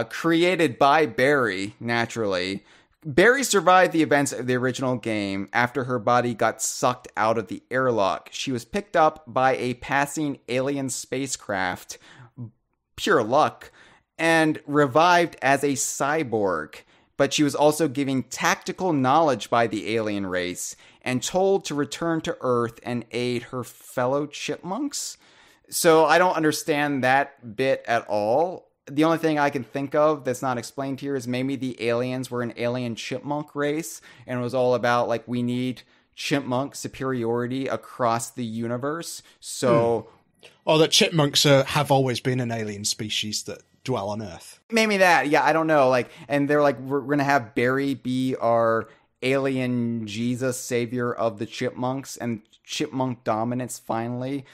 created by Barry, naturally. Barry survived the events of the original game after her body got sucked out of the airlock. She was picked up by a passing alien spacecraft, pure luck, and revived as a cyborg. But she was also given tactical knowledge by the alien race and told to return to Earth and aid her fellow chipmunks. So I don't understand that bit at all. The only thing I can think of that's not explained here is maybe the aliens were an alien chipmunk race, and it was all about, we need chipmunk superiority across the universe. So... Or that chipmunks have always been an alien species that dwell on Earth. Maybe that. Yeah, I don't know. And they're we're going to have Barry be our alien Jesus savior of the chipmunks and chipmunk dominance finally.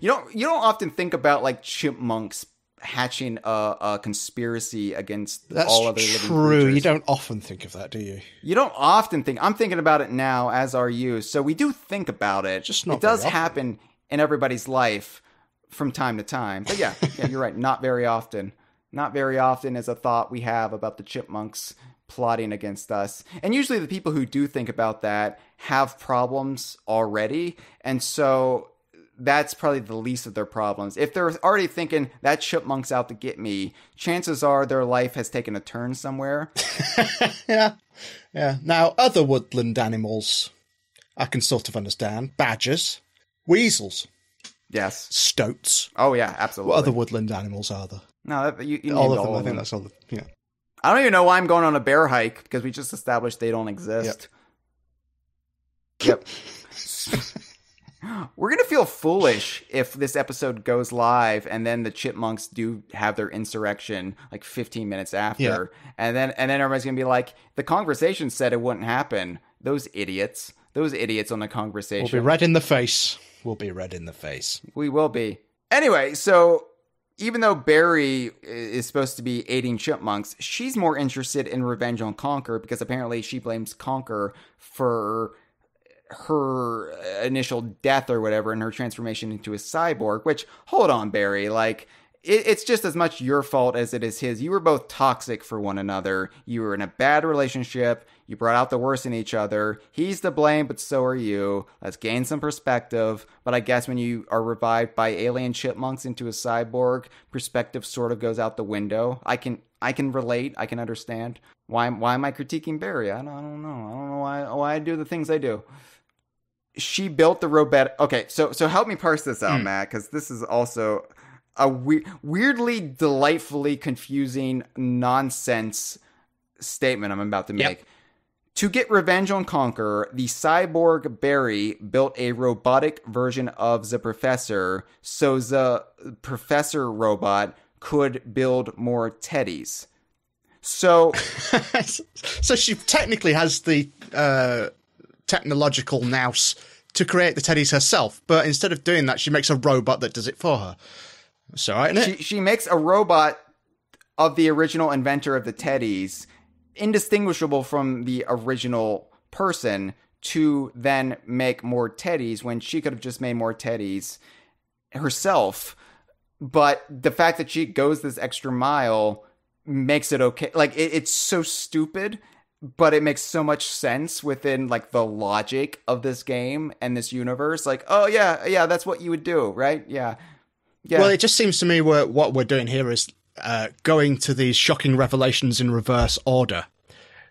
You don't often think about chipmunks hatching a conspiracy against all other living creatures. That's true. You don't often think of that, do you? You don't often think. I'm thinking about it now, as are you. So we do think about it. Just not it does very often. happen in everybody's life from time to time. But yeah, you're right. Not very often. Not very often is a thought we have about the chipmunks plotting against us. And usually the people who do think about that have problems already. And so that's probably the least of their problems. If they're already thinking that chipmunk's out to get me, chances are their life has taken a turn somewhere. Yeah. Now, other woodland animals I can sort of understand. Badgers, weasels. Yes. Stoats. Oh, yeah, absolutely. What other woodland animals are there? No, you all of them. I think that's all. Yeah. I don't even know why I'm going on a bear hike, because we just established they don't exist. Yep. We're going to feel foolish if this episode goes live and then the chipmunks do have their insurrection 15 minutes after. Yeah. And then everybody's going to be like, the Kongversation said it wouldn't happen. Those idiots on the Kongversation. We'll be red in the face. We will be. Anyway, so even though Barry is supposed to be aiding chipmunks, she's more interested in revenge on Conker because apparently she blames Conker for her initial death or whatever and her transformation into a cyborg, which, hold on, Barry, it's just as much your fault as it is his. You were both toxic for one another. You were in a bad relationship. You brought out the worst in each other. He's to blame, but so are you. Let's gain some perspective. But I guess when you are revived by alien chipmunks into a cyborg, perspective sort of goes out the window. I can relate. I can understand. Why am I critiquing Barry? I don't know. I don't know why I do the things I do. She built the robot. Okay, so help me parse this out, Matt, because this is also a weirdly, delightfully confusing nonsense statement I'm about to make. Yep. To get revenge on Conker, the cyborg Barry built a robotic version of the Professor, so the Professor robot could build more teddies. So, so she technically has the technological nous to create the teddies herself, but instead of doing that, she makes a robot that does it for her. That's all right, isn't it? She makes a robot of the original inventor of the teddies, indistinguishable from the original person, to then make more teddies when she could have just made more teddies herself. But the fact that she goes this extra mile makes it okay. Like, it's so stupid, but it makes so much sense within, like, the logic of this game and this universe. Like, oh, yeah, that's what you would do, right? Yeah. Well, it just seems to me what we're doing here is going to these shocking revelations in reverse order.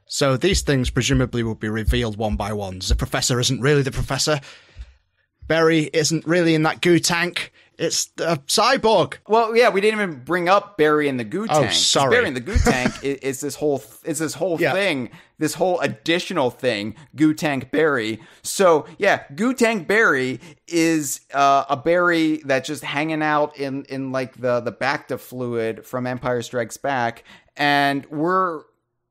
So these things presumably will be revealed one by one. The Professor isn't really the Professor. Barry isn't really in that goo tank. It's a cyborg. Well, yeah, we didn't even bring up Barry in the goo tank. Oh, sorry. Barry in the goo tank is this whole thing, this whole additional thing, goo tank Barry. So, yeah, goo tank Barry is a Barry that's just hanging out in like the Bacta fluid from Empire Strikes Back, and we're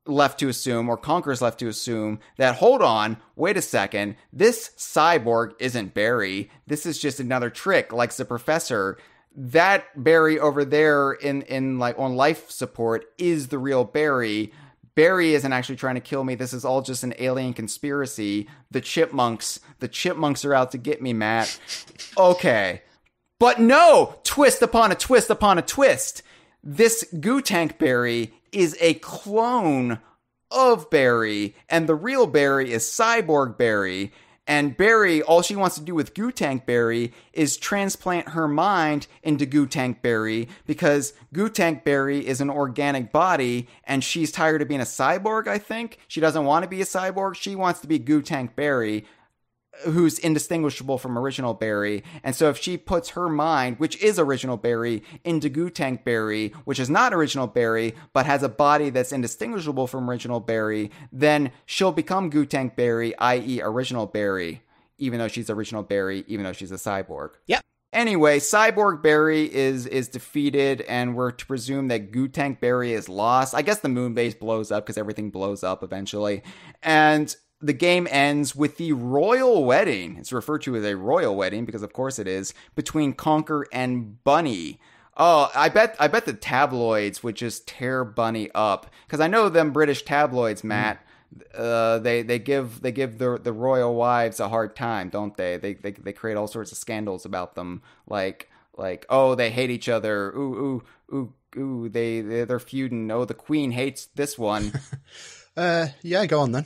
left to assume, or Conker's left to assume, that, hold on, wait a second, this cyborg isn't Barry. This is just another trick, like the Professor. That Barry over there in like on life support is the real Barry. Barry isn't actually trying to kill me. This is all just an alien conspiracy. The chipmunks are out to get me, Matt. Okay. But no! Twist upon a twist upon a twist. This goo tank Barry is a clone of Barry, and the real Barry is Cyborg Barry. And Barry, all she wants to do with Goo Tank Barry is transplant her mind into Goo Tank Barry, because Goo Tank Barry is an organic body, and she's tired of being a cyborg, I think. She doesn't want to be a cyborg. She wants to be Goo Tank Barry, who's indistinguishable from original Barry. And so if she puts her mind, which is original Barry, into Goo Tank Barry, which is not original Barry, but has a body that's indistinguishable from original Barry, then she'll become Goo Tank Barry, i.e. original Barry, even though she's original Barry, even though she's a cyborg. Yep. Anyway, Cyborg Barry is defeated, and we're to presume that Goo Tank Barry is lost. I guess the moon base blows up because everything blows up eventually. And the game ends with the royal wedding. It's referred to as a royal wedding because, of course, it is, between Conker and Bunny. Oh, I bet the tabloids would just tear Bunny up, because I know them British tabloids, Matt. They give the royal wives a hard time, don't they? They create all sorts of scandals about them, like oh, they hate each other. Ooh, they're feuding. Oh, the queen hates this one. Yeah, go on then.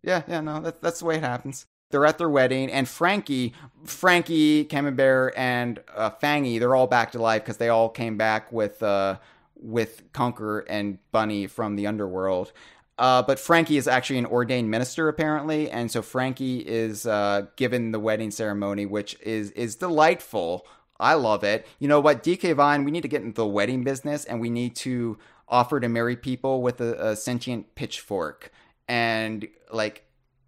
Yeah, no, that's the way it happens. They're at their wedding, and Frankie, Camembert, and Fangy, they're all back to life because they all came back with Conker and Bunny from the underworld. But Frankie is actually an ordained minister, apparently, and so Frankie is given the wedding ceremony, which is delightful. I love it. You know what, DK Vine, we need to get into the wedding business, and we need to offer to marry people with a sentient pitchfork. And, like,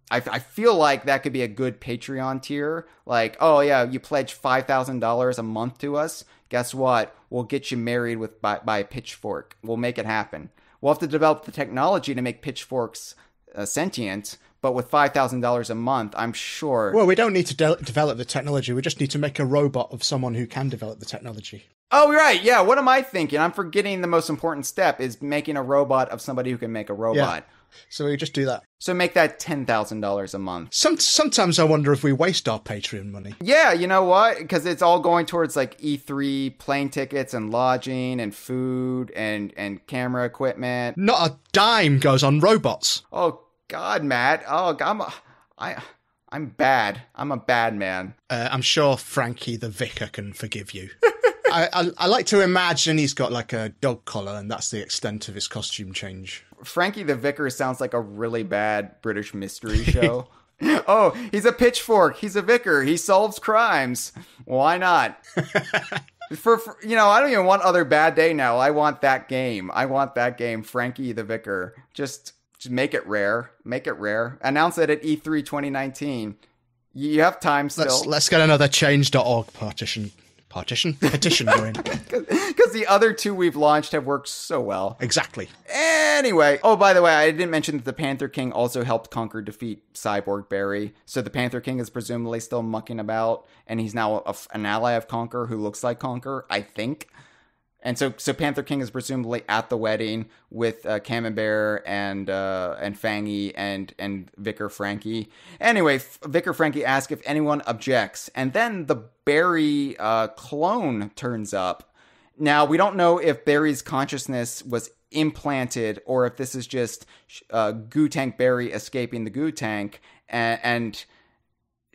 I feel like that could be a good Patreon tier. Like, oh, yeah, you pledge $5,000 a month to us. Guess what? We'll get you married by a pitchfork. We'll make it happen. We'll have to develop the technology to make pitchforks sentient, but with $5,000 a month, I'm sure... Well, we don't need to develop the technology. We just need to make a robot of someone who can develop the technology. Oh, right. Yeah, what am I thinking? I'm forgetting the most important step is making a robot of somebody who can make a robot. So we just do that. So make that $10,000 a month. Sometimes I wonder if we waste our Patreon money. Yeah, you know what? Because it's all going towards like E3 plane tickets and lodging and food and camera equipment. Not a dime goes on robots. Oh God, Matt. Oh God, I'm bad. I'm a bad man. I'm sure Frankie the Vicar can forgive you. I like to imagine he's got like a dog collar and that's the extent of his costume change. Frankie the Vicar sounds like a really bad British mystery show. Oh, he's a pitchfork. He's a vicar. He solves crimes. Why not? For I don't even want Other Bad Day now. I want that game. Frankie the Vicar. Just make it rare. Make it rare. Announce it at E3 2019. You have time still. Let's get another change.org petition going. Because the other two we've launched have worked so well. Exactly. Anyway, oh, by the way, I didn't mention that the Panther King also helped Conker defeat Cyborg Barry. So the Panther King is presumably still mucking about, and he's now an ally of Conker who looks like Conker, I think. And so Panther King is presumably at the wedding with Camembert and Fangy and Vicar Frankie. Anyway, Vicar Frankie asks if anyone objects, and then the Barry clone turns up. Now, we don't know if Barry's consciousness was implanted or if this is just Goo Tank Barry escaping the Goo Tank, and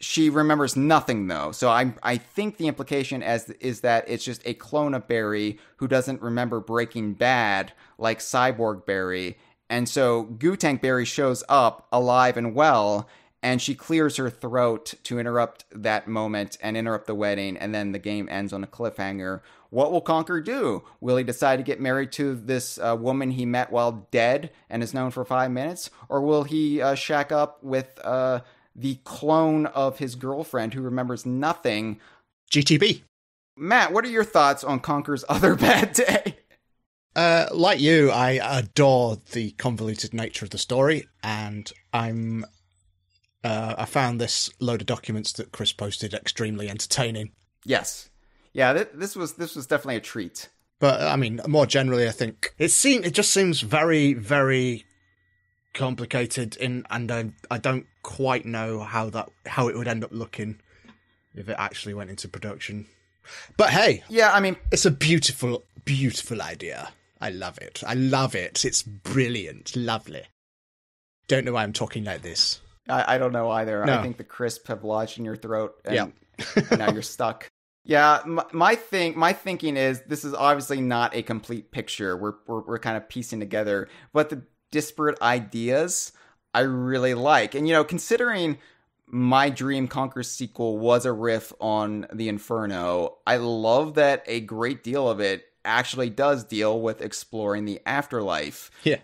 she remembers nothing, though. So I think the implication is that it's just a clone of Barry who doesn't remember Breaking Bad like Cyborg Barry. And so Goo Tank Barry shows up alive and well, and she clears her throat to interrupt that moment and interrupt the wedding, and then the game ends on a cliffhanger. What will Conker do? Will he decide to get married to this woman he met while dead and is known for 5 minutes? Or will he shack up with the clone of his girlfriend who remembers nothing? GTB. Matt, what are your thoughts on Conker's Other Bad Day? Like you, I adore the convoluted nature of the story, and I found this load of documents that Chris posted extremely entertaining. Yes. Yeah, this was definitely a treat. But, I mean, more generally, I think it just seems very, very complicated, and I don't quite know how it would end up looking if it actually went into production. But hey, yeah, I mean, it's a beautiful, beautiful idea. I love it. It's brilliant, lovely. Don't know why I'm talking like this. I don't know either. No. I think the crisp have lodged in your throat, and now you're stuck. Yeah, my thinking is this is obviously not a complete picture. We're kind of piecing together, but the disparate ideas I really like. And, considering my Dream Conker sequel was a riff on the Inferno, I love that a great deal of it actually does deal with exploring the afterlife. Yeah.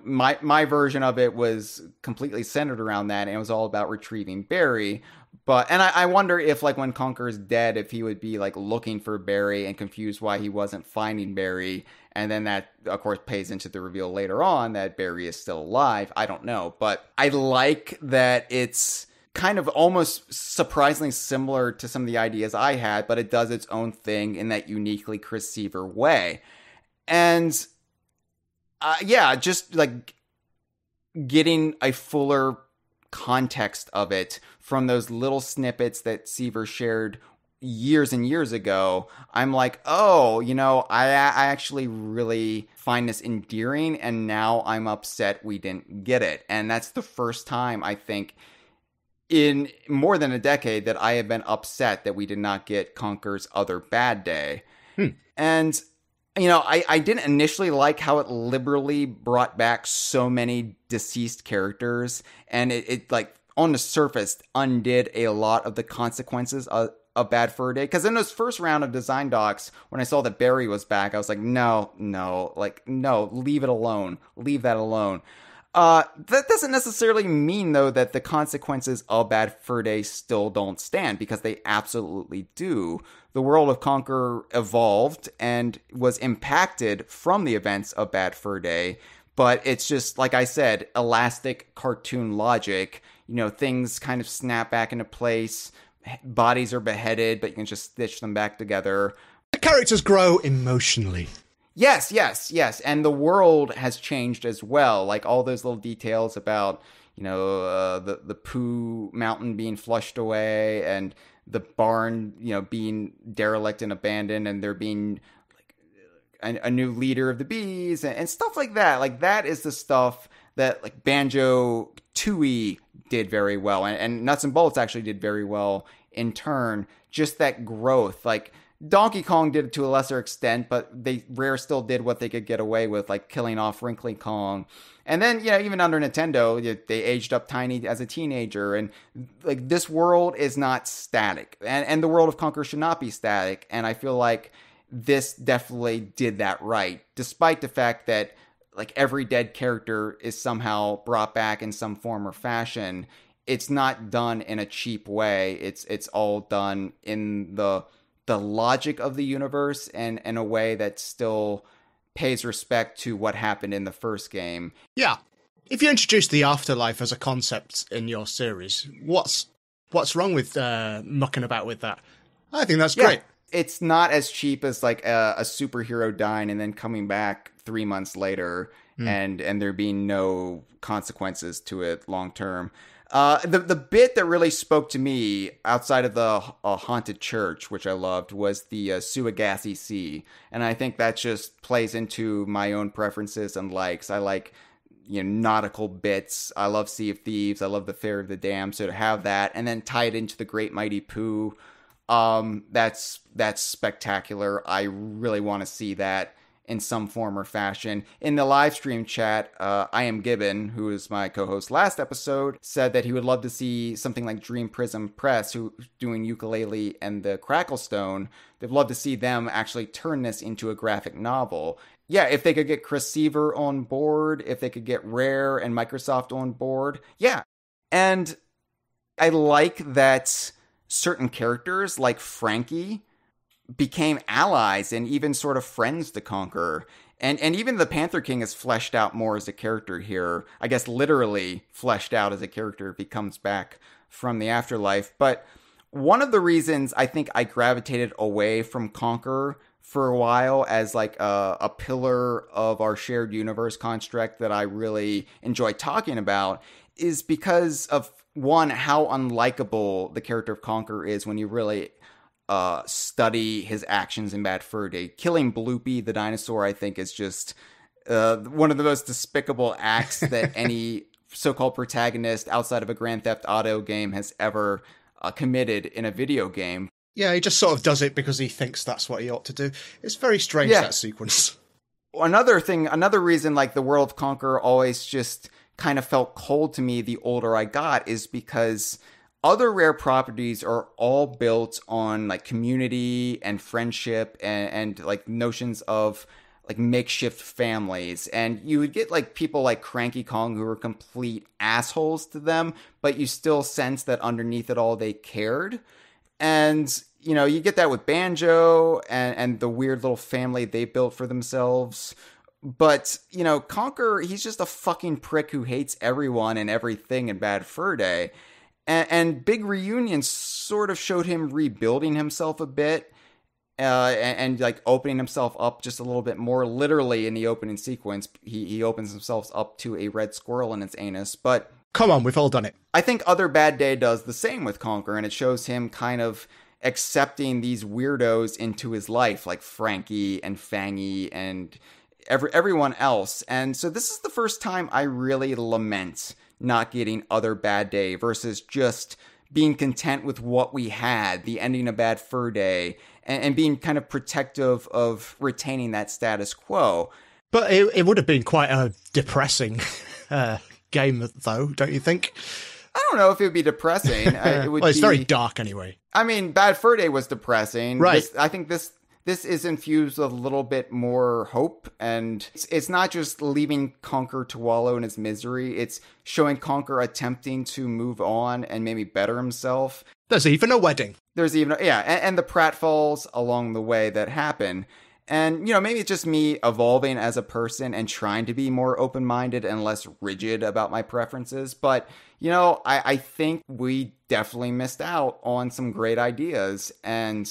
My version of it was completely centered around that, and it was all about retrieving Barry. And I wonder if, like, when Conker's dead, if he would be, like, looking for Barry and confused why he wasn't finding Barry. And then that, of course, pays into the reveal later on that Barry is still alive. I don't know. But I like that it's kind of almost surprisingly similar to some of the ideas I had, but it does its own thing in that uniquely Chris Seavor way. And, just, like, getting a fuller context of it from those little snippets that Seavor shared years and years ago, I'm like, oh, I actually really find this endearing, and now I'm upset we didn't get it. And that's the first time, I think, in more than a decade that I have been upset that we did not get Conker's Other Bad Day. And, I didn't initially like how it liberally brought back so many deceased characters, and it like, on the surface, undid a lot of the consequences of Bad Fur Day. Because in those first round of design docs, when I saw that Barry was back, I was like, no, leave it alone. Leave that alone. That doesn't necessarily mean, though, that the consequences of Bad Fur Day still don't stand, because they absolutely do. The world of Conker evolved and was impacted from the events of Bad Fur Day, but it's just, like I said, elastic cartoon logic. Things kind of snap back into place. Bodies are beheaded, but you can just stitch them back together. The characters grow emotionally. Yes. And the world has changed as well. Like all those little details about, the Pooh Mountain being flushed away and the barn, being derelict and abandoned, and there being like a new leader of the bees and stuff like that. Like that is the stuff that like Banjo-Tooie did very well. And Nuts and Bolts actually did very well in turn. Just that growth. Like Donkey Kong did it to a lesser extent, but Rare still did what they could get away with, like killing off Wrinkly Kong. And then, even under Nintendo, they aged up Tiny as a teenager. And like this world is not static. And the world of Conker should not be static. And I feel like this definitely did that right, despite the fact that like every dead character is somehow brought back in some form or fashion. It's not done in a cheap way. It's all done in the logic of the universe and in a way that still pays respect to what happened in the first game. Yeah. If you introduce the afterlife as a concept in your series, what's wrong with mucking about with that? I think that's great. It's not as cheap as like a superhero dying and then coming back 3 months later and there being no consequences to it long term. The bit that really spoke to me outside of the haunted church, which I loved, was the Suagassi Sea. And I think that just plays into my own preferences and likes. I like, nautical bits. I love Sea of Thieves. I love the Fair of the Damned. So to have that and then tie it into the Great Mighty Pooh, that's spectacular. I really want to see that in some form or fashion. In the live stream chat, I Am Gibbon, who is my co-host last episode, said that he would love to see something like Dream Prism Press, who's doing Yooka-Laylee and the Cracklestone. They'd love to see them actually turn this into a graphic novel. Yeah, if they could get Chris Seavor on board, if they could get Rare and Microsoft on board, yeah. And I like that certain characters, like Frankie, became allies and even sort of friends to Conker. And even the Panther King is fleshed out more as a character here. I guess literally fleshed out as a character if he comes back from the afterlife. But one of the reasons I think I gravitated away from Conker for a while as like a pillar of our shared universe construct that I really enjoy talking about is because of, one, how unlikable the character of Conker is when you really study his actions in Bad Fur Day. Killing Bloopy the dinosaur, I think, is just one of the most despicable acts that any so-called protagonist outside of a Grand Theft Auto game has ever committed in a video game. Yeah, he just sort of does it because he thinks that's what he ought to do. It's very strange, that sequence. Another reason like the world of Conker always just kind of felt cold to me the older I got is because other Rare properties are all built on like community and friendship and like notions of like makeshift families. And you would get like people like Cranky Kong who were complete assholes to them, but you still sense that underneath it all they cared. And, you get that with Banjo and the weird little family they built for themselves. But, Conker, he's just a fucking prick who hates everyone and everything in Bad Fur Day. And Big Reunion sort of showed him rebuilding himself a bit and like opening himself up just a little bit more. Literally in the opening sequence, he opens himself up to a red squirrel in its anus. But come on, we've all done it. I think Other Bad Day does the same with Conker, and it shows him kind of accepting these weirdos into his life, like Frankie and Fangy and everyone else. And so this is the first time I really lament not getting Other Bad Day versus just being content with what we had, the ending of Bad Fur Day, and being kind of protective of retaining that status quo. But it would have been quite a depressing game, though, don't you think? I don't know if it would be depressing. It's very dark anyway. I mean, Bad Fur Day was depressing. Right. I think this is infused with a little bit more hope, and it's not just leaving Conker to wallow in his misery. It's showing Conker attempting to move on and maybe better himself. There's even a wedding. And the pratfalls along the way that happen. And, maybe it's just me evolving as a person and trying to be more open-minded and less rigid about my preferences. But, I think we definitely missed out on some great ideas. And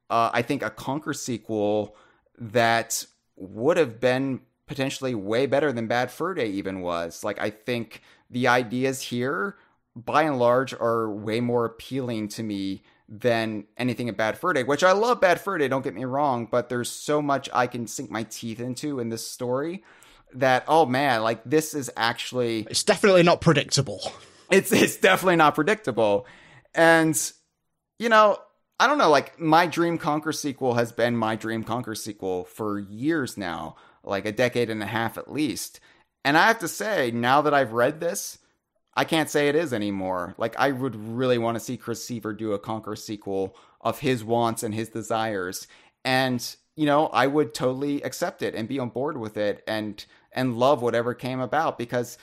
I think a Conker sequel that would have been potentially way better than Bad Fur Day even was. Like, I think the ideas here, by and large, are way more appealing to me than anything in Bad Fur Day, which I love Bad Fur Day, don't get me wrong, but there's so much I can sink my teeth into in this story that, oh man, like, this is actually... It's definitely not predictable. It's definitely not predictable. And, you know, I don't know, like, my Dream Conker sequel has been my Dream Conker sequel for years now, like a decade and a half at least. And I have to say, now that I've read this, I can't say it is anymore. Like, I would really want to see Chris Seavor do a Conker sequel of his wants and his desires. And, you know, I would totally accept it and be on board with it and love whatever came about, because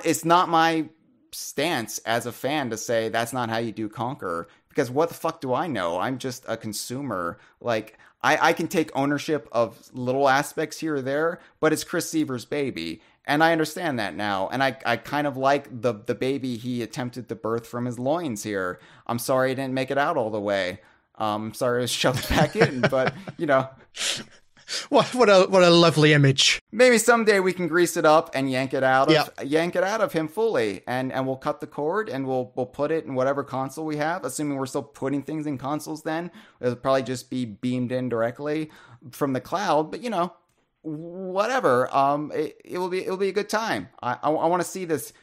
it's not my stance as a fan to say that's not how you do Conker, because what the fuck do I know? I'm just a consumer. Like, I can take ownership of little aspects here or there, but it's Chris Seavor's baby. And I understand that now. And I kind of like the baby he attempted to birth from his loins here. I'm sorry it didn't make it out all the way. Sorry it was shoved back in, but, you know. What a lovely image. Maybe someday we can grease it up and yank it out of him fully, and we'll cut the cord and we'll put it in whatever console we have, assuming we're still putting things in consoles then. It'll probably just be beamed in directly from the cloud, but, you know, whatever. It will be a good time. I want to see this.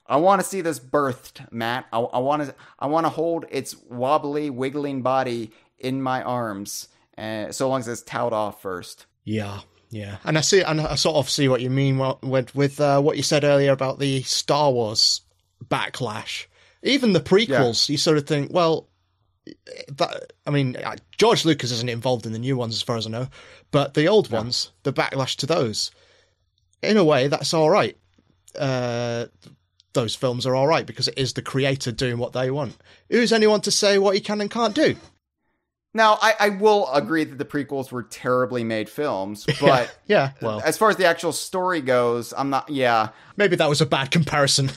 I want to see this birthed, Matt. I want to hold its wobbly, wiggling body in my arms, so long as it's towed off first. Yeah. And I sort of see what you mean with what you said earlier about the Star Wars backlash. Even the prequels, you sort of think, well, George Lucas isn't involved in the new ones as far as I know, but the old ones, the backlash to those, in a way, that's all right. Those films are all right because it is the creator doing what they want. Who's anyone to say what he can and can't do? Now, I will agree that the prequels were terribly made films, but well, as far as the actual story goes, I'm not, Maybe that was a bad comparison.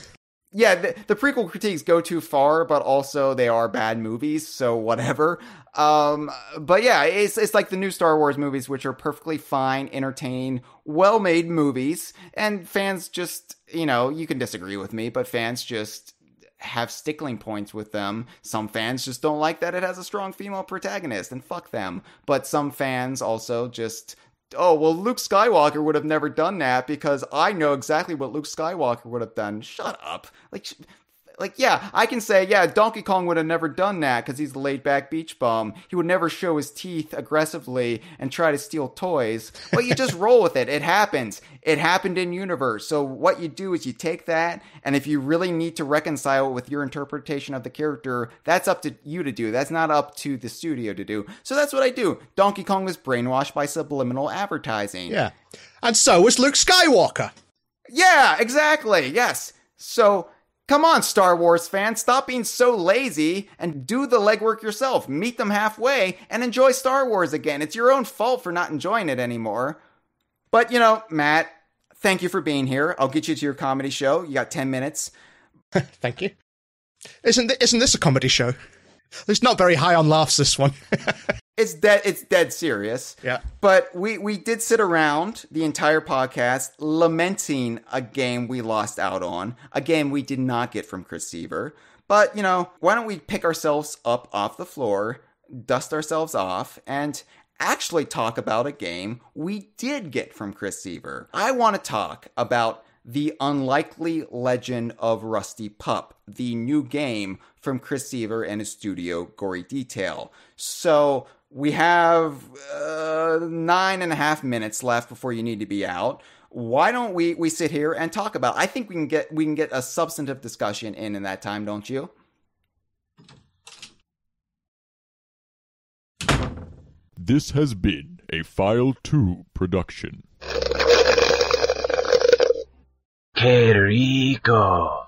Yeah, the prequel critiques go too far, but also they are bad movies, so whatever. But yeah, it's like the new Star Wars movies, which are perfectly fine, entertaining, well-made movies, and fans just, you know, you can disagree with me, but fans just have stickling points with them. Some fans just don't like that it has a strong female protagonist, and fuck them. But some fans also just, oh, well, Luke Skywalker would have never done that because I know exactly what Luke Skywalker would have done. Shut up. Like, yeah, I can say, yeah, Donkey Kong would have never done that because he's the laid-back beach bum. He would never show his teeth aggressively and try to steal toys. But you just roll with it. It happens. It happened in universe. So what you do is you take that, and if you really need to reconcile it with your interpretation of the character, that's up to you to do. That's not up to the studio to do. So that's what I do. Donkey Kong was brainwashed by subliminal advertising. Yeah. And so was Luke Skywalker. Yeah, exactly. Yes. So come on, Star Wars fans, stop being so lazy and do the legwork yourself. Meet them halfway and enjoy Star Wars again. It's your own fault for not enjoying it anymore. But, you know, Matt, thank you for being here. I'll get you to your comedy show. You got 10 minutes. Thank you. Isn't this a comedy show? It's not very high on laughs, this one. It's dead serious. Yeah. But we did sit around the entire podcast lamenting a game we lost out on, a game we did not get from Chris Seavor. But, you know, why don't we pick ourselves up off the floor, dust ourselves off, and actually talk about a game we did get from Chris Seavor. I want to talk about The Unlikely Legend of Rusty Pup, the new game from Chris Seavor and his studio, Gory Detail. So we have 9.5 minutes left before you need to be out. Why don't we sit here and talk about it? I think we can get a substantive discussion in that time, don't you? This has been a File 2 production. Que rico.